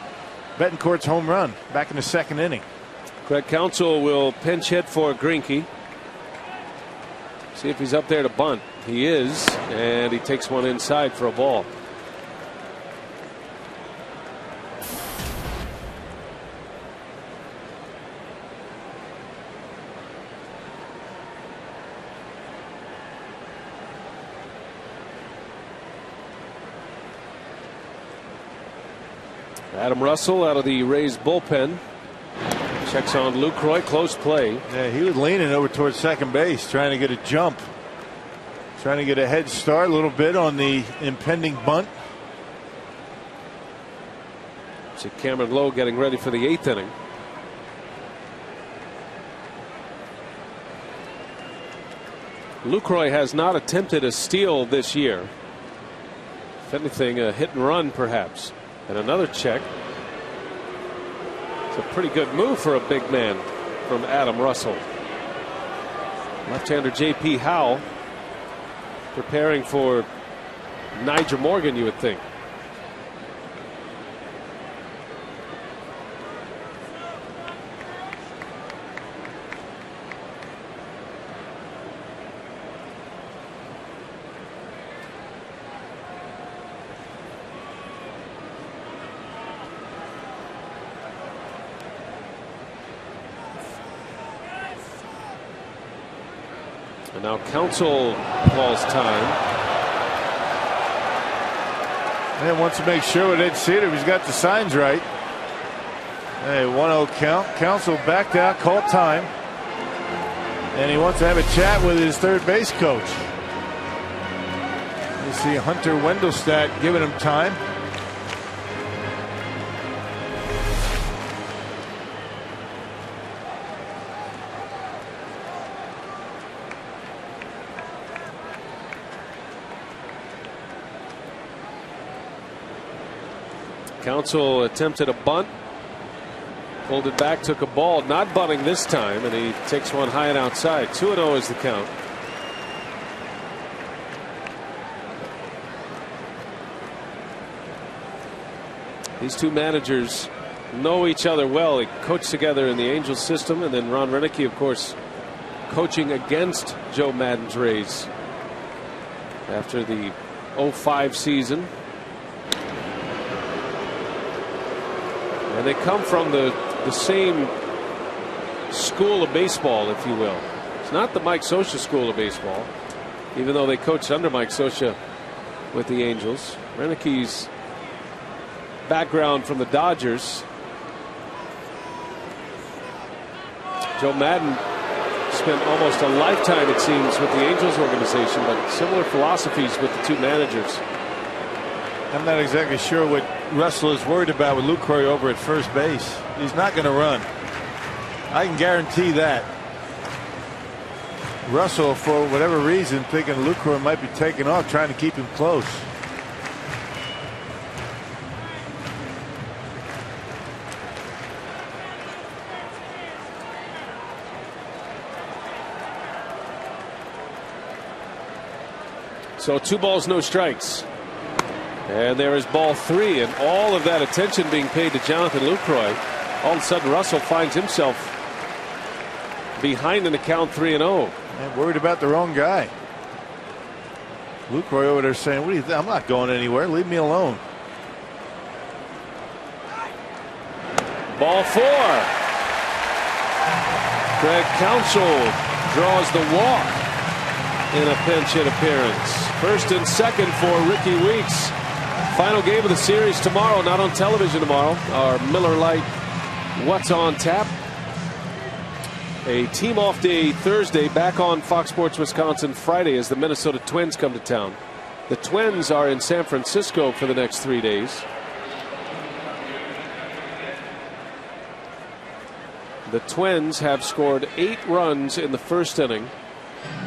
Betancourt's home run back in the 2nd inning. Craig Counsell will pinch hit for Greinke. See if he's up there to bunt. He is, and he takes one inside for a ball. Adam Russell out of the Rays bullpen. Checks on Lucroy. Close play. Yeah, he was leaning over towards second base, trying to get a jump. Trying to get a head start a little bit on the impending bunt. See Cameron Lowe getting ready for the 8th inning. Lucroy has not attempted a steal this year. If anything, a hit and run perhaps. And another check. It's a pretty good move for a big man from Adam Russell. Left-hander J.P. Howell preparing for Nyjer Morgan, you would think. And now Counsell calls time. And wants to make sure we didn't see it if he's got the signs right. Hey, 1-0 count. Counsell backed out, called time. And he wants to have a chat with his third base coach. You see Hunter Wendelstedt giving him time. Counsell attempted a bunt, pulled it back, took a ball, not bunting this time, and he takes one high and outside. 2-0 is the count. These two managers know each other well. They coached together in the Angels system, and then Ron Renicky, of course, coaching against Joe Maddon's Rays after the 05 season. And they come from the same school of baseball, if you will. It's not the Mike Scioscia school of baseball, even though they coached under Mike Scioscia with the Angels. Renick's background from the Dodgers. Joe Madden spent almost a lifetime, it seems, with the Angels organization, but similar philosophies with the two managers. I'm not exactly sure what Russell is worried about with Lucroy over at first base. He's not going to run. I can guarantee that. Russell, for whatever reason, thinking Lucroy might be taking off, trying to keep him close. So 2 balls, no strikes. And there is ball 3, and all of that attention being paid to Jonathan Lucroy. All of a sudden, Russell finds himself behind in the count 3-0. And worried about the wrong guy. Lucroy over there saying, "What do you think? I'm not going anywhere. Leave me alone." Ball 4. Craig Counsell draws the walk in a pinch hit appearance. First and second for Ricky Weeks. Final game of the series tomorrow, not on television tomorrow. Our Miller Lite What's on Tap. A team off day Thursday, back on Fox Sports Wisconsin Friday as the Minnesota Twins come to town. The Twins are in San Francisco for the next 3 days. The Twins have scored 8 runs in the first inning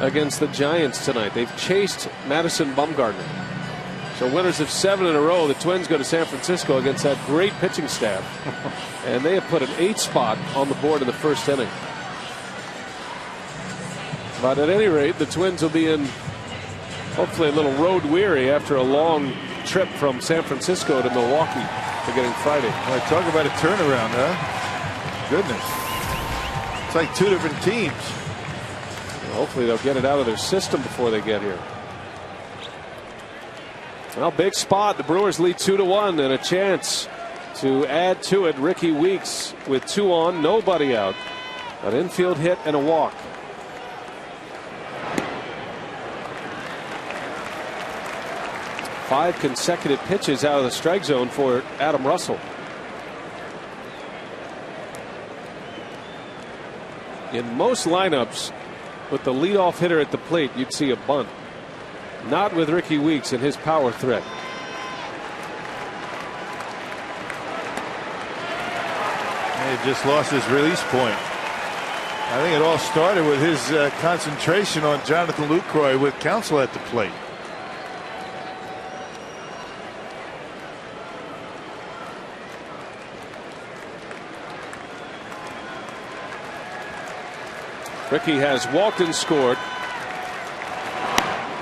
against the Giants tonight. They've chased Madison Bumgarner. So winners of 7 in a row. The Twins go to San Francisco against that great pitching staff. And they have put an 8 spot on the board in the first inning. But at any rate, the Twins will be in hopefully a little road weary after a long trip from San Francisco to Milwaukee beginning Friday. Well, talk about a turnaround, huh? Goodness. It's like 2 different teams. Well, hopefully they'll get it out of their system before they get here. Well, big spot. The Brewers lead 2-1 and a chance to add to it. Ricky Weeks with 2 on, nobody out. An infield hit and a walk. Five consecutive pitches out of the strike zone for Adam Russell. In most lineups, with the leadoff hitter at the plate, you'd see a bunt. Not with Ricky Weeks and his power threat. He just lost his release point. I think it all started with his concentration on Jonathan Lucroy with Counsell at the plate. Ricky has walked and scored.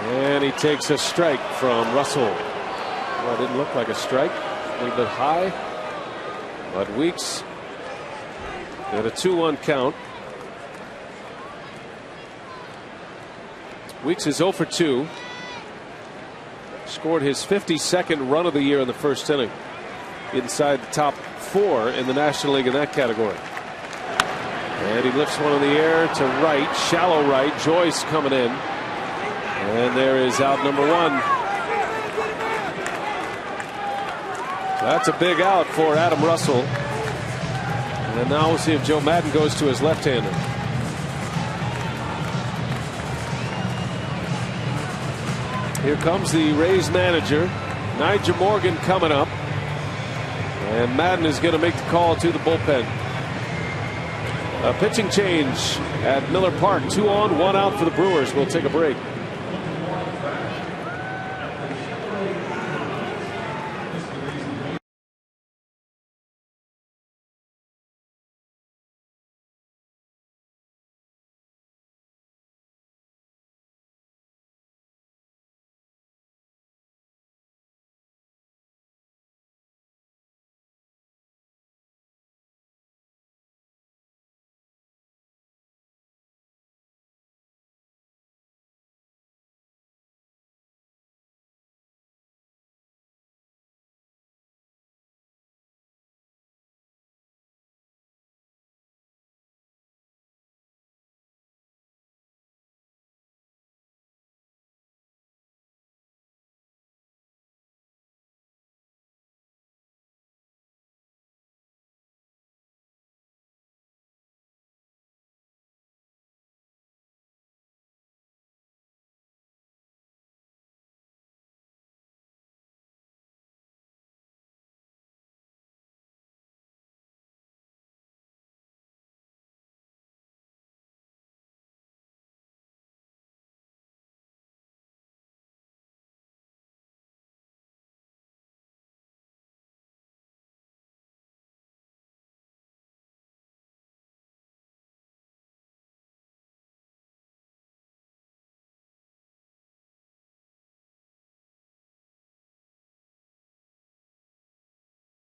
And he takes a strike from Russell. Well, it didn't look like a strike. A little bit high. But Weeks at a 2-1 count. Weeks is 0 for 2. Scored his 52nd run of the year in the first inning. Inside the top 4 in the National League in that category. And he lifts one in the air to right, shallow right. Joyce coming in. And there is out number 1. That's a big out for Adam Russell. And now we'll see if Joe Madden goes to his left-hander. Here comes the Rays manager, Nigel Morgan, coming up. And Madden is going to make the call to the bullpen. A pitching change at Miller Park. 2 on, 1 out for the Brewers. We'll take a break.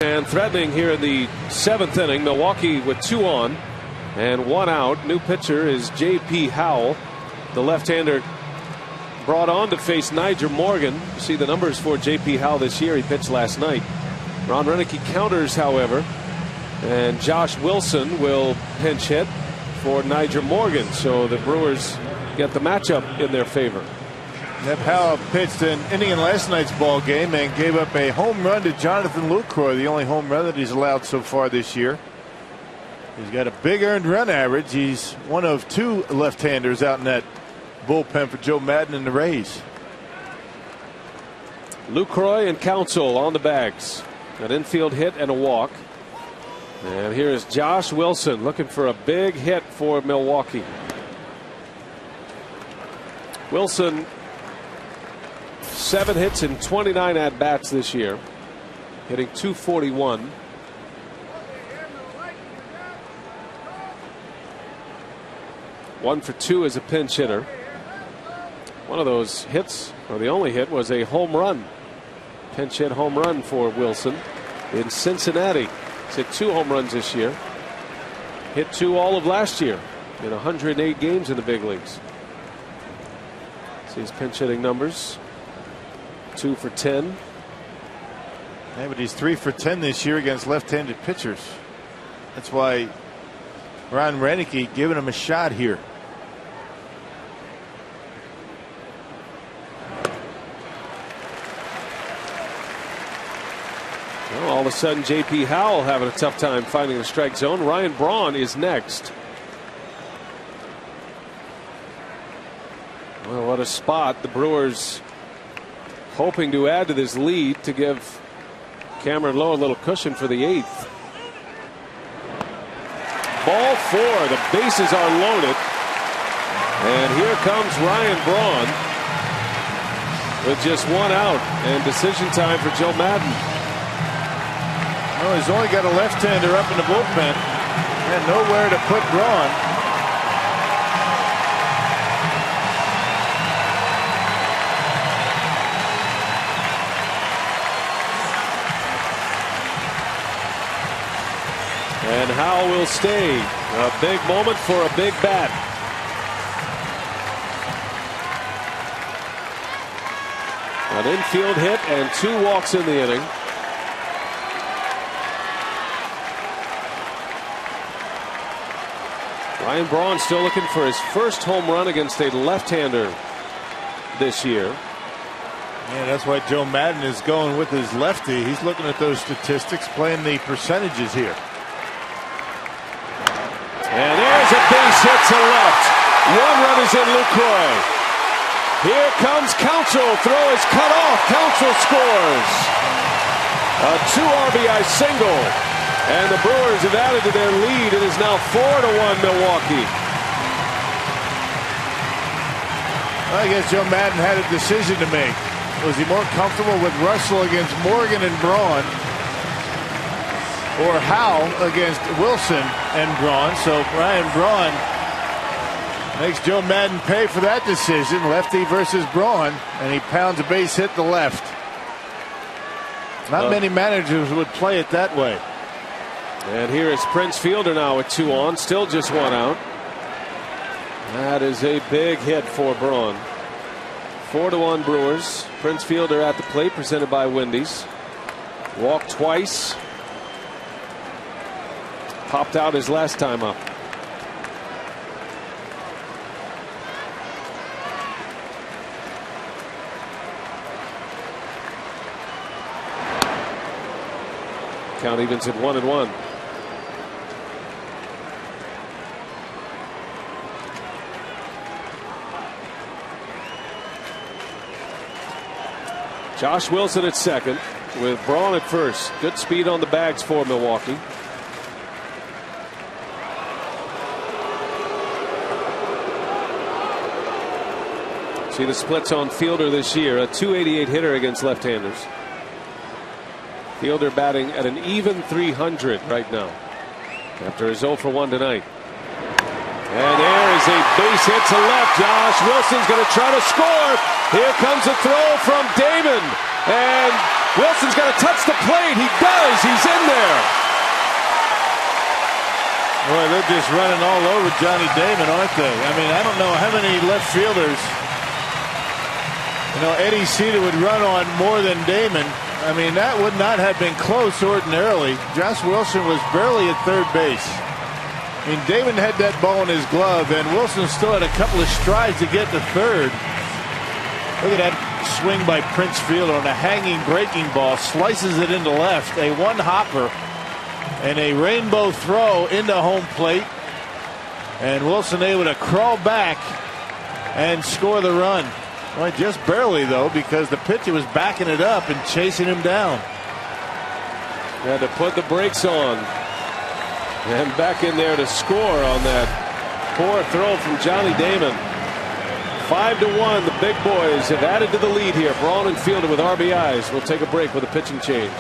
And threatening here in the 7th inning. Milwaukee with 2 on and 1 out. New pitcher is J.P. Howell, the left-hander brought on to face Nyjer Morgan. You see the numbers for J.P. Howell this year. He pitched last night. Ron Renicky counters, however, and Josh Wilson will pinch hit for Nyjer Morgan. So the Brewers get the matchup in their favor. Neb Howell pitched an inning in last night's ball game and gave up a home run to Jonathan Lucroy, the only home run that he's allowed so far this year. He's got a big earned run average. He's one of 2 left-handers out in that bullpen for Joe Maddon and the Rays. Lucroy and Counsell on the bags. An infield hit and a walk. And here is Josh Wilson looking for a big hit for Milwaukee. Wilson, 7 hits and 29 at bats this year, hitting .241. One for 2 as a pinch hitter. One of those hits, or the only hit, was a home run. Pinch hit home run for Wilson in Cincinnati. He's hit 2 home runs this year. Hit 2 all of last year in 108 games in the big leagues. See his pinch hitting numbers. 2 for 10. Yeah, but he's 3 for 10 this year against left-handed pitchers. That's why Ron Renicky giving him a shot here. Well, all of a sudden, J.P. Howell having a tough time finding the strike zone. Ryan Braun is next. Well, what a spot. The Brewers hoping to add to this lead to give Cameron Lowe a little cushion for the 8th. Ball 4. The bases are loaded. And here comes Ryan Braun with just 1 out and decision time for Joe Maddon. Well, he's only got a left-hander up in the bullpen and nowhere to put Braun. And Howell will stay. A big moment for a big bat. An infield hit and 2 walks in the inning. Ryan Braun still looking for his first home run against a left-hander this year. Yeah, that's why Joe Maddon is going with his lefty. He's looking at those statistics, playing the percentages here. And there's a base hit to left. 1 run is in Lucroy. Here comes Counsell. Throw is cut off. Counsell scores. A 2 RBI single. And the Brewers have added to their lead. It is now 4-1 Milwaukee. I guess Joe Maddon had a decision to make. Was he more comfortable with Russell against Morgan and Braun, or Howell against Wilson and Braun? So Ryan Braun makes Joe Maddon pay for that decision. Lefty versus Braun, and he pounds a base hit to left. Not many managers would play it that way. And here is Prince Fielder now with 2 on, still just 1 out. That is a big hit for Braun. 4-1 Brewers. Prince Fielder at the plate, presented by Wendy's. Walked twice. Popped out his last time up. Count evens at 1-1. Josh Wilson at second with Braun at first. Good speed on the bags for Milwaukee. See the splits on Fielder this year. A .288 hitter against left-handers. Fielder batting at an even .300 right now after his 0 for 1 tonight. And there is a base hit to left. Josh Wilson's going to try to score. Here comes a throw from Damon. And Wilson's got to touch the plate. He does. He's in there. Boy, they're just running all over Johnny Damon, aren't they? I mean, I don't know how many left fielders, Eddie Cedar would run on more than Damon. I mean, that would not have been close ordinarily. Josh Wilson was barely at third base. I mean, Damon had that ball in his glove, and Wilson still had a couple of strides to get to third. Look at that swing by Prince Fielder on a hanging breaking ball. Slices it into left. A one-hopper and a rainbow throw into home plate. And Wilson able to crawl back and score the run. Well, just barely, though, because the pitcher was backing it up and chasing him down. Had to put the brakes on. And back in there to score on that poor throw from Johnny Damon. 5-1. The big boys have added to the lead here. Braun and Fielder with RBIs. We'll take a break with a pitching change.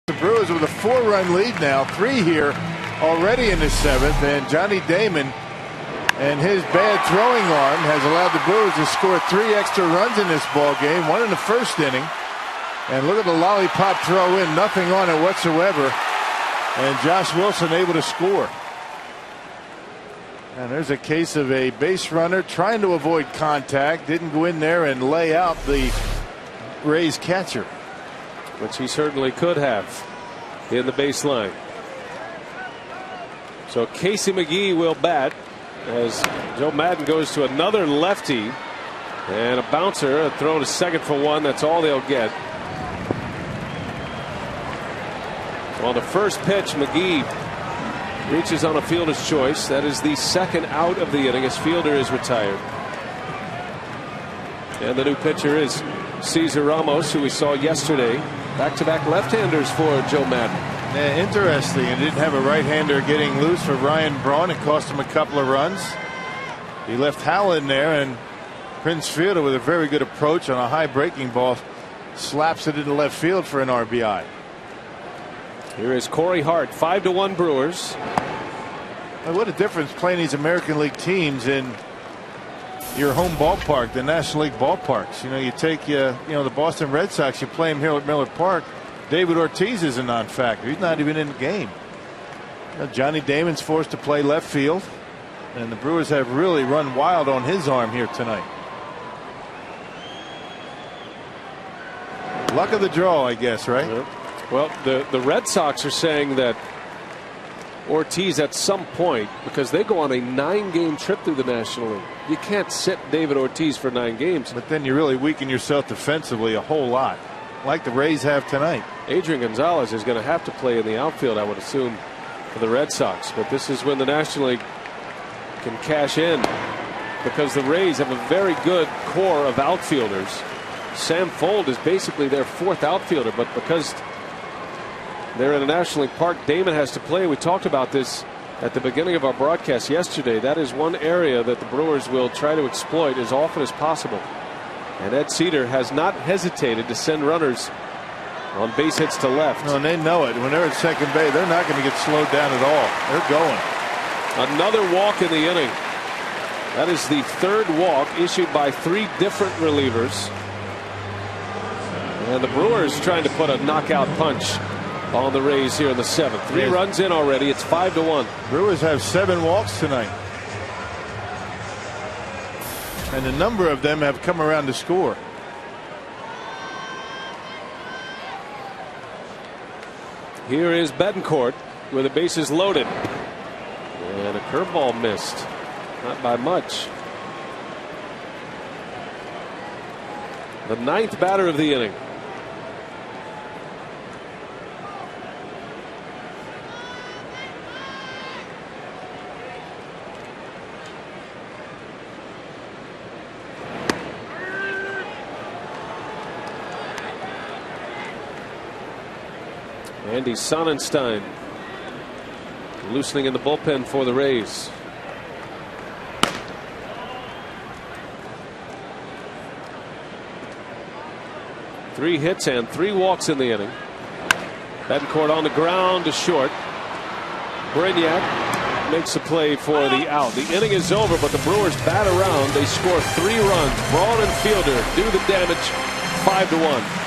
The Brewers with a 4-run lead now, 3 here already in the 7th, and Johnny Damon and his bad throwing arm has allowed the Brewers to score 3 extra runs in this ball game, 1 in the first inning. And look at the lollipop throw in, nothing on it whatsoever, and Josh Wilson able to score. And there's a case of a base runner trying to avoid contact, didn't go in there and lay out the Rays catcher, which he certainly could have in the baseline. So Casey McGee will bat as Joe Maddon goes to another lefty, and a bouncer, a throw to second for 1. That's all they'll get. On the first pitch, McGee reaches on a fielder's choice. That is the second out of the inning as Fielder is retired. And the new pitcher is Cesar Ramos, who we saw yesterday. Back-to-back left-handers for Joe Maddon. Yeah, interesting. He didn't have a right-hander getting loose for Ryan Braun. It cost him a couple of runs. He left Howell in there, and Prince Fielder with a very good approach on a high breaking ball slaps it into left field for an RBI. Here is Corey Hart. 5-1 Brewers. Well, what a difference playing these American League teams in your home ballpark, the National League ballparks. You take the Boston Red Sox, you play them here at Miller Park. David Ortiz is a non-factor. He's not even in the game. Johnny Damon's forced to play left field, and the Brewers have really run wild on his arm here tonight. Luck of the draw, I guess, right? Yep. Well, the Red Sox are saying that Ortiz at some point, because they go on a 9-game trip through the National League. You can't sit David Ortiz for 9 games. But then you really weaken yourself defensively a whole lot, like the Rays have tonight. Adrian Gonzalez is going to have to play in the outfield, I would assume, for the Red Sox. But this is when the National League can cash in, because the Rays have a very good core of outfielders. Sam Fold is basically their 4th outfielder, but because they're in a National League park, Damon has to play. We talked about this at the beginning of our broadcast yesterday, that is one area that the Brewers will try to exploit as often as possible. And Ed Cedar has not hesitated to send runners on base hits to left. No, and they know it. When they're at second base, they're not going to get slowed down at all. They're going. Another walk in the inning. That is the third walk issued by 3 different relievers. And the Brewers trying to put a knockout punch on the Rays here in the 7th. 3 runs in already. It's 5-1. Brewers have 7 walks tonight. And a number of them have come around to score. Here is Betancourt with the bases loaded. And a curveball missed. Not by much. The 9th batter of the inning. Andy Sonnenstein loosening in the bullpen for the Rays. Three hits and 3 walks in the inning. Betancourt on the ground to short. Brignac makes a play for the out. The inning is over, but the Brewers bat around. They score 3 runs. Braun and Fielder do the damage. 5-1.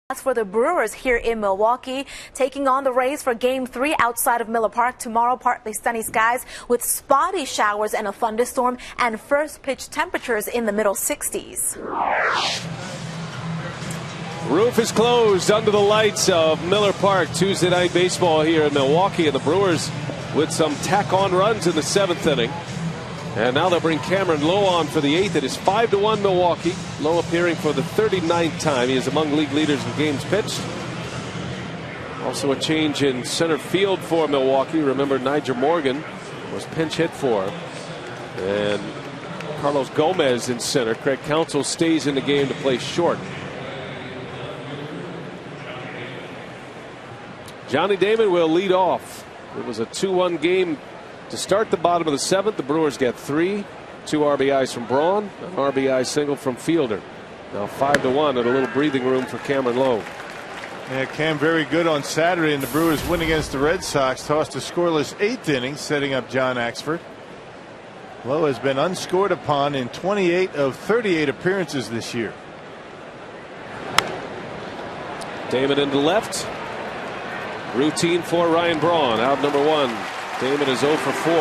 That's for the Brewers here in Milwaukee, taking on the Rays for Game 3 outside of Miller Park. Tomorrow, partly sunny skies with spotty showers and a thunderstorm, and first pitch temperatures in the middle 60s. Roof is closed under the lights of Miller Park. Tuesday night baseball here in Milwaukee, and the Brewers with some tack-on runs in the 7th inning. And now they'll bring Cameron Lowe on for the 8th. It is 5-1 Milwaukee. Lowe appearing for the 39th time. He is among league leaders in games pitched. Also a change in center field for Milwaukee. Remember, Nigel Morgan was pinch hit for. And Carlos Gomez in center. Craig Counsell stays in the game to play short. Johnny Damon will lead off. It was a 2-1 game to start the bottom of the 7th. The Brewers get 3, 2 RBIs from Braun, an RBI single from Fielder. Now 5-1 and a little breathing room for Cameron Lowe. Yeah, Cam very good on Saturday, and the Brewers win against the Red Sox. Tossed a scoreless 8th inning, setting up John Axford. Lowe has been unscored upon in 28 of 38 appearances this year. Damon into left. Routine for Ryan Braun, out number 1. Damon is 0 for 4.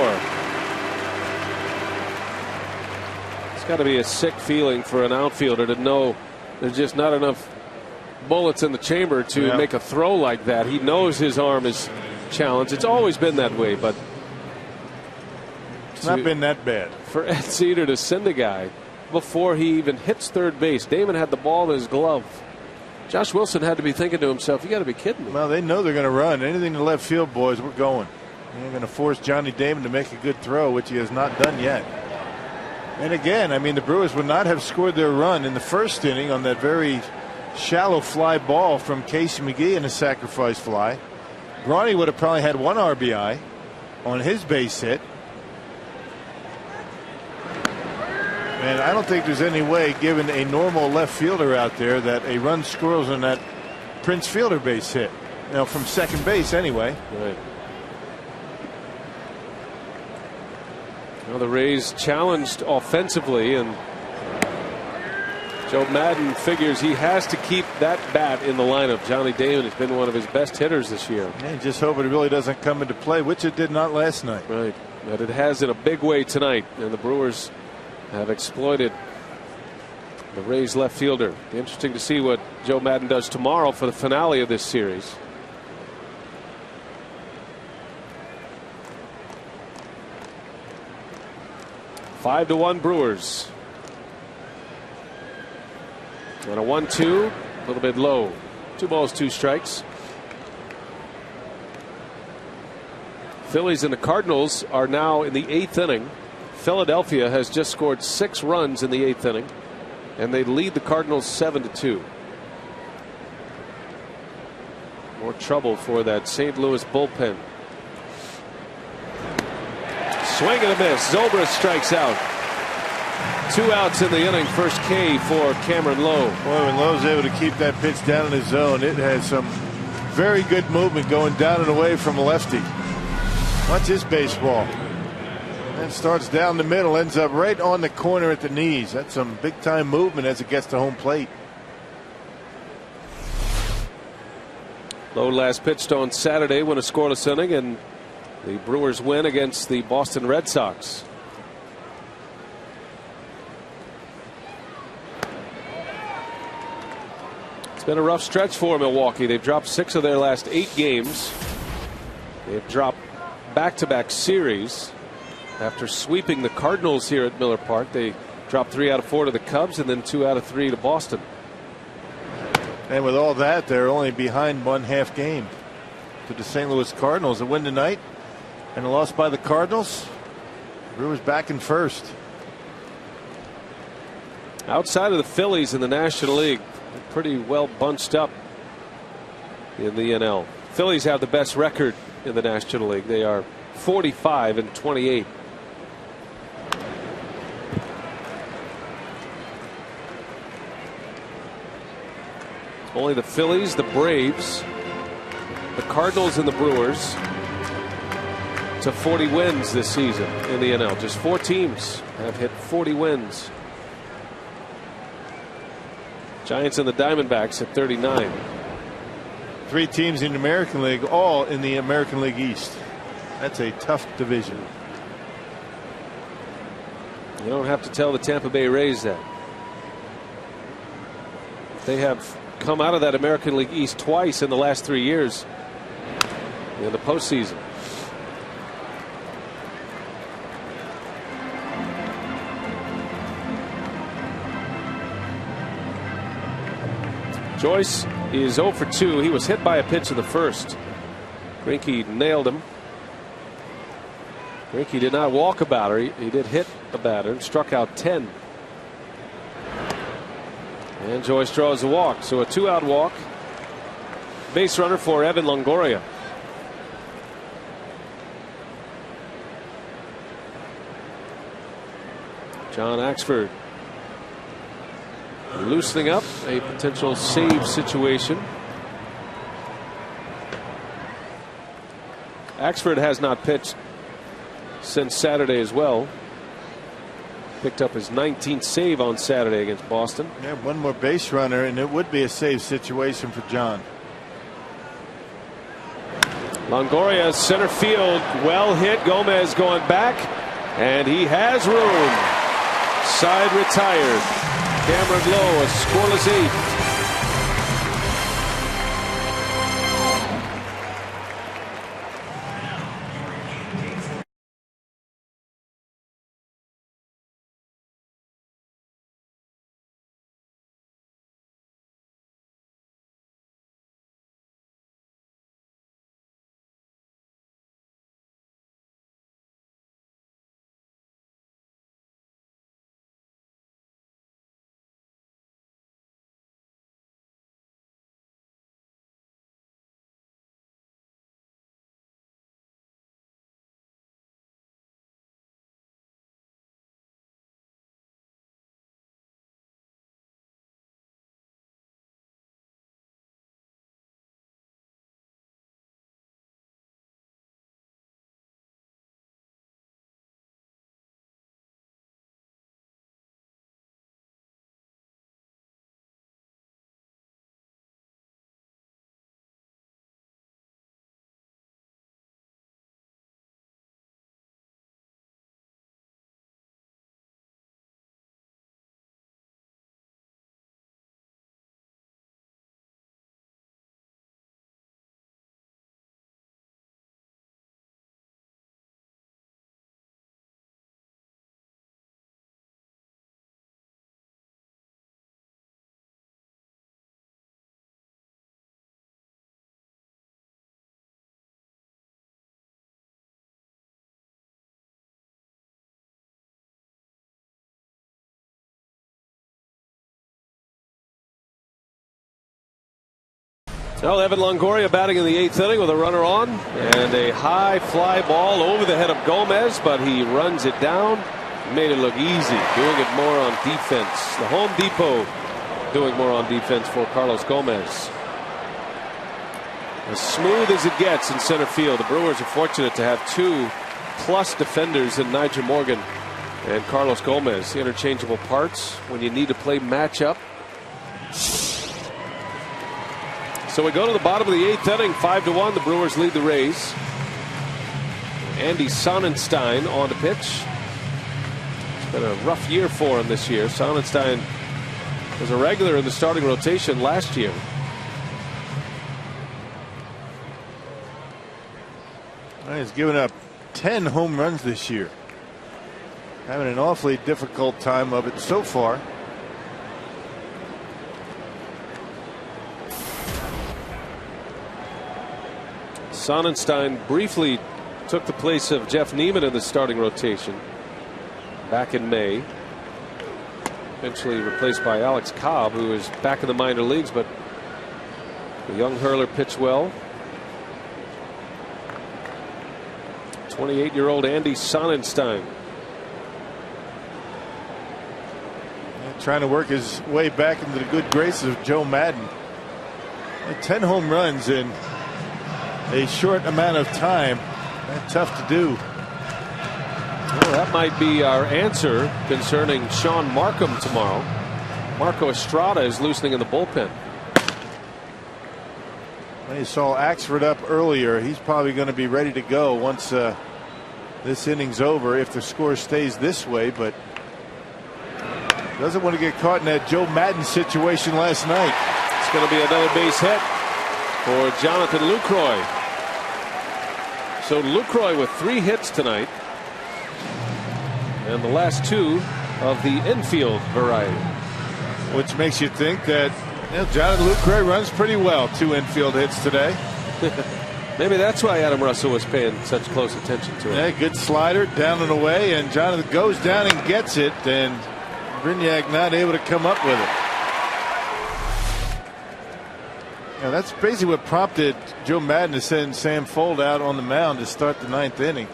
It's got to be a sick feeling for an outfielder to know there's just not enough bullets in the chamber to make a throw like that. He knows his arm is challenged. It's always been that way, but It's not been that bad. For Ed Cedar to send a guy before he even hits third base. Damon had the ball in his glove. Josh Wilson had to be thinking to himself, you got to be kidding me. Well, they know they're going to run. Anything to left field, boys, we're going. They're going to force Johnny Damon to make a good throw, which he has not done yet. And again, I mean, the Brewers would not have scored their run in the first inning on that very shallow fly ball from Casey McGee in a sacrifice fly. Brawny would have probably had 1 RBI on his base hit. And I don't think there's any way, given a normal left fielder out there, that a run scores on that Prince Fielder base hit. Now, from second base anyway. Right. Well, the Rays challenged offensively, and Joe Maddon figures he has to keep that bat in the lineup. Johnny Damon has been one of his best hitters this year. Yeah, just hope it really doesn't come into play, which it did not last night. Right. But it has in a big way tonight, and the Brewers have exploited the Rays left fielder. Be interesting to see what Joe Maddon does tomorrow for the finale of this series. Five to 1 Brewers. And a 1-2, a little bit low. 2 balls, 2 strikes. Phillies and the Cardinals are now in the 8th inning. Philadelphia has just scored 6 runs in the 8th inning, and they lead the Cardinals 7-2. More trouble for that St. Louis bullpen. Swing and a miss. Zobrist strikes out. 2 outs in the inning. First K for Cameron Lowe. Boy, when Lowe's able to keep that pitch down in his zone, it has some very good movement going down and away from a lefty. Watch his baseball. And starts down the middle, ends up right on the corner at the knees. That's some big time movement as it gets to home plate. Lowe last pitched on Saturday, won a scoreless inning, and the Brewers win against the Boston Red Sox. It's been a rough stretch for Milwaukee. They've dropped 6 of their last 8 games. They've dropped back-to-back series. After sweeping the Cardinals here at Miller Park, they dropped 3 out of 4 to the Cubs and then 2 out of 3 to Boston. And with all that, they're only behind 1/2 game to the St. Louis Cardinals. A win tonight and a loss by the Cardinals. Brewers back in first. Outside of the Phillies in the National League, they're pretty well bunched up in the NL. Phillies have the best record in the National League. They are 45-28. Only the Phillies, the Braves, the Cardinals, and the Brewers to 40 wins this season in the NL. Just 4 teams have hit 40 wins. Giants and the Diamondbacks at 39. 3 teams in the American League, all in the American League East. That's a tough division. You don't have to tell the Tampa Bay Rays that. They have come out of that American League East twice in the last 3 years in the postseason. Joyce is 0 for 2. He was hit by a pitch in the first. Greinke nailed him. Greinke did not walk a batter. He did hit a batter and struck out 10. And Joyce draws a walk. So a 2-out walk. Base runner for Evan Longoria. John Axford loosening up a potential save situation. Axford has not pitched since Saturday as well. Picked up his 19th save on Saturday against Boston. Yeah, one more base runner, and it would be a save situation for John. Longoria, center field, well hit. Gomez going back, and he has room. Side retired. Cameron Lowe, a scoreless 8th. Well, Evan Longoria batting in the 8th inning with a runner on and a high fly ball over the head of Gomez, but he runs it down. Made it look easy, doing it more on defense. The Home Depot doing more on defense for Carlos Gomez. As smooth as it gets in center field. The Brewers are fortunate to have 2+ defenders in Nyjer Morgan and Carlos Gomez. Interchangeable parts when you need to play matchup. So we go to the bottom of the 8th inning, 5-1. The Brewers lead the Rays. Andy Sonnenstein on the pitch. It's been a rough year for him this year. Sonnenstein was a regular in the starting rotation last year. He's given up 10 home runs this year. Having an awfully difficult time of it so far. Sonnenstein briefly took the place of Jeff Neiman in the starting rotation back in May. Eventually replaced by Alex Cobb, who is back in the minor leagues, but the young hurler pitched well. 28-year-old Andy Sonnenstein. Trying to work his way back into the good graces of Joe Madden. 10 home runs in a short amount of time. That's tough to do. Well, that might be our answer concerning Sean Markham tomorrow. Marco Estrada is loosening in the bullpen. You saw Axford up earlier. He's probably going to be ready to go once this inning's over if the score stays this way, but doesn't want to get caught in that Joe Madden situation last night. It's going to be another base hit for Jonathan Lucroy. So Lucroy with 3 hits tonight, and the last 2 of the infield variety. Which makes you think that Jonathan Lucroy runs pretty well. 2 infield hits today. Maybe that's why Adam Russell was paying such close attention to it. Yeah, good slider down and away, and Jonathan goes down and gets it, and Brignac not able to come up with it. Yeah, that's basically what prompted Joe Madden to send Sam Fold out on the mound to start the 9th inning.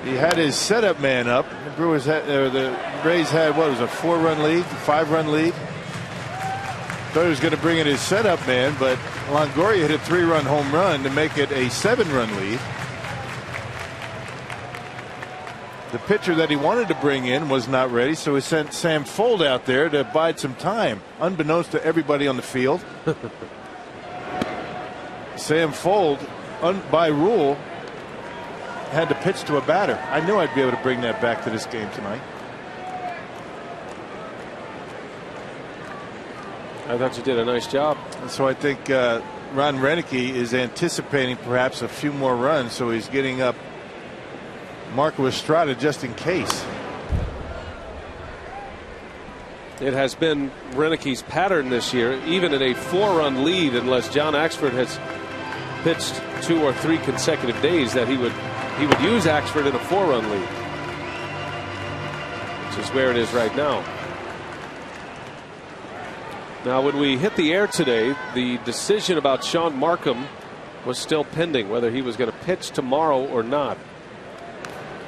He had his setup man up. The Brewers had, the Rays had what was a 4-run lead, 5-run lead. Thought he was going to bring in his setup man, but Longoria hit a 3-run home run to make it a 7-run lead. The pitcher that he wanted to bring in was not ready, so he sent Sam Fold out there to bide some time, unbeknownst to everybody on the field. Sam Fold, by rule, had to pitch to a batter. I knew I'd be able to bring that back to this game tonight. I thought you did a nice job. So I think Ron Renicky is anticipating perhaps a few more runs, so he's getting up Marco Estrada just in case. It has been Renicky's pattern this year, even in a 4-run lead, unless John Axford has pitched 2 or 3 consecutive days, that he would use Axford in a 4-run lead, which is where it is right now. Now, when we hit the air today, the decision about Sean Markham was still pending, whether he was going to pitch tomorrow or not.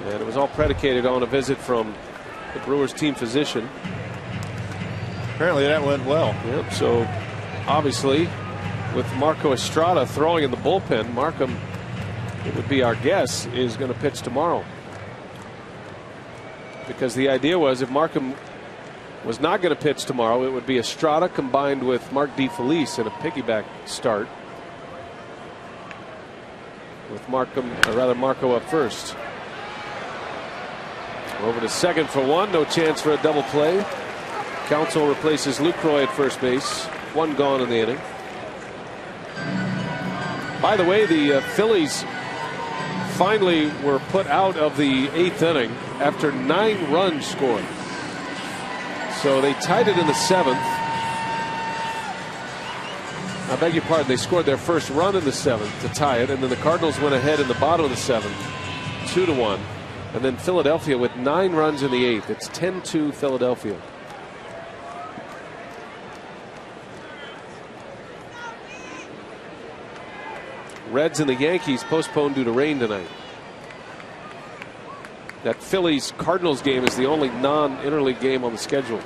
And it was all predicated on a visit from the Brewers team physician. Apparently that went well. Yep. So obviously, with Marco Estrada throwing in the bullpen, Markham, it would be our guess, is going to pitch tomorrow. Because the idea was if Markham was not going to pitch tomorrow, it would be Estrada combined with Mark DeFelice in a piggyback start, with Marco up first. Over to second for 1. No chance for a double play. Counsell replaces Lucroy at first base. 1 gone in the inning. By the way, the Phillies finally were put out of the 8th inning after 9 runs scored. So they tied it in the 7th. I beg your pardon, they scored their first run in the 7th to tie it, and then the Cardinals went ahead in the bottom of the 7th, 2-1. And then Philadelphia with 9 runs in the 8th. It's 10-2 Philadelphia. Reds and the Yankees postponed due to rain tonight. That Phillies-Cardinals game is the only non-interleague game on the schedule.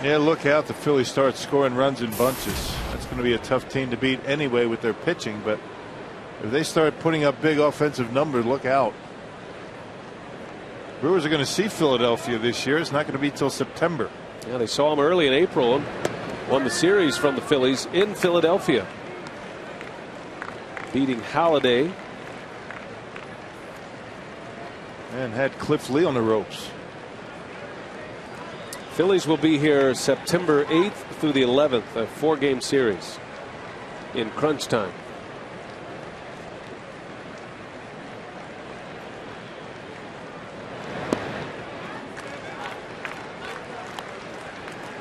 Yeah, look out. The Phillies start scoring runs in bunches. That's going to be a tough team to beat anyway with their pitching. But if they start putting up big offensive numbers, look out. Brewers are going to see Philadelphia this year. It's not going to be till September. Yeah, they saw them early in April and won the series from the Phillies in Philadelphia, beating Halladay. And had Cliff Lee on the ropes. Phillies will be here September 8th through the 11th, a 4-game series in crunch time.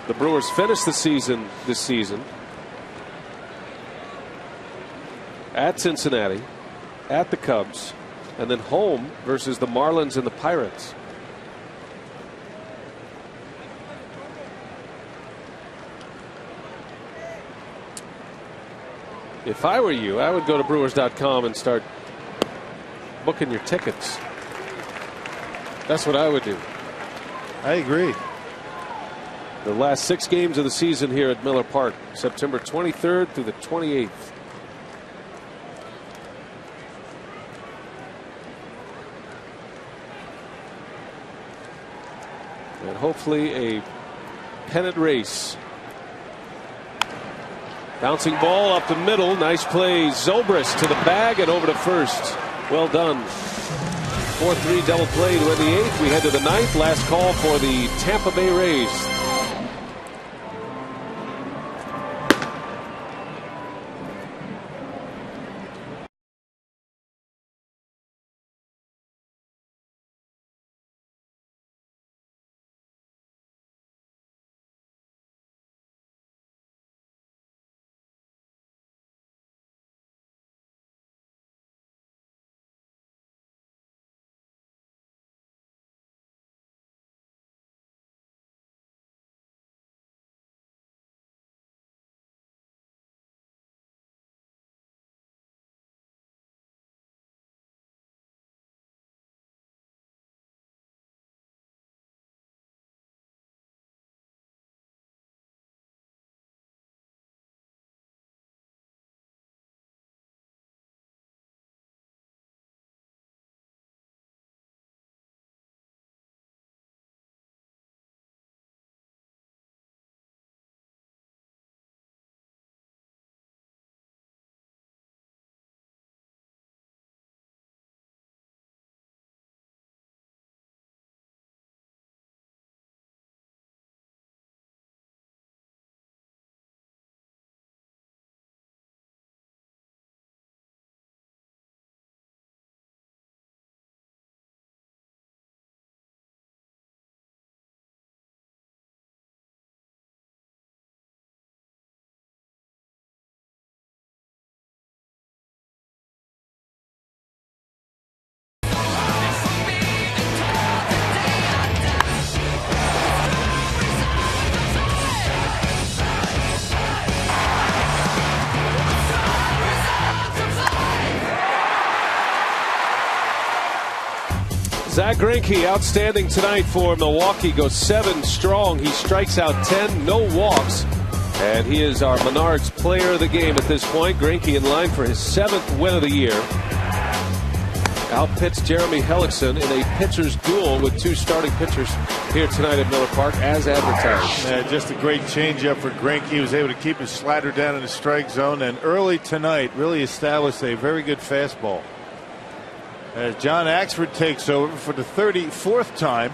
The Brewers finished the season this season at Cincinnati, at the Cubs, and then home versus the Marlins and the Pirates. If I were you, I would go to Brewers.com and start booking your tickets. That's what I would do. I agree. The last 6 games of the season here at Miller Park, September 23rd through the 28th. And hopefully a pennant race. Bouncing ball up the middle. Nice play. Zobrist to the bag and over to first. Well done. 4-3 double play to end the 8th. We head to the 9th. Last call for the Tampa Bay Rays. Zach Greinke outstanding tonight for Milwaukee. Goes 7 strong. He strikes out 10, no walks, and he is our Menards player of the game at this point. Greinke in line for his 7th win of the year. Outpits Jeremy Hellickson in a pitcher's duel with 2 starting pitchers here tonight at Miller Park as advertised. Yeah, just a great changeup for Greinke. He was able to keep his slider down in the strike zone, and early tonight really established a very good fastball. As John Axford takes over for the 34th time,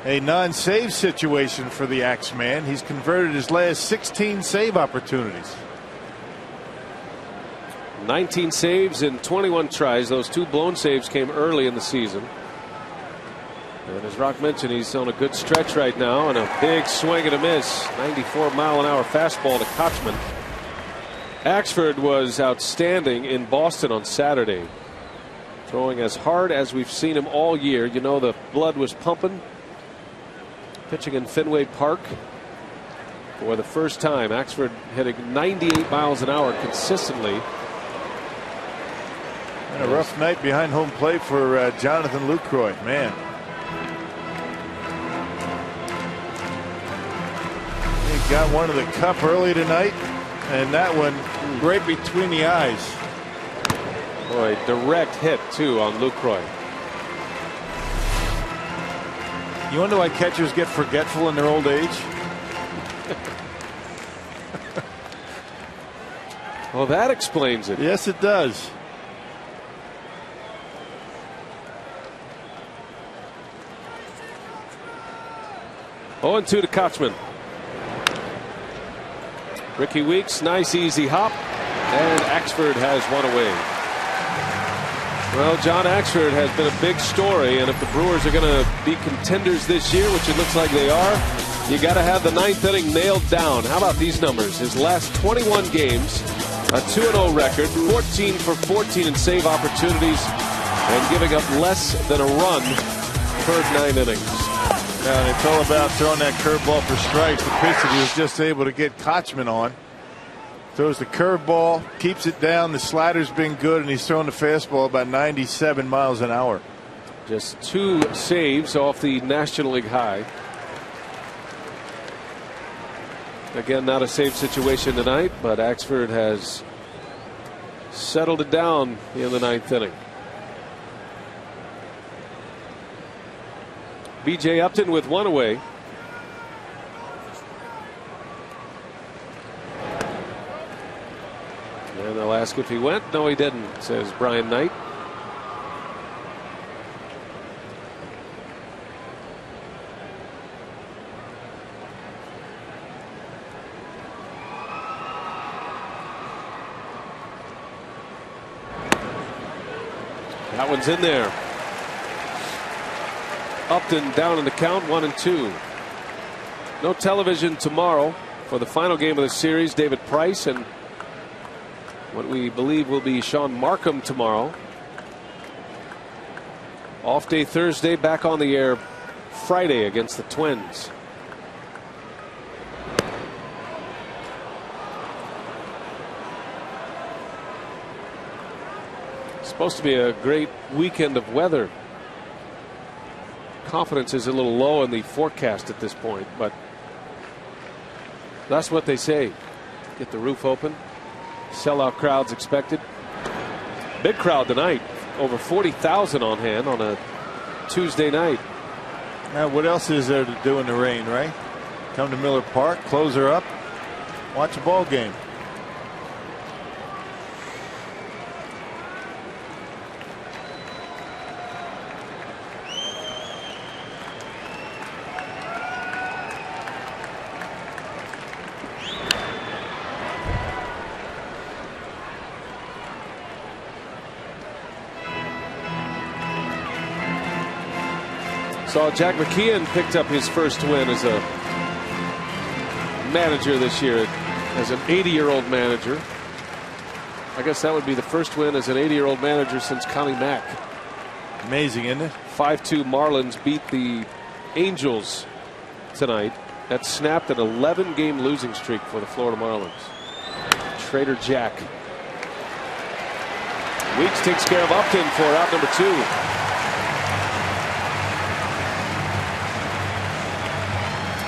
a non-save situation for the Axeman. He's converted his last 16 save opportunities. 19 saves in 21 tries. Those 2 blown saves came early in the season. And as Rock mentioned, he's on a good stretch right now, and a big swing and a miss. 94-mile-an-hour fastball to Kochman. Axford was outstanding in Boston on Saturday, throwing as hard as we've seen him all year. You know, the blood was pumping. Pitching in Fenway Park for the first time. Axford hitting 98 miles an hour consistently And a rough night behind home plate for Jonathan Lucroy. Man. He got one of the cup early tonight, and that one right between the eyes. Boy, direct hit, too, on Lucroy. You wonder why catchers get forgetful in their old age? Well, that explains it. Yes, it does. Oh, 2 to Kochman. Ricky Weeks, nice easy hop, and Axford has one away. Well, John Axford has been a big story, and if the Brewers are going to be contenders this year, which it looks like they are, you got to have the 9th inning nailed down. How about these numbers? His last 21 games, a 2-0 record, 14 for 14 in save opportunities, and giving up less than a run per 9 innings. And it's all about throwing that curveball for strikes. The pitch that he was just able to get Kochman on. Throws the curveball, keeps it down. The slider's been good, and he's throwing the fastball about 97 miles an hour. Just 2 saves off the National League high. Again, not a save situation tonight, but Axford has settled it down in the 9th inning. B.J. Upton with one away. And they'll ask if he went. No, he didn't, says Brian Knight. That one's in there. Upton down in the count, 1-2. No television tomorrow for the final game of the series. David Price and what we believe will be Sean Markham tomorrow. Off day Thursday, back on the air Friday against the Twins. It's supposed to be a great weekend of weather. Confidence is a little low in the forecast at this point, but that's what they say. Get the roof open. Sellout crowds expected. Big crowd tonight. Over 40,000 on hand on a Tuesday night. Now, what else is there to do in the rain, right? Come to Miller Park, close her up, watch a ball game. Saw Jack McKeon picked up his first win as a manager this year, as an 80-year-old manager. I guess that would be the first win as an 80-year-old manager since Connie Mack. Amazing, isn't it? 5-2 Marlins beat the Angels tonight. That snapped an 11-game losing streak for the Florida Marlins. Trader Jack. Weeks takes care of Upton for out number 2.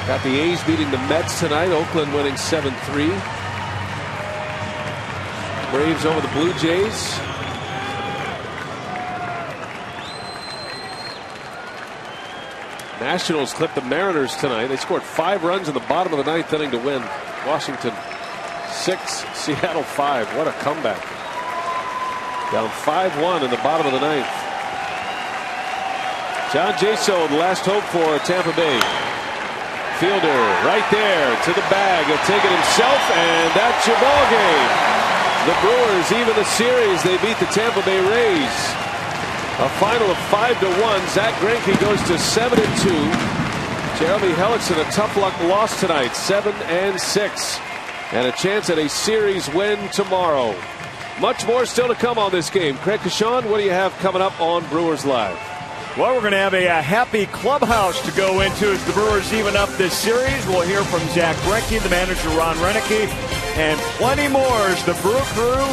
Got the A's beating the Mets tonight. Oakland winning 7-3. Braves over the Blue Jays. Nationals clipped the Mariners tonight. They scored 5 runs in the bottom of the 9th inning to win. Washington 6, Seattle 5. What a comeback. Down 5-1 in the bottom of the 9th. John Jaso, the last hope for Tampa Bay. Fielder right there to the bag. He'll take it himself, and that's your ball game. The Brewers even the series. They beat the Tampa Bay Rays. A final of 5-1. Zach Greinke goes to 7-2. Jeremy Hellickson, a tough luck loss tonight, 7-6, and a chance at a series win tomorrow. Much more still to come on this game. Craig Kashan, what do you have coming up on Brewers Live? Well, we're going to have a happy clubhouse to go into as the Brewers even up this series. We'll hear from Zach Greinke, the manager Ron Renicky, and plenty more as the Brew Crew